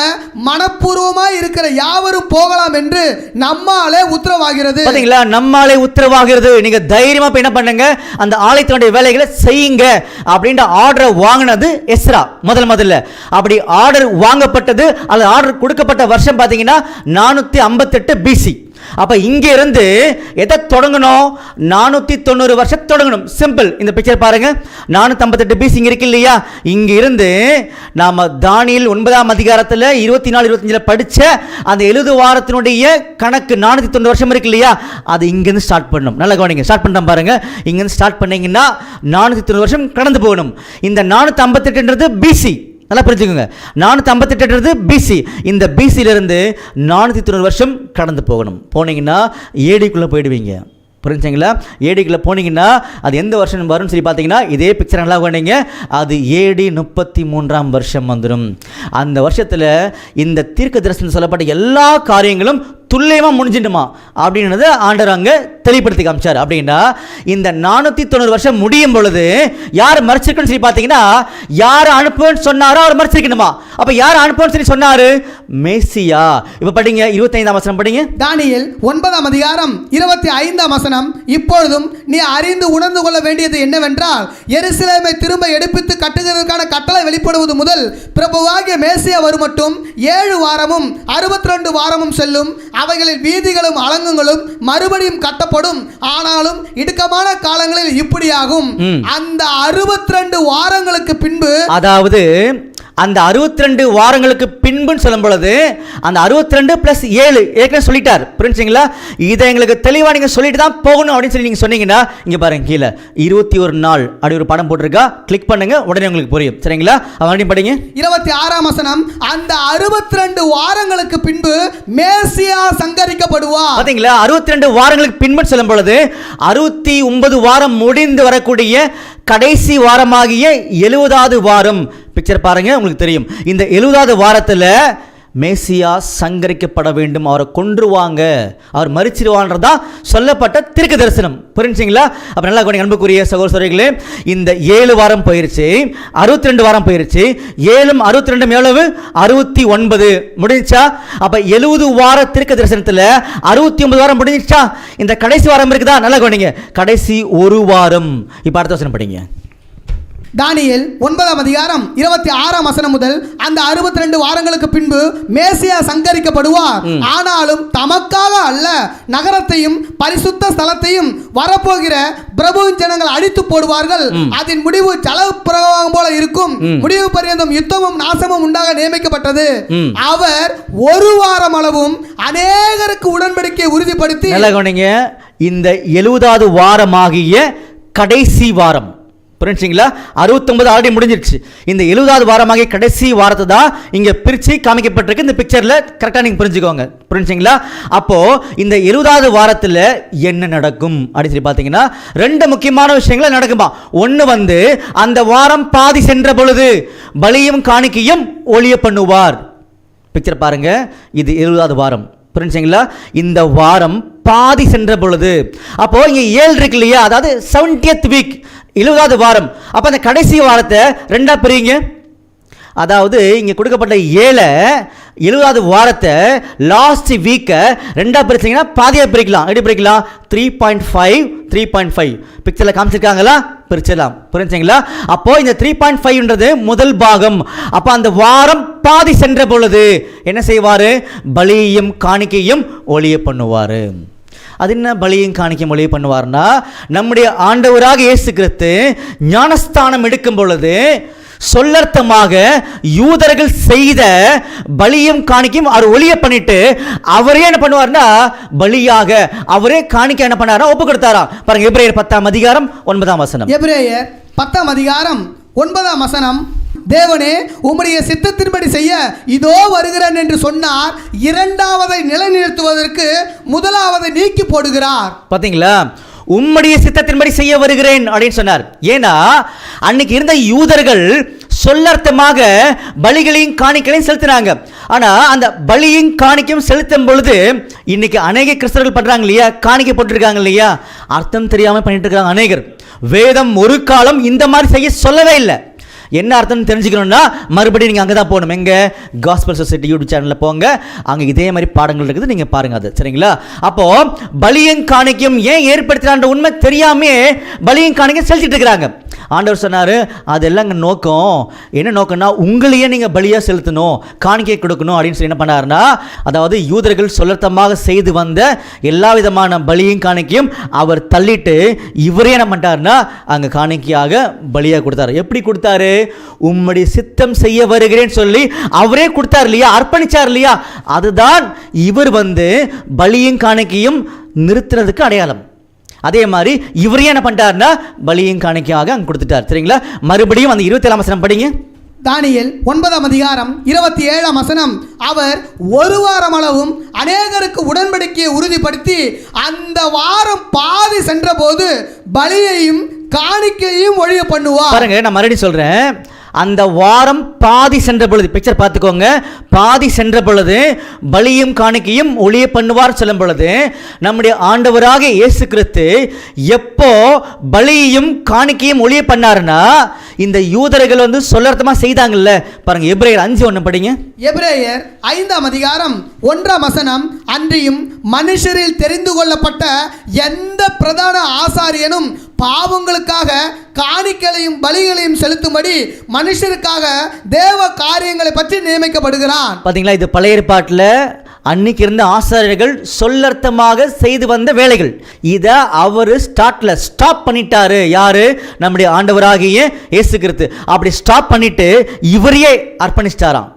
மனப்பூர்வமாய் இருக்கிற யாவரும் போகலாம் என்று நம்மாலே உத்தரவாகிறது. பாத்தீங்களா? நம்மாலே உத்தரவாகிறது. நீங்க தைரியமா என்ன பண்ணுங்க, அந்த ஆலயத்தினுடைய வேலைகளை செய்யுங்க அப்படின்ற ஆர்டரை வாங்கினது எஸ்ரா முதல்ல. அப்படி ஆர்டர் வாங்கப்பட்டது அல்லது ஆர்டர் கொடுக்கப்பட்ட வருஷம் பார்த்தீங்கன்னா 458 பிசி. அப்ப இங்க இருந்து எதை தொடங்கணும்? 490 வருஷம் தொடங்கணும். சிம்பிள். இந்த பிக்சர் பாருங்க, 458 பிசி இங்க இருக்கு இல்லையா? இங்க இருந்து நாம தானியேல் 9ஆம் அதிகாரத்தில் 24-25 படிச்ச அந்த 70 வாரத்தினுடைய கணக்கு 490 வருஷம் இருக்கு இல்லையா? அது இங்கிருந்து ஸ்டார்ட் பண்ணணும். நல்லா கவனிங்க, ஸ்டார்ட் பண்றோம் பாருங்க. இங்கிருந்து ஸ்டார்ட் பண்ணீங்கன்னா 490 வருஷம் கடந்து போகணும். இந்த 458ன்றது பிசி. நல்லா புரிஞ்சுக்கோங்க, 458 பிசி. இந்த பிசியிலிருந்து 490 வருஷம் கடந்து போகணும். போனீங்கன்னா ஏடிக்குள்ளே போயிடுவீங்க. புரிஞ்சுங்களா? ஏடிக்குள்ளே போனீங்கன்னா அது எந்த வருஷம் வரும்னு சொல்லி பார்த்தீங்கன்னா, இதே பிக்சர் நல்லா பண்ணீங்க, அது ஏடி 33ஆம் வருஷம் வந்துடும். அந்த வருஷத்தில் இந்த தீர்க்க தரிசனம் சொல்லப்பட்ட எல்லா காரியங்களும் துல்லியமாக முடிஞ்சிடுமா அப்படின்றது ஆண்டவர் அங்கே தெளிப்படுத்தி காமிச்சார். அப்படின்னா இந்த 490 வருஷம் முடியும் பொழுது யார் மறைச்சிருக்குன்னு சொல்லி பார்த்தீங்கன்னா, யார் அனுப்புன்னு சொன்னாரோ அவர் மறைச்சிருக்கணுமா? அப்போ யார் அனுப்புன்னு சொல்லி சொன்னாரு? மேசியா. இப்போ படிங்க, 25ஆம் வசனம் படிங்க. தானியேல் 9ஆம் அதிகாரம் 25ஆம் வசனம், இப்பொழுதும் நீ அறிந்து உணர்ந்து கொள்ள வேண்டியது என்னவென்றால் எருசலேமை திரும்ப எடுப்பித்து கட்டுகிறதற்கான கட்டளை வெளிப்படுவது முதல் பிரபுவாகிய மேசியா வரும் மட்டும் 7 வாரமும் 62 வாரமும் செல்லும். அவைகளில் வீதிகளும் அலங்கங்களும் மறுபடியும் கட்டப்படும். ஆனாலும் இடுக்கமான காலங்களில் இப்படியாகும். அந்த 62 வாரங்களுக்கு பின்பு, அதாவது அந்த 62 வாரங்களுக்கு பின்புன்னு சொல்லும் பொழுது அந்த 62 + 7 ஏற்கனவே சொல்லிட்டார். புரிஞ்சுங்களா? இதை எங்களுக்கு தெளிவாக நீங்கள் சொல்லிட்டு தான் போகணும் அப்படின்னு சொல்லி நீங்கள் சொன்னீங்கன்னா, இங்கே பாருங்க கீழே 21 நாள் அப்படி ஒரு படம் போட்டிருக்கா, கிளிக் பண்ணுங்க, உடனே உங்களுக்கு புரியும். சரிங்களா? மறுபடியும் படிங்க. 26ஆம் வசனம், அந்த 62 வாரங்களுக்கு பின்பு மேசியா சங்கரிக்கப்படுவார். பார்த்தீங்களா? 62 வாரங்களுக்கு பின்பு சொல்லும் பொழுது 69 வாரம் முடிந்து வரக்கூடிய கடைசி வாரமாகிய 70வது வாரம். பிக்சர் பாருங்க, உங்களுக்கு தெரியும். இந்த 70வது வாரத்தில் மேசியா சங்கரிக்கப்பட வேண்டும், அவரை கொன்றுவாங்க, அவர் மரிச்சிருவான்றதா சொல்லப்பட்ட தீர்க்க தரிசனம். புரிஞ்சுங்களா? அப்ப நல்லா அன்புக்குரிய சகோதரர்களே, இந்த 7 வாரம் போயிருச்சு, 62 வாரம் போயிருச்சு. 7 62 எவ்வளவு? 69 முடிஞ்சா? அப்ப 70 வார தீர்க்க தரிசனத்தில் 69 வாரம் முடிஞ்சிச்சா? இந்த கடைசி வாரம் இருக்குதா? நல்லா கவனிங்க, கடைசி ஒரு வாரம். இப்ப அடுத்த வசனம் படிங்க. தானியேல் 9ஆம் அதிகாரம் 26ஆம் வசனம் முதல் அந்த 62 வாரங்களுக்கு பின்பு மேசியா சங்கரிக்கப்படுவார். ஆனாலும் தமக்காக அல்ல, நகரத்தையும் பரிசுத்த ஸ்தலத்தையும் வரப்போகிற பிரபுவின் ஜனங்கள் அழித்து போடுவார்கள். அதன் முடிவு ஜலப்பிரவாகம் போல இருக்கும். முடிவு பரியந்தம் யுத்தமும் நாசமும் உண்டாக நியமிக்கப்பட்டது. அவர் ஒரு வாரம் அளவும் அநேகருக்கு உடன்படிக்கையை உறுதிப்படுத்தி, இந்த 70வது வாரமாகிய கடைசி வாரம், புரிஞ்சுங்களா? 69 ஆல்ரெடி முடிஞ்சிருச்சு. இந்த 70வது வாரமாகிய கடைசி வாரத்தை தான் இங்க பிரிச்சு காமிக்கப்பட்டிருக்கு. இந்த பிக்சர்ல கரெக்டா நீங்க புரிஞ்சுக்கோங்க, புரிஞ்சுங்களா? அப்போ இந்த 70வது வாரத்துல என்ன நடக்கும் அப்படின்னு சொல்லி பாத்தீங்கன்னா 2 முக்கியமான விஷயங்கள் நடக்குமா. ஒன்னு அந்த வாரம் பாதி சென்ற பொழுது பலியும் காணிக்கையும் ஒழிய பண்ணுவார். பிக்சர் பாருங்க, இது 70வது வாரம், புரிஞ்சுங்களா? இந்த வாரம் பாதி சென்ற பொழுது, அப்போ இங்க 7 இருக்கு இல்லையா, அதாவது 70th வீக், 70வது வாரம். அப்ப அந்த கடைசி வாரத்தை 2ஆ பிரிங்க. அதாவது இங்க கொடுக்கப்பட்ட 70வது வாரத்தை லாஸ்ட் வீக்கை 2ஆ பிரிச்சீங்கன்னா பாதியா பிரிக்கலாம். எப்படி பிரிக்கலாம்? 3.5 பிக்சர்ல காமிச்சிருக்காங்களா? பிரிச்சலாம், புரிஞ்சுங்களா? அப்போ இந்த 3.5ன்றது முதல் பாகம். அப்ப அந்த வாரம் பாதி சென்ற பொழுது என்ன செய்வாரு? பலியும் காணிக்கையும் ஒழிய பண்ணுவாரு. அது என்ன பலியும் காணிக்கையும் ஒழிய பண்ணுவார்னா, நம்முடைய ஆண்டவராக இயேசு கிறிஸ்து ஞானஸ்தானம் எடுக்கும் பொழுது சொல்லர்த்தமாக யூதர்கள் செய்த பலியும் காணிக்கையும் அவர் ஒழிய பண்ணிட்டு அவரே என்ன பண்ணுவார்னா பலியாக அவரே காணிக்கை என்ன பண்ணாரா? ஒப்பு கொடுத்தாராம். பாருங்க, எபிரேயர் 10ஆம் அதிகாரம் 9ஆம் வசனம். எபிரேயர் 10ஆம் அதிகாரம் 9ஆம் வசனம். தேவனே, உம்முடைய சித்தத்தின்படி செய்ய இதோ வருகிறேன் என்று சொன்னார். 2ஆவதை நிலைநிறுத்துவதற்கு 1ஆவதை நீக்கி போடுகிறார். பாத்தீங்களா? உம்முடைய சித்தத்தின்படி செய்ய வருகிறேன் அப்படின்னு சொன்னார். ஏன்னா அன்னைக்கு இருந்த யூதர்கள் சொல்லர்த்தமாக பலிகளையும் காணிக்கையும் செலுத்தினாங்க. ஆனா அந்த பலியும் காணிக்கையும் செலுத்தும் பொழுது இன்னைக்கு அநேக கிறிஸ்தவர்கள் பண்றாங்க இல்லையா, காணிக்கை போட்டிருக்காங்க இல்லையா, அர்த்தம் தெரியாம பண்ணிட்டு இருக்காங்க அநேகர். வேதம் ஒரு காலம் இந்த மாதிரி செய்ய சொல்லவே இல்லை. என்ன அர்த்தம் தெரிஞ்சுக்கணும்னா மறுபடியும் நீங்கள் அங்கே தான் போகணும். எங்கே? காஸ்பல் சொசைட்டி யூடியூப் சேனலில் போங்க, அங்கே இதே மாதிரி பாடங்கள் இருக்குது, நீங்கள் பாருங்கள் அது, சரிங்களா? அப்போது பலியும் காணிக்கையும் ஏன் ஏற்படுத்தினான்ற உண்மை தெரியாமே பலியும் காணிக்கையும் செலுத்திட்டு இருக்கிறாங்க. ஆண்டவர் சொன்னார், அதெல்லாம் இங்கே நோக்கம் என்ன நோக்கம்னா உங்களையே நீங்கள் பலியாக செலுத்தணும், காணிக்கை கொடுக்கணும் அப்படின்னு சொல்லி என்ன பண்ணாருன்னா, அதாவது யூதர்கள் சொல்லர்த்தமாக செய்து வந்த எல்லா விதமான பலியும் காணிக்கையும் அவர் தள்ளிட்டு இவரே என்ன பண்ணிட்டாருன்னா அங்கே காணிக்கையாக பலியாக கொடுத்தாரு. எப்படி கொடுத்தாரு? உம்முடைய சித்தம் செய்ய வருகிறேன்னு சொல்லி அவரே கொடுத்தார் இல்லையா, அர்ப்பணிச்சார் இல்லையா, அதுதான் இவர் பலியும் காணிக்கையும் நிறுத்துறதுக்கு அடையாளம். அதே மாதிரி இவரே என்ன பண்ணிட்டாருன்னா பலியும் காணிக்கையாக அங்கே கொடுத்துட்டார், சரிங்களா? மறுபடியும் அந்த 27ஆம் வசனம் படிங்க. தானியேல் 9ஆம் அதிகாரம் 27ஆம் வசனம். அவர் ஒரு வாரம் அளவும் அநேகருக்கு உடன்படிக்கையை உறுதிப்படுத்தி அந்த வாரம் பாதி சென்ற போது பலியையும் காணிக்கையும் ஒழிய பண்ணுவார். பாருங்க, நான் மறுபடியும் சொல்றேன். அந்த வாரம் பாதி சென்ற பொழுது, பிக்சர் பார்த்துக்கோங்க, பாதி சென்ற பொழுது பலியும் காணிக்கையும் ஒழிய பண்ணுவார் சொல்லும் பொழுது நம்முடைய ஆண்டவராக இயேசு கிறிஸ்து எப்போ பலியையும் காணிக்கையும் ஒழிய பண்ணாருன்னா இந்த யூதர்கள் சொல்லர்த்தமா செய்தாங்கல்ல. பாருங்க, எபிரேயர் 5:1 படிங்க. எபிரேயர் 5ஆம் அதிகாரம் 1ஆம் வசனம். அன்றியும் மனுஷரில் தெரிந்து கொள்ளப்பட்ட எந்த பிரதான ஆசாரியனும் பாவங்களுக்காக காணிக்கைகளையும் பலிகளையும் செலுத்தும்படி மனுஷருக்காக தேவ காரியங்களை பற்றி நியமிக்கப்படுகிறான். பாத்தீங்களா? இது பழைய ஏற்பாட்டில் அன்னைக்கு இருந்த ஆசாரியர்கள் சொல்லர்த்தமாக செய்து வந்த வேலைகள். இதை அவர் ஸ்டாப் பண்ணிட்டாரு. யாரு? நம்முடைய ஆண்டவராகிய இயேசு கிறிஸ்து. அப்படி ஸ்டாப் பண்ணிட்டு இவரையே அர்ப்பணிச்சிட்டாராம்.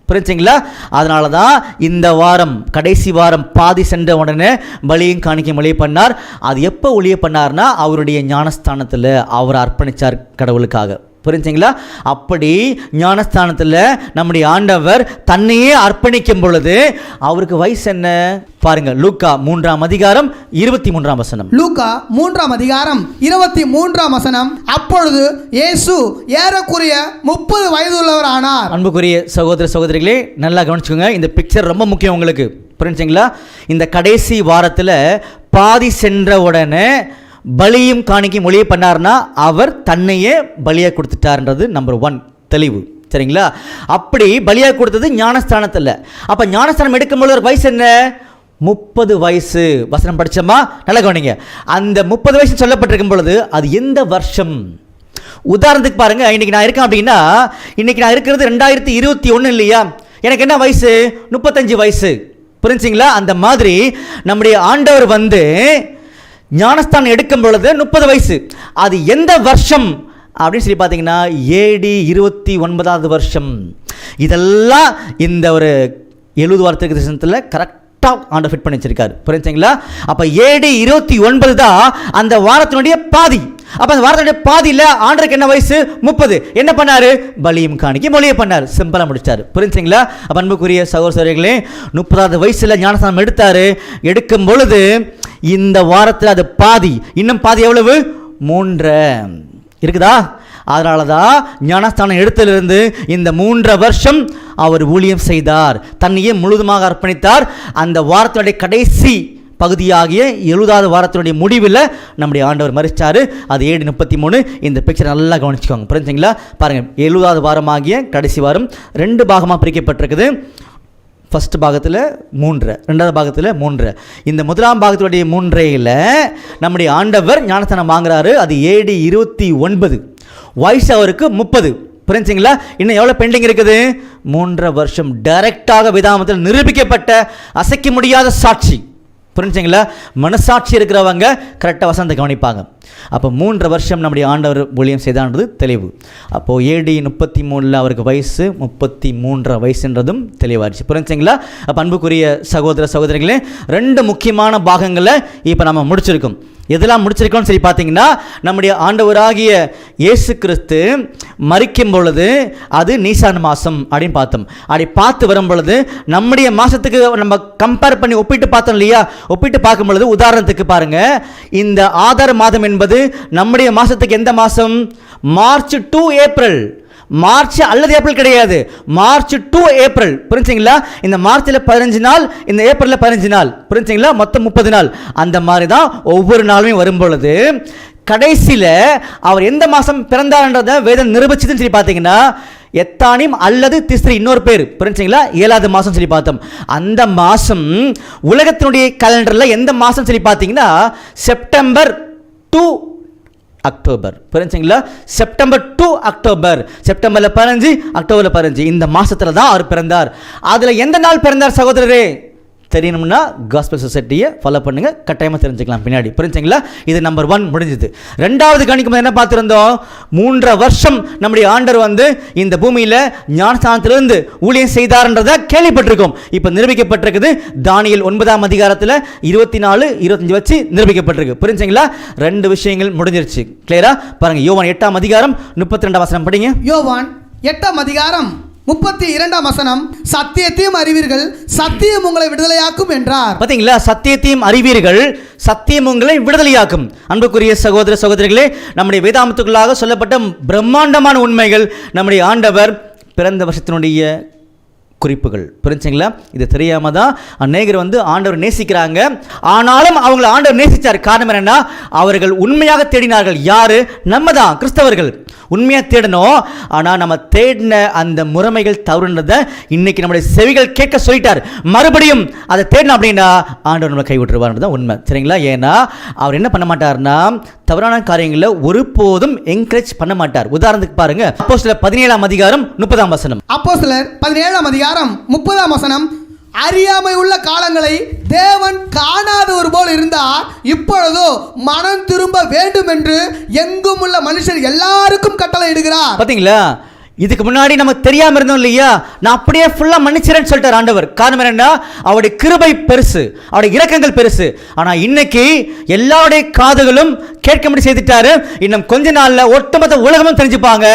புரிஞ்சுங்களா? அதனால தான் இந்த வாரம் கடைசி வாரம் பாதி சென்ற உடனே பலியும் காணிக்கையும் ஒழிய பண்ணார். அது எப்போ ஒழிய பண்ணார்னா அவருடைய ஞானஸ்தானத்தில் அவர் அர்ப்பணித்தார் கடவுளுக்காக. புரிஞ்சுங்களா? அப்படி ஞானஸ்தானத்தில் நம்முடைய ஆண்டவர் தன்னையே அர்ப்பணிக்கும் பொழுது அவருக்கு வயசு என்ன பாருங்க. லூக்கா 3ஆம் அதிகாரம் 23ஆம் வசனம். லூக்கா 3ஆம் அதிகாரம் 23ஆம் வசனம். அப்பொழுது இயேசு ஏறக்குறைய 30 வயது உள்ளவர் ஆனார். அன்புக்குரிய சகோதர சகோதரிகளே, நல்லா கவனிச்சுக்கோங்க. இந்த பிக்சர் ரொம்ப முக்கியம் உங்களுக்கு, புரிஞ்சுங்களா? இந்த கடைசி வாரத்தில் பாதி சென்ற உடனே பலியும் காணிக்கையும் ஒழிய பண்ணார்னா அவர் தன்னையே பலியாக கொடுத்துட்டார்ன்றது நம்பர் 1 தெளிவு, சரிங்களா? அப்படி பலியாக கொடுத்தது ஞானஸ்தானத்தில். அப்போ ஞானஸ்தானம் எடுக்கும்போது ஒரு வயசு என்ன? 30 வயசு. வசனம் படிச்சோமா? நல்லா கவனிங்க. அந்த 30 வயசு சொல்லப்பட்டிருக்கும் பொழுது அது எந்த வருஷம்? உதாரணத்துக்கு பாருங்கள், இன்றைக்கி நான் இருக்கேன் அப்படின்னா, இன்றைக்கி நான் இருக்கிறது 2021 இல்லையா, எனக்கு என்ன வயசு? 35 வயசு. புரிஞ்சுங்களா? அந்த மாதிரி நம்முடைய ஆண்டவர் வந்து ஞானஸ்தானம் எடுக்கும் பொழுது 30 வயசு. அது எந்த வருஷம் அப்படின்னு சொல்லி பார்த்தீங்கன்னா AD 29வது வருஷம். இதெல்லாம் இந்த ஒரு 70 வாரத்துக்கு தேசத்தில் கரெக்டாக ஆண்டவர் ஃபிட் பண்ணி வச்சிருக்காரு. புரிஞ்சுங்களா? அப்போ AD 29 தான் அந்த வாரத்தினுடைய பாதி. அப்போ அந்த வாரத்தினுடைய பாதியில் ஆண்டருக்கு என்ன வயசு? 30. என்ன பண்ணாரு? பலியும் காணிக்கை மொழியை பண்ணார். சிம்பிளாக முடிச்சிட்டாரு. புரிஞ்சுங்களா? அப்போ அன்புக்குரிய சகோதரர்களே, 30வது வயசில் ஞானஸ்தானம் எடுத்தார். எடுக்கும் பொழுது இந்த வாரத்தில் அது பாதி. இன்னும் பாதி எவ்வளவு? 3 இருக்குதா? அதனால தான் ஞானஸ்தானம் எடுத்திலிருந்து இந்த 3 வருஷம் அவர் ஊழியம் செய்தார், தன்னையே முழுதுமாக அர்ப்பணித்தார். அந்த வாரத்தினுடைய கடைசி பகுதியாகிய 70வது வாரத்தினுடைய முடிவில் நம்முடைய ஆண்டவர் மரிச்சார். அது AD 33. இந்த பிக்சர் நல்லா கவனிச்சுக்கோங்க. புரிஞ்சுங்களா? பாருங்கள், 70வது வாரமாகிய கடைசி வாரம் 2 பாகமாக பிரிக்கப்பட்டிருக்குது. ஃபஸ்ட் பாகத்தில் 3, 2வது பாகத்தில் 3. இந்த முதலாம் பாகத்தினுடைய 3ல் நம்முடைய ஆண்டவர் ஞானஸ்தானம் வாங்குறாரு. அது AD 29. வயசு அவருக்கு 30. புரிஞ்சுங்களா? இன்னும் எவ்வளோ பெண்டிங் இருக்குது? 3 வருஷம். டைரெக்டாக வேதாகமத்தில் நிரூபிக்கப்பட்ட அசைக்க முடியாத சாட்சி. புரிஞ்சுங்களா? மனசாட்சி இருக்கிறவங்க கரெக்டாக வசனத்தை கவனிப்பாங்க. அப்போ 3 வருஷம் நம்முடைய ஆண்டவர் ஊழியம் செய்தான்றது தெளிவு. அப்போது AD 33 அவருக்கு வயசு 33 வயசுன்றதும் தெளிவாகிடுச்சு. புரிஞ்சுங்களா? அப்போ அன்புக்குரிய சகோதர சகோதரிகளே, 2 முக்கியமான பாகங்களை இப்போ நம்ம முடிச்சிருக்கோம். எதெல்லாம் முடிச்சிருக்கோம்னு சொல்லி பார்த்தீங்கன்னா, நம்முடைய ஆண்டவராகிய இயேசு கிறிஸ்து மரிக்கும் பொழுது அது நீசான் மாதம் அப்படின்னு பார்த்தோம். அப்படி பார்த்து வரும் பொழுது நம்முடைய மாதத்துக்கு நம்ம கம்பேர் பண்ணி ஒப்பிட்டு பார்த்தோம் இல்லையா? ஒப்பிட்டு பார்க்கும் பொழுது உதாரணத்துக்கு பாருங்கள், இந்த ஆதார மாதம் என்பது நம்முடைய மாதத்துக்கு எந்த மாதம்? March to April. மார்ச் அல்லது ஏப்ரல் கிடையாது, மார்ச் டு ஏப்ரல். புரிஞ்சுங்களா? இந்த மார்ச்சில் 15 நாள், இந்த ஏப்ரலில் 15 நாள். புரிஞ்சுங்களா? மொத்தம் 30 நாள். அந்த மாதிரி தான் ஒவ்வொரு நாளுமே வரும் பொழுது கடைசியில் அவர் எந்த மாதம் பிறந்தார்ன்றதை வேதம் நிரூபிச்சதுன்னு சொல்லி பார்த்தீங்கன்னா, எத்தானிம் அல்லது திஸ்ரி, இன்னொரு பேர். புரிஞ்சுங்களா? 7வது மாதம் சொல்லி பார்த்தோம். அந்த மாதம் உலகத்தினுடைய கேலண்டரில் எந்த மாதம் சொல்லி பார்த்தீங்கன்னா செப்டம்பர் டு அக்டோபர். புரிஞ்சுங்களா? September to October. செப்டம்பரில் 15, அக்டோபரில் 15. இந்த மாதத்தில் தான் அவர் பிறந்தார். அதில் எந்த நாள் பிறந்தார் சகோதரரே தெரியணும்னா காஸ்பல் சொசைட்டியை ஃபாலோ பண்ணுங்கள், கட்டாயமாக தெரிஞ்சுக்கலாம் பின்னாடி. புரிஞ்சுங்களா? இது நம்பர் 1 முடிஞ்சது. 2வது கணிக்கும் என்ன பார்த்துருந்தோம்? 3 வருஷம் நம்முடைய ஆண்டவர் வந்து இந்த பூமியில் ஞானஸ்தானத்திலிருந்து ஊழியம் செய்தார்ன்றதை கேள்விப்பட்டிருக்கோம். இப்போ நிரூபிக்கப்பட்டிருக்குது. தானியேல் 9ஆம் அதிகாரத்தில் 24, 25 வச்சு நிரூபிக்கப்பட்டிருக்கு. புரிஞ்சுங்களா? 2 விஷயங்கள் முடிஞ்சிருச்சு. கிளியரா? பாருங்க, யோவான் 8ஆம் அதிகாரம் 32ஆம் வசனம் படிங்க. யோவான் 8ஆம் அதிகாரம் 32ஆம் வசனம், சத்தியத்தையும் அறிவீர்கள், சத்தியம் உங்களை விடுதலையாக்கும் என்றார். பார்த்தீங்களா? சத்தியத்தையும் அறிவீர்கள், சத்தியம் உங்களை விடுதலையாக்கும். அன்புக்குரிய சகோதர சகோதரிகளே, நம்முடைய வேதாமத்துக்குள்ளாக சொல்லப்பட்ட பிரம்மாண்டமான உண்மைகள் நம்முடைய ஆண்டவர் பிறந்த வருஷத்தினுடைய குறிப்புகள். புரிஞ்சுங்களா? இது தெரியாம தான் அநேகர் வந்து ஆண்டவர் நேசிக்கிறாங்க. ஆனாலும் அவங்களை ஆண்டவர் நேசித்தார். காரணம் என்னன்னா, அவர்கள் உண்மையாக தேடினார்கள். யாரு? நம்ம தான், கிறிஸ்தவர்கள். உண்மையாக தேடணும். ஆனால் நம்ம தேடின அந்த முறைமைகள் தவறுன்றதை இன்னைக்கு நம்முடைய செவிகள் கேட்க சொல்லிட்டார். மறுபடியும் அதை தேடணும் அப்படின்னா ஆண்டவர் நம்மளை கைவிட்டுருவார்ன்றதான் உண்மை. சரிங்களா? ஏன்னா அவர் என்ன பண்ண மாட்டார்னா, தவறான காரியங்களை ஒருபோதும் என்கரேஜ் பண்ண மாட்டார். உதாரணத்துக்கு பாருங்க, அப்போஸ்தலர் 17ஆம் அதிகாரம் 30ஆம் வசனம். அப்போஸ்தலர் 17ஆம் அதிகாரம் 30ஆம் வசனம், அறியாமை உள்ள காலங்களை தேவன் காணாதவர் போல் இருந்தார், இப்பொழுதோ மனம் திரும்ப வேண்டும் என்று எங்கும் உள்ள மனுஷர் எல்லாருக்கும் கட்டளை இடுகிறார். பாத்தீங்களா? இதுக்கு முன்னாடி நமக்கு தெரியாம இருந்தோம் இல்லையா? நான் அப்படியே ஃபுல்லா மன்னிச்சிரேன்னு சொல்லிட்டார் ஆண்டவர். காரணம் என்னன்னா, அவருடைய கிருபை பெருசு, அவருடைய இரக்கங்கள் பெருசு. ஆனா இன்னைக்கு எல்லாருடைய காதுகளும் கேட்கும்படி செய்துட்டாரு. இன்னும் கொஞ்ச நாள்ல ஒட்டுமொத்த உலகமும் தெரிஞ்சுப்பாங்க,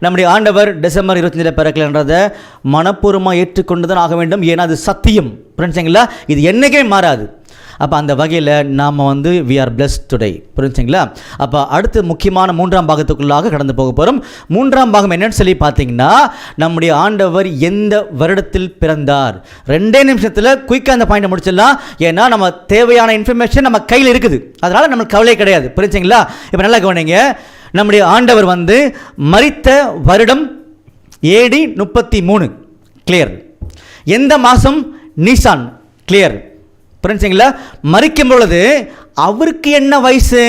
நம்முடைய ஆண்டவர் டிசம்பர் 25 பிறக்கலன்றதை மனப்பூர்வமாக ஏற்றுக்கொண்டுதான் ஆக வேண்டும். ஏன்னா அது சத்தியம். புரிஞ்சுங்களா? இது என்னைக்குமே மாறாது. அப்போ அந்த வகையில் நாம் வந்து வி ஆர் பிளஸ்ட் டுடே. புரிஞ்சுங்களா? அப்போ அடுத்து முக்கியமான 3ஆம் பாகத்துக்குள்ளாக கடந்து போக போகிறோம். 3ஆம் பாகம் என்னன்னு சொல்லி பார்த்தீங்கன்னா, நம்முடைய ஆண்டவர் எந்த வருடத்தில் பிறந்தார். 2 நிமிஷத்தில் குயிக்காக அந்த பாயிண்டை முடிச்சிடலாம். ஏன்னா நம்ம தேவையான இன்ஃபர்மேஷன் நம்ம கையில் இருக்குது, அதனால் நம்மளுக்கு கவலை கிடையாது. புரிஞ்சுங்களா? இப்போ நல்லா கவனிங்க, நம்முடைய ஆண்டவர் வந்து மரித்த வருடம் AD 33. கிளியர். எந்த மாதம்? நீசான். கிளியர். புரிஞ்சுங்களா? மரிக்கும் பொழுது அவருக்கு என்ன வயசு?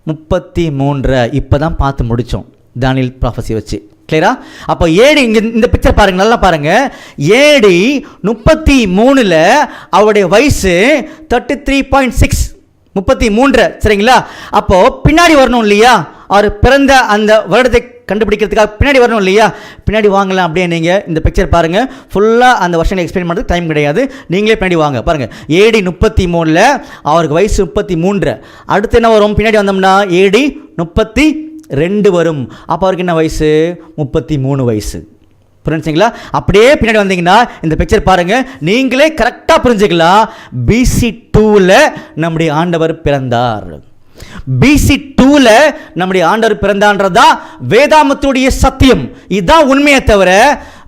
33. இப்போ தான் பார்த்து முடித்தோம். தானியேல் ப்ராஃபஸி வச்சு. கிளியரா? அப்போ ஏடி இங்கே இந்த பிக்சர் பாருங்க, நல்லா பாருங்க. ஏடி 33 அவருடைய வயசு 33.6, 33, சரிங்களா? அப்போ பின்னாடி வரணும் இல்லையா? அவர் பிறந்த அந்த வருடத்தை கண்டுபிடிக்கிறதுக்காக பின்னாடி வரணும் இல்லையா? பின்னாடி வாங்கலாம். அப்படியே நீங்கள் இந்த பிக்சர் பாருங்கள். ஃபுல்லாக அந்த வருஷனை எக்ஸ்பிளைன் பண்ணுறதுக்கு டைம் கிடையாது, நீங்களே பின்னாடி வாங்க. பாருங்கள், ஏடி 33 அவருக்கு வயசு 33. அடுத்து என்ன வரும்? பின்னாடி வந்தோம்னா ஏடி 32 வரும். அப்போ அவருக்கு என்ன வயசு? 33 வயசு. புரிஞ்சுங்களா? அப்படியே பின்னாடி வந்தீங்கன்னா இந்த பிக்சர் பாருங்க, நீங்களே கரெக்டாக புரிஞ்சுக்கலாம். BC 2 நம்முடைய ஆண்டவர் பிறந்தார். BC 2 நம்முடைய ஆண்டவர் பிறந்தான்றதா வேதாமத்துடைய சத்தியம். இதுதான் உண்மையை தவிர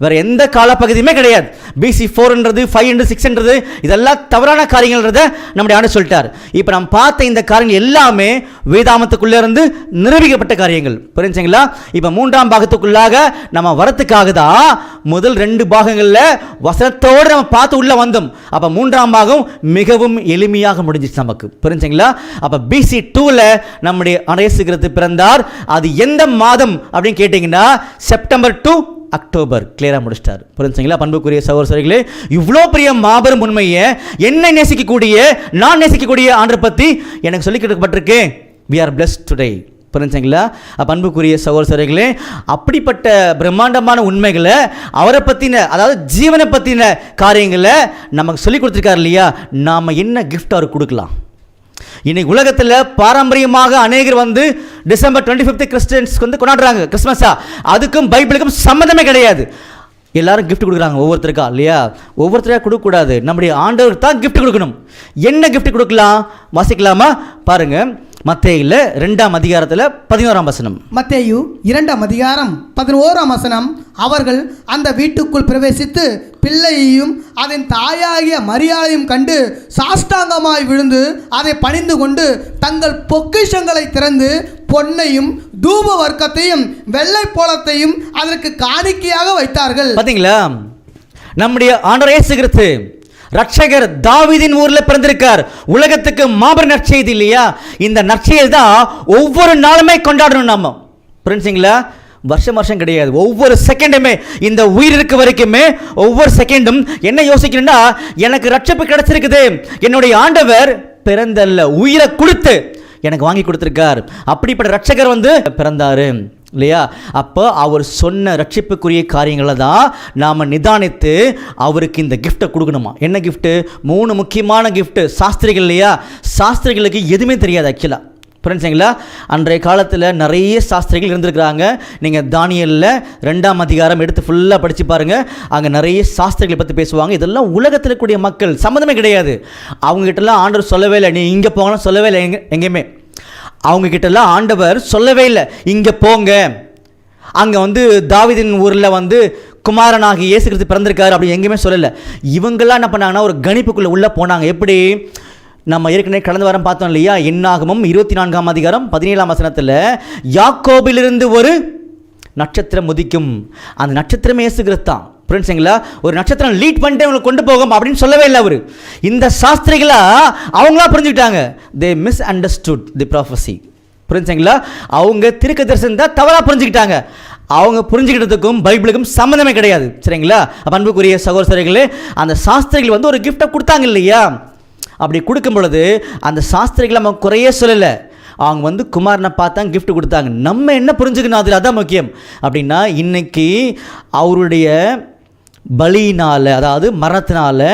வேற எந்த காலப்பகுதியுமே கிடையாது. BC 4ன்றது 5 6ன்றது இதெல்லாம் தவறான காரியங்கள்ன்றத நம்முடைய ஆண்டவர் சொல்லிட்டார். இப்போ நம்ம பார்த்த இந்த காரியங்கள் எல்லாமே வேதாமத்துக்குள்ளே இருந்து நிரூபிக்கப்பட்ட காரியங்கள். புரிஞ்சுங்களா? இப்போ 3ஆம் பாகத்துக்குள்ளாக நம்ம வரத்துக்காக தான் முதல் 2 பாகங்களில் வசனத்தோடு நம்ம பார்த்து உள்ள வந்தோம். அப்போ 3ஆம் பாகம் மிகவும் எளிமையாக முடிஞ்சிச்சு நமக்கு. புரிஞ்சுங்களா? அப்போ BC 2 நம்முடைய இயேசு கிறிஸ்து பிறந்தார். அது எந்த மாதம் அப்படின்னு கேட்டிங்கன்னா செப்டம்பர் டு அக்டோபர். கிளியராக முடிச்சிட்டார். புரிஞ்சுங்களா? பண்புக்குரிய சகோதரர்களே, இவ்வளோ பெரிய மாபெரும் உண்மையை என்னை நேசிக்கக்கூடிய, நான் நேசிக்கக்கூடிய ஆண்டவர் பற்றி எனக்கு சொல்லிக் கொடுக்கப்பட்டிருக்கு. we are blessed today. புரிஞ்சுங்களா? பண்புக்குரிய சகோதரர்களே, அப்படிப்பட்ட பிரம்மாண்டமான உண்மைகளை, அவரை பற்றின, அதாவது ஜீவனை பற்றின காரியங்களை நமக்கு சொல்லிக் கொடுத்துருக்காரு இல்லையா? நாம் என்ன கிஃப்ட் அவருக்கு கொடுக்கலாம்? இன்னைக்கு உலகத்தில் பாரம்பரியமாக அநேகர் வந்து டிசம்பர் 25 கிறிஸ்டியன்ஸ்க்கு வந்து கொண்டாடுறாங்க கிறிஸ்மஸா. அதுக்கும் பைபிளுக்கும் சம்மந்தமே கிடையாது. எல்லாரும் கிஃப்ட் கொடுக்குறாங்க ஒவ்வொருத்தருக்கா இல்லையா? ஒவ்வொருத்தருக்கா கொடுக்கக்கூடாது, நம்முடைய ஆண்டவருக்கு தான் கிஃப்ட் கொடுக்கணும். என்ன கிஃப்ட் கொடுக்கலாம்? வாசிக்கலாமா? பாருங்க, மத்தேயுல 2ஆம் அதிகாரத்தில் 11ஆம் வசனம். மத்தேயு 2ஆம் அதிகாரம் 11ஆம் வசனம். அவர்கள் அந்த வீட்டுக்குள் பிரவேசித்து பிள்ளையையும் அதன் தாயாகிய மரியாதையும் கண்டு சாஷ்டாங்கமாய் விழுந்து அதை பணிந்து கொண்டு தங்கள் பொக்கிஷங்களை திறந்து பொன்னையும் தூப வர்க்கத்தையும் வெள்ளை போலத்தையும் அதற்கு காணிக்கையாக வைத்தார்கள். பார்த்தீங்களா? நம்முடைய ஆண்டவர் இயேசு கிறிஸ்து ரட்சகர் தாவீதின் ஊர்ல பிறந்திருக்கார். உலகத்துக்கு மாபெரும் நற்செய்தி இல்லையா? இந்த நற்செய்தி தான் ஒவ்வொரு நாளுமே கொண்டாடணும் நாம. புரிஞ்சுங்களா? வருஷம் வருஷம் கிடையாது, ஒவ்வொரு செகண்டுமே, இந்த உயிர் இருக்க வரைக்குமே ஒவ்வொரு செகண்டும் என்ன யோசிக்கணும்னா, எனக்கு ரட்சிப்பு கிடைச்சிருக்குது, என்னுடைய ஆண்டவர் பிறந்தல்ல உயிரை கொடுத்து எனக்கு வாங்கி கொடுத்துருக்கார். அப்படிப்பட்ட ரட்சகர் வந்து பிறந்தாரு இல்லையா? அப்போ அவர் சொன்ன ரட்சிப்புக்குரிய காரியங்களை தான் நாம் நிதானித்து அவருக்கு இந்த கிஃப்ட்டை கொடுக்கணுமா. என்ன கிஃப்ட்டு? 3 முக்கியமான கிஃப்ட்டு. சாஸ்திரிகள் இல்லையா? சாஸ்திரிகளுக்கு எதுவுமே தெரியாது ஆக்சுவலாக. புரிஞ்சுங்களா? அன்றைய காலத்தில் நிறைய சாஸ்திரிகள் இருந்திருக்கிறாங்க. நீங்கள் தானியேலில் 2ஆம் அதிகாரம் எடுத்து ஃபுல்லாக படித்து பாருங்கள். அங்கே நிறைய சாஸ்திரிகளை பற்றி பேசுவாங்க. இதெல்லாம் உலகத்தில் கூடிய மக்கள், சம்மந்தமே கிடையாது. அவங்ககிட்டலாம் ஆண்டவர் சொல்லவே இல்லை, நீ இங்கே போகலாம் சொல்லவே இல்லை. எங்கேயுமே அவங்கக்கிட்டலாம் ஆண்டவர் சொல்லவே இல்லை, இங்கே போங்க, அங்கே வந்து தாவீதின் ஊரில் வந்து குமாரனாகி இயேசு கிறிஸ்து பிறந்திருக்காரு அப்படி எங்கேயுமே சொல்லலை. இவங்கெல்லாம் என்ன பண்ணாங்கன்னா ஒரு கணிப்புக்குள்ளே உள்ளே போனாங்க. எப்படி? நம்ம ஏற்கனவே கடந்த வாரம் பார்த்தோம் இல்லையா? என்னாகமம் 24ஆம் அதிகாரம் 17ஆம் வசனத்தில் யாக்கோபிலிருந்து ஒரு நட்சத்திரம் உதிக்கும், அந்த நட்சத்திரமே இயேசு கிறிஸ்து தான். புரிஞ்சுங்களா? ஒரு நட்சத்திரம் லீட் பண்ணிட்டு அவங்களை கொண்டு போகும் அப்படின்னு சொல்லவே இல்லை அவர். இந்த சாஸ்திரிகளா அவங்களா புரிஞ்சுக்கிட்டாங்க. தே மிஸ் அண்டர்ஸ்டுட் தி ப்ராஃபஸி. புரிஞ்சுங்களா? அவங்க தீர்க்க தரிசனம் தான் தவறாக புரிஞ்சுக்கிட்டாங்க. அவங்க புரிஞ்சுக்கிட்டதுக்கும் பைபிளுக்கும் சம்மந்தமே கிடையாது. சரிங்களா? அன்புக்குரிய சகோதரர்களே, அந்த சாஸ்திரிகள் வந்து ஒரு கிஃப்டை கொடுத்தாங்க இல்லையா? அப்படி கொடுக்கும் பொழுது அந்த சாஸ்திரிகளை நம்ம குறையே சொல்லலை. அவங்க வந்து குமாரனை பார்த்தா கிஃப்ட் கொடுத்தாங்க. நம்ம என்ன புரிஞ்சுக்கணும் அதில், அதான் முக்கியம். அப்படின்னா இன்னைக்கு அவருடைய பலியினால், அதாவது மரணத்தினால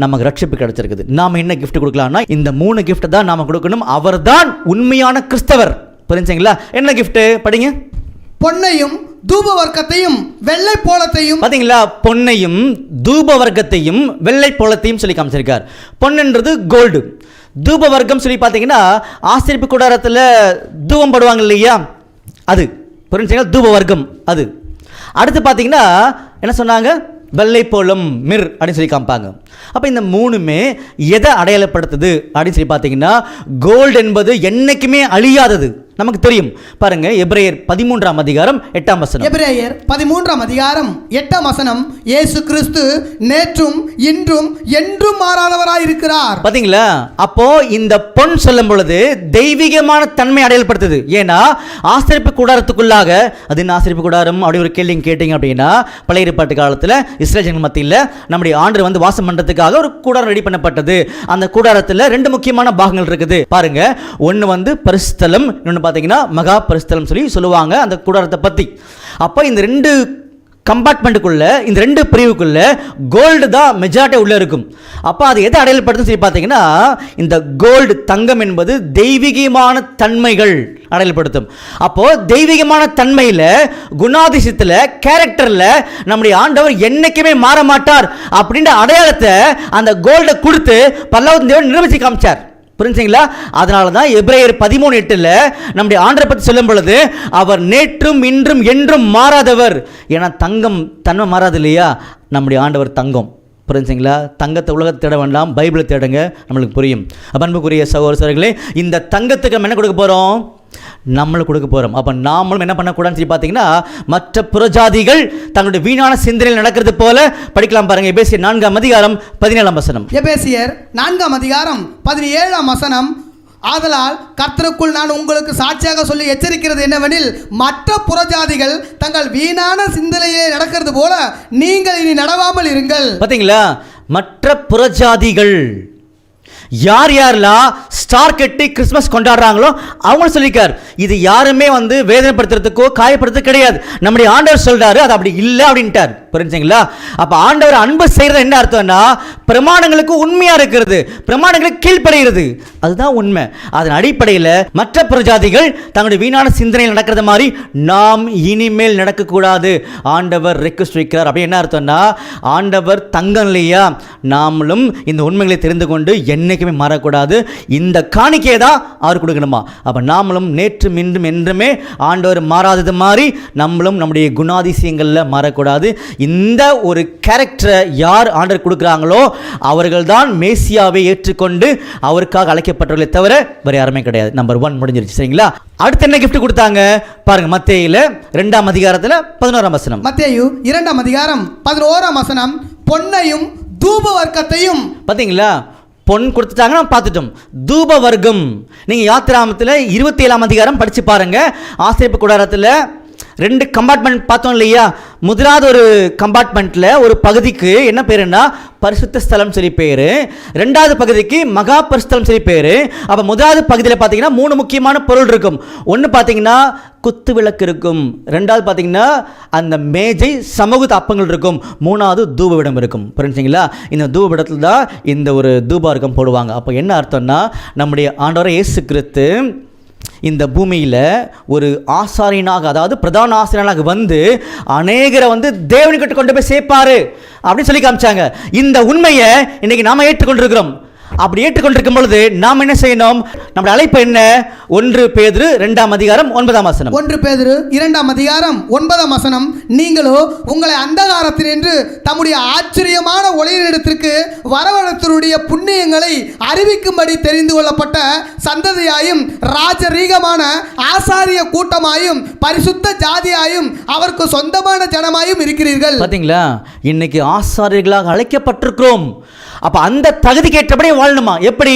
நமக்கு ரட்சிப்பு கிடைச்சிருக்குது. நாம் என்ன கிஃப்ட் கொடுக்கலாம்னா இந்த 3 கிஃப்ட் தான் நாம் கொடுக்கணும். அவர் தான் உண்மையான கிறிஸ்தவர். புரிஞ்சுங்களா? என்ன கிஃப்ட்? படிங்க. பொன்னையும் தூப வர்க்கத்தையும் வெள்ளை போலத்தையும். பார்த்தீங்களா? பொன்னையும் தூப வர்க்கத்தையும் வெள்ளை போலத்தையும் சொல்லி காமிச்சிருக்கார். பொன்னுன்றது கோல்டு, தூப வர்க்கம் சொல்லி பார்த்தீங்கன்னா ஆசரிப்பு கூடாரத்தில் தூபம் போடுவாங்க இல்லையா? அது புரிஞ்சுங்களா? தூப வர்க்கம் அது. அடுத்து பார்த்தீங்கன்னா என்ன சொன்னாங்க? வெள்ளை போலம், மிர் அப்படின்னு சொல்லி காமிப்பாங்க. அப்போ இந்த 3மே எதை அடையாளப்படுத்துது அப்படின்னு சொல்லி பார்த்தீங்கன்னா, கோல்டு என்பது என்றைக்குமே அழியாதது நமக்கு தெரியும். பாருங்க, எபிரேயர் 13ஆம் அதிகாரம் 8ஆம் வசனம். எபிரேயர் 13ஆம் அதிகாரம் 8ஆம் வசனம், இயேசு கிறிஸ்து நேற்றும் இன்றும் என்றும் மாறாதவராய் இருக்கிறார். பாத்தீங்களா? அப்போ இந்த பொன் சொல்லும் பொழுது தெய்வீகமான தன்மை அடையாளப்படுத்துது. ஏன்னா ஆசரிப்பு கூடாரத்துக்குள்ளாக, அது என்ன ஆசரிப்பு கூடாரம் அப்படி ஒரு கேள்வி கேட்டீங்க அப்படின்னா, பழைய ஏற்பாட்டு காலத்தில் இஸ்ரேல் ஜனங்கள் மத்தியில் நம்முடைய ஆண்டவர் வந்து வாசம் பண்றதுக்காக ஒரு கூடாரம் ரெடி பண்ணப்பட்டது. அந்த கூடாரத்தில் 2 முக்கியமான பாகங்கள் இருக்குது. பாருங்க, ஒன்று வந்து பரிசுத்தலம், இன்னொன்று பார்த்தீங்கன்னா மகா பரிசுத்தலம் சொல்லுவாங்க அந்த கூடாரத்தை பற்றி. அப்போ இந்த 2 கம்பார்ட்மெண்ட்டுக்குள்ள, இந்த 2 பிரிவுக்குள்ள கோல்டு தான் மெஜாரிட்டி உள்ள இருக்கும். அப்போ அது எதை அடையாளப்படுத்தும் சொல்லி பார்த்தீங்கன்னா, இந்த கோல்டு தங்கம் என்பது தெய்வீகமான தன்மைகள் அடையாளப்படுத்தும். அப்போ தெய்வீகமான தன்மையில், குணாதிசயத்தில், கேரக்டர்ல நம்முடைய ஆண்டவர் என்னைக்குமே மாற மாட்டார் அப்படின்ற அடையாளத்தை அந்த கோல்டை கொடுத்து பரலோகத்தின் தேவன் நிரூபித்து காமிச்சார். புரிஞ்சுங்களா? அதனால தான் எபிரேயர் 13:8 நம்முடைய ஆண்டவரை பற்றி சொல்லும் பொழுது, அவர் நேற்றும் இன்றும் என்றும் மாறாதவர். ஏன்னா தங்கம் தன்மை மாறாது இல்லையா? நம்முடைய ஆண்டவர் தங்கம். புரிஞ்சுங்களா? தங்கத்தை உலகத்தை தேட வேண்டாம், பைபிளை தேடுங்க, நம்மளுக்கு புரியும். அன்புக்குரிய சகோதரர்களே, இந்த தங்கத்துக்கு நம்ம என்ன கொடுக்க போகிறோம்? நம்மளும் கொடுக்க போகிறோம். அப்போ நாமளும் என்ன பண்ணக்கூடாதுன்னு சொல்லி பார்த்தீங்கன்னா, மற்ற புறஜாதிகள் தங்களுடைய வீணான சிந்தனையில் நடக்கிறது போல படிக்கலாம். பாருங்க, எபேசியர் 4ஆம் அதிகாரம் 17ஆம் வசனம். எபேசியர் 4ஆம் அதிகாரம் 17ஆம் வசனம், ஆதலால் கர்த்தருக்குள் நான் உங்களுக்கு சாட்சியாக சொல்லி எச்சரிக்கிறது என்னவெனில், மற்ற புறஜாதிகள் தங்கள் வீணான சிந்தனையிலே நடக்கிறது போல நீங்கள் இனி நடவாமல் இருங்கள். பார்த்தீங்களா? மற்ற புறஜாதிகள் யார் யாரெல்லாம் ஸ்டார் கட்டி கிறிஸ்மஸ் கொண்டாடுறாங்களோ அவங்க சொல்லிக்கார். இது யாருமே வந்து வேதனைப்படுத்துறதுக்கோ காயப்படுத்துறது கிடையாது. நம்முடைய ஆண்டவர் சொல்றாரு அது அப்படி இல்லை அப்படின்ட்டார். புரிஞ்சுங்களா? அப்ப ஆண்டவர் அன்பு செய்யறது என்ன அர்த்தம்னா, பிரமாணங்களுக்கு உண்மையா இருக்கிறது, பிரமாணங்களுக்கு கீழ்ப்படுகிறது, அதுதான் உண்மை. அதன் அடிப்படையில் மற்ற பிரஜாதிகள் தங்களுடைய வீணான சிந்தனையில் நடக்கிறது மாதிரி நாம் இனிமேல் நடக்கக்கூடாது. ஆண்டவர் ரெக்வெஸ்ட் வைக்கிறார். அப்படி என்ன அர்த்தம்னா, ஆண்டவர் தங்கம் இல்லையா, நாமளும் இந்த உண்மைகளை தெரிந்து கொண்டு என்னைக்குமே மாறக்கூடாது. இந்த காணிக்கையை தான் அவர் கொடுக்கணுமா? அப்ப நாமளும் நேற்றும் இன்றும் என்றுமே ஆண்டவர் மாறாதது மாதிரி நம்மளும் நம்முடைய குணாதிசயங்களில் மாறக்கூடாது. இந்த ஒரு கேரக்டரை யார் ஆண்டவர் கொடுக்குறாங்களோ அவர்கள் தான் மேசியாவை ஏற்றுக்கொண்டு அவருக்காக அழைக்கப்பட்டவர்களை தவிர வேற யாருமே கிடையாது. நம்பர் 1 முடிஞ்சிருச்சு. சரிங்களா? அடுத்து என்ன கிஃப்ட் கொடுத்தாங்க பாருங்க. மத்தேயுல 2ஆம் அதிகாரத்தில் 11ஆம் வசனம். மத்தேயு 2ஆம் அதிகாரம் 11ஆம் வசனம், பொன்னையும் தூப வர்க்கத்தையும். பார்த்தீங்களா? பொன் கொடுத்துட்டாங்க, நம்ம பார்த்துட்டோம். தூப வர்க்கம் நீங்கள் யாத்திராமத்தில் 27ஆம் அதிகாரம் படித்து பாருங்க. ஆசரிப்பு கூடாரத்தில் 2 கம்பார்ட்மெண்ட் பார்த்தோம் இல்லையா? முதலாவது ஒரு கம்பார்ட்மெண்ட்டில் ஒரு பகுதிக்கு என்ன பேருன்னா பரிசுத்த ஸ்தலம் சொல்லி பேர், 2வது பகுதிக்கு மகா பரிசுத்தலம் சொல்லி பேர். அப்போ முதலாவது பகுதியில் பார்த்தீங்கன்னா 3 முக்கியமான பொருள் இருக்கும். ஒன்று பார்த்தீங்கன்னா குத்து விளக்கு இருக்கும், 2வது பார்த்தீங்கன்னா அந்த மேஜை சமூக அப்பங்கள் இருக்கும், 3வது தூபவிடம் இருக்கும். புரிஞ்சுங்களா? இந்த தூபவிடத்தில் தான் இந்த ஒரு தூபார்க்கம் போடுவாங்க. அப்போ என்ன அர்த்தம்னா, நம்முடைய ஆண்டவர் இயேசு கிறிஸ்து இந்த பூமியில் ஒரு ஆசாரியனாக, அதாவது பிரதான ஆசாரியனாக வந்து அநேகரை வந்து தேவனுக்கிட்ட கொண்டு போய் சேர்ப்பாரு அப்படின்னு சொல்லி காமிச்சாங்க. இந்த உண்மையை இன்னைக்கு நாம ஏற்றுக்கொண்டிருக்கிறோம். அப்படி ஏற்றுக்கொண்டிருக்கும் பொழுது நாம் என்ன செய்யணும்? நம்முடைய அழைப்பு என்ன? 1 பேதுரு 2ஆம் அதிகாரம் 9ஆம் வசனம். 1 பேதுரு 2ஆம் அதிகாரம் 9ஆம் வசனம், நீங்களோ உங்களை அந்தகாரத்தினின்று தம்முடைய ஆச்சரியமான ஒளியினிடத்திற்கு வரவழைத்தவருடைய புண்ணியங்களை அறிவிக்கும்படி தெரிந்து கொள்ளப்பட்ட சந்ததியாயும் ராஜரீகமான ஆசாரிய கூட்டமாயும் பரிசுத்த ஜாதியாயும் அவருக்கு சொந்தமான ஜனமாயும் இருக்கிறீர்கள். பார்த்தீங்களா? இன்னைக்கு ஆசாரியர்களாக அழைக்கப்பட்டிருக்கிறோம். அப்ப அந்த தகுதிக்கு ஏற்றபடி வாழணுமா? எப்படி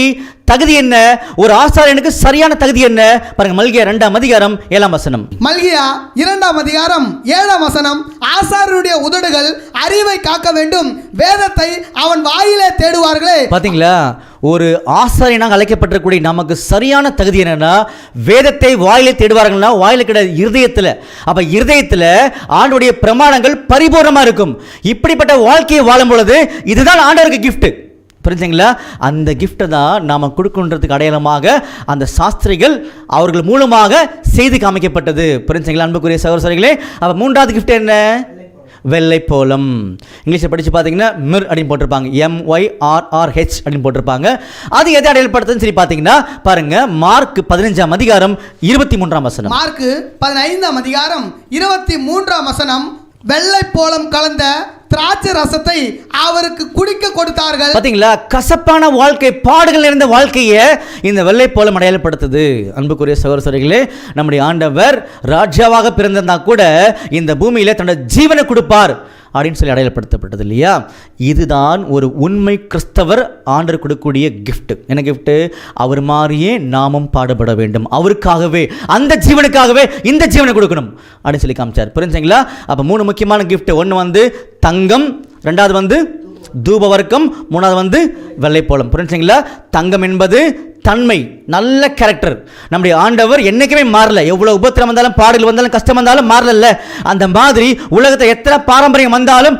தகுதி என்ன? ஒரு ஆசாரியனுக்கு சரியான தகுதி என்ன பாருங்க. மல்கியா 2ஆம் அதிகாரம் 7ஆம் வசனம். மல்கியா 2ஆம் அதிகாரம் 7ஆம் வசனம், ஆசாரியனுடைய உதடுகள் அறிவை காக்க வேண்டும், வேதத்தை அவன் வாயிலே தேடுவார்களே. பாத்தீங்களா? ஒரு ஆசாரியனாக அழைக்கப்பட்டிருக்கக்கூடிய நமக்கு சரியான தகுதி என்னன்னா, வேதத்தை வாயிலே தேடுவார்கள்னா வாயில கிடையாது, இருதயத்தில். அப்ப இருதயத்தில் ஆண்டவருடைய பிரமாணங்கள் பரிபூர்ணமா இருக்கும். இப்படிப்பட்ட வாழ்க்கையை வாழும் பொழுது இதுதான் ஆண்டவருக்கு கிஃப்ட். புரிஞ்சுங்களா? அந்த கிஃப்ட்டை தான் நாம் கொடுக்கின்றதுக்கு அடையாளமாக அந்த சாஸ்திரிகள் அவர்கள் மூலமாக செய்து காமிக்கப்பட்டது. புரிஞ்சுங்களா அன்புக்குரிய சகோதரர்களே? அப்போ 3வது கிஃப்ட் என்ன? வெள்ளை போலம். இங்கிலீஷில் படித்து பார்த்தீங்கன்னா மிர் அப்படின்னு போட்டிருப்பாங்க, MYRRH அப்படின்னு போட்டிருப்பாங்க. அது எதை அடையாளப்படுத்துன்னு சொல்லி பார்த்தீங்கன்னா பாருங்க, மார்க் 15ஆம் அதிகாரம் 23ஆம் வசனம். மார்க் 15ஆம் அதிகாரம் 23ஆம் வசனம், வெள்ளை போலம் கலந்த திராட்சை ரசத்தை அவருக்கு குடிக்க கொடுத்தார்கள். கொண்டார்கள். பாத்தீங்களா, கசப்பான வாழ்க்கை, பாடுகள் நிறைந்த வாழ்க்கையை இந்த வெள்ளை போலம் அடையாளப்படுத்துது. அன்புக்குரிய சகோதரர்களே, நம்முடைய ஆண்டவர் ராஜாவாக பிறந்திருந்தா கூட இந்த பூமியில தன்னோட ஜீவனை கொடுப்பார் அப்படின்னு சொல்லி அடையாளப்படுத்தப்பட்டது இல்லையா? இதுதான் ஒரு உண்மை கிறிஸ்தவர் ஆண்டவர் கொடுக்கக்கூடிய கிஃப்ட். என்ன கிஃப்ட்? அவர் மாதிரியே நாமும் பாடுபட வேண்டும், அவருக்காகவே, அந்த ஜீவனுக்காகவே இந்த ஜீவனை கொடுக்கணும் அப்படின்னு சொல்லி காமிச்சார். புரிஞ்சுங்களா? அப்போ 3 முக்கியமான கிஃப்ட். ஒன்று தங்கம், ரெண்டாவது தூபவர்க்கம், மூணாவது வெள்ளைப்போளம். புரிஞ்சுங்களா? தங்கம் என்பது தன்மை, நல்ல கேரக்டர். நம்முடைய ஆண்டவர் என்னைக்குமே மாறல. எவ்வளவு உபத்திரம் வந்தாலும், பாடுகள் வந்தாலும், கஷ்டம் வந்தாலும் மாறல. அந்த மாதிரி உலகத்தை எத்தனை பாரம்பரியம் வந்தாலும்,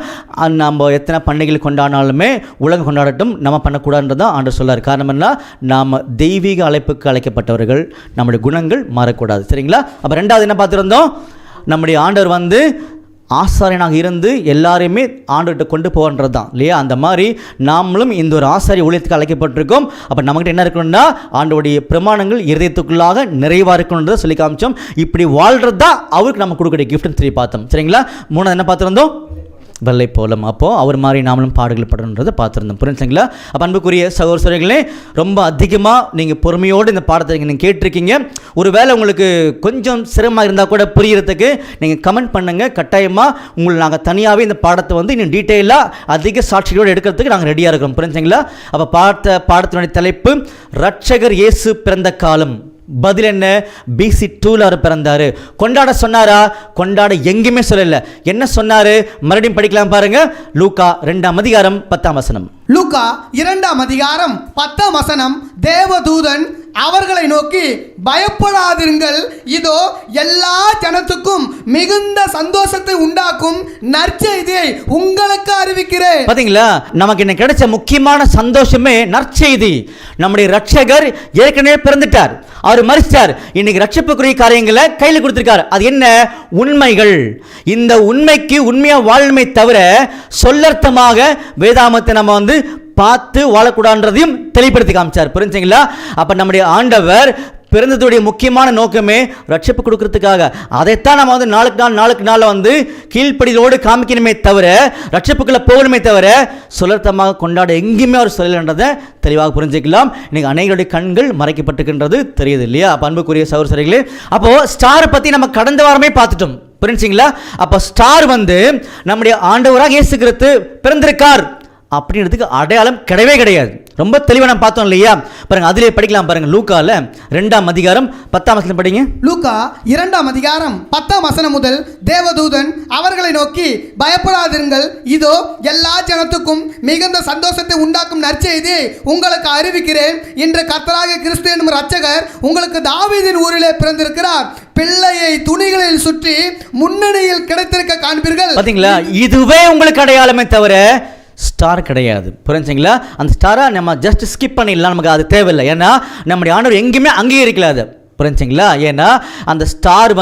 நம்ம எத்தனை பண்டிகைகள் கொண்டாடினாலுமே உலகம் கொண்டாடட்டும், நம்ம பண்ணக்கூடாதுன்றதான் ஆண்டவர் சொல்லார். காரணம் என்ன? நாம் தெய்வீக அழைப்புக்கு அழைக்கப்பட்டவர்கள், நம்முடைய குணங்கள் மாறக்கூடாது. சரிங்களா? அப்போ ரெண்டாவது என்ன பார்த்துருந்தோம்? நம்முடைய ஆண்டவர் ஆசாரியனாக இருந்து எல்லாரையுமே ஆண்டவர்கிட்ட கொண்டு போகின்றது தான் இல்லையா? அந்த மாதிரி நாமளும் இந்த ஒரு ஆசாரிய ஊழியத்துக்கு அழைக்கப்பட்டிருக்கோம். அப்போ நம்மகிட்ட என்ன இருக்கணும்னா, ஆண்டவருடைய பிரமாணங்கள் இருதயத்துக்குள்ளாக நிறைவாக இருக்கணுன்றதை சொல்லி காமிச்சோம். இப்படி வாழ்கிறது தான் அவருக்கு நம்ம கொடுக்கக்கூடிய கிஃப்ட்னு சொல்லி பார்த்தோம். சரிங்களா? மூணாவது என்ன பார்த்துருந்தோம்? வெள்ளை போலம். அப்போது அவர் மாதிரி நாமளும் பாடுகள் படணுன்றதை பார்த்துருந்தோம். புரிஞ்சுங்களா? அப்போ அன்புக்குரிய சகோதரர்களே, ரொம்ப அதிகமாக நீங்கள் பொறுமையோடு இந்த பாடத்தை நீங்கள் கேட்டிருக்கீங்க. ஒரு வேளை உங்களுக்கு கொஞ்சம் சிரமமாக இருந்தால் கூட புரியறதுக்கு நீங்கள் கமெண்ட் பண்ணுங்கள். கட்டாயமாக உங்களை நாங்கள் தனியாகவே இந்த பாடத்தை இன்னும் டீட்டெயிலாக அதிக சாட்சிகளோடு எடுக்கிறதுக்கு நாங்கள் ரெடியாக இருக்கிறோம். புரிஞ்சுங்களா? அப்போ பாடத்தினுடைய தலைப்பு இரட்சகர் இயேசு பிறந்த காலம். பதில் என்ன? BC 2ல் அவர் பிறந்தாரு. கொண்டாட சொன்னாரா? கொண்டாட எங்கேயுமே சொல்லல. என்ன சொன்னாரு? மறுபடியும் படிக்கலாம் பாருங்க. லூக்கா 2ஆம் அதிகாரம் 10ஆம் வசனம். லூக்கா 2ஆம் அதிகாரம் 10ஆம் வசனம். தேவதூதன் அவர்களை நோக்கி, பயப்படாதிருங்கள், இதோ எல்லா ஜனத்துக்கும் மிகுந்த சந்தோஷத்தை உண்டாக்கும் நற்செய்தியை உங்களுக்கு அறிவிக்கிறேன். பாத்தீங்களா, நமக்கு இன்னைக்கு கிடைச்ச முக்கியமான சந்தோஷமே நற்செய்தி. நம்முடைய ரட்சகர் ஏற்கனவே பிறந்துட்டார், அவர் மரிச்சார், இன்னைக்கு ரட்சிப்புக்குரிய காரியங்களை கையில் கொடுத்திருக்கார். அது என்ன? உண்மைகள். இந்த உண்மைக்கு உண்மையா வாழணுமே தவிர சொல்லர்த்தமாக வேதாமத்தை நம்ம பார்த்து வாழக்கூடாதுன்றதையும் தெளிவுபடுத்தி காமிச்சார். புரிஞ்சுங்களா? அப்ப நம்முடைய ஆண்டவர் பிறந்ததுடைய முக்கியமான நோக்கமே ரட்சிப்பு கொடுக்கறதுக்காக. அதைத்தான் நம்ம நாளுக்கு நாள் கீழ்ப்படியோடு காமிக்கணுமே தவிர, ரட்சிப்புக்குள்ள போகணுமே தவிர சொல்லர்த்தமாக கொண்டாட எங்கேயுமே அவர் சொல்லலைன்றதை தெளிவாக புரிஞ்சுக்கலாம். இன்னைக்கு அநேகருடைய கண்கள் மறைக்கப்பட்டிருக்கின்றது தெரியுது இல்லையா? அப்போ அன்புக்குரிய சகோதரர்களே, அப்போ ஸ்டார் பத்தி நம்ம கடந்த வாரமே பார்த்துட்டோம். புரிஞ்சுங்களா? அப்போ ஸ்டார் நம்முடைய ஆண்டவராக இயேசு கிறிஸ்து பிறந்திருக்கார் அப்படின்றதுக்கு அடையாளம் கிடையவே கிடையாது. ரொம்ப தெளிவாக நம்ம பார்த்தோம் இல்லையா? பாருங்க, அதிலே படிக்கலாம் பாருங்க. லூக்கால 2ஆம் அதிகாரம் 10ஆம் வசனம் படிங்க. லூக்கா 2ஆம் அதிகாரம் 10ஆம் வசனம் முதல். தேவதூதன் அவர்களை நோக்கி, பயப்படாதிருங்கள், இதோ எல்லா ஜனத்துக்கும் மிகுந்த சந்தோஷத்தை உண்டாக்கும் நற்செய்தி உங்களுக்கு அறிவிக்கிறேன். இன்று கர்த்தராகிய கிறிஸ்து என்னும் இரட்சகர் உங்களுக்கு தாவீதின் ஊரிலே பிறந்திருக்கிறார். பிள்ளையை துணிகளில் சுற்றி முன்னணியில் கிடைத்திருக்க காண்பீர்கள். பாத்தீங்களா? இதுவே உங்களுக்கு அடையாளமே தவிர ஸ்டார் கிடையாது. புரிஞ்சுங்களா? அந்த ஸ்டாரை நம்ம ஜஸ்ட் ஸ்கிப் பண்ணிடலாம், நமக்கு அது தேவையில்லை. ஏன்னா நம்முடைய ஆண்டவர் எங்கேயுமே அங்கீகரிக்கல அது. புரிஞ்சுங்களா? ஏன்னா அந்த ஸ்டார்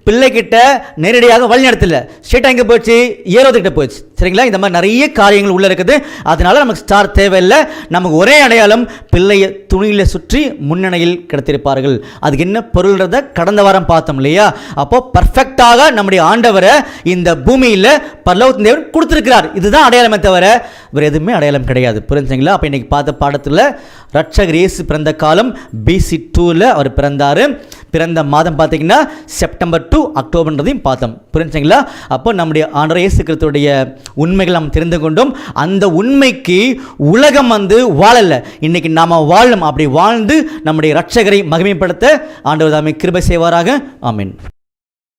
பிள்ளைகிட்ட நேரடியாக வழி நடத்தல, ஸ்ட்ரெயிட்டாக எங்கே போச்சு? ஏரோதுகிட்ட போச்சு. சரிங்களா? இந்த மாதிரி நிறைய காரியங்கள் உள்ளே இருக்குது. அதனால நமக்கு ஸ்டார் தேவையில்லை. நமக்கு ஒரே அடையாளம், பிள்ளையை துணியில் சுற்றி முன்னணியில் கிடைத்திருப்பார்கள். அதுக்கு என்ன பொருள்ன்றதை கடந்த வாரம் பார்த்தோம் இல்லையா? அப்போ பர்ஃபெக்டாக நம்முடைய ஆண்டவரை இந்த பூமியில் பரலோகத்தின் தேவன் கொடுத்துருக்கிறார். இதுதான் அடையாளமே தவிர வேறு எதுவுமே அடையாளம் கிடையாது. புரிஞ்சுங்களா? அப்போ இன்னைக்கு பார்த்த பாடத்தில் இரட்சகர் இயேசு பிறந்த காலம் BC 2ல் அவர் பிறந்தார். பிறந்த மாதம் பார்த்தீங்கன்னா செப்டம்பர் to அக்டோபர்ன்றதையும் பார்த்தோம். புரிஞ்சுங்களா? அப்போ நம்முடைய ஆண்டவர் இயேசு கிறிஸ்துவுடைய உண்மைகள் நாம் தெரிந்து கொண்டோம். அந்த உண்மைக்கு உலகம் வாழல, இன்னைக்கு நாம வாழணும். அப்படி வாழ்ந்து நம்முடைய இரட்சகரை மகிமைப்படுத்த ஆண்டவர் தாமே கிருபை செய்வாராக. ஆமென்.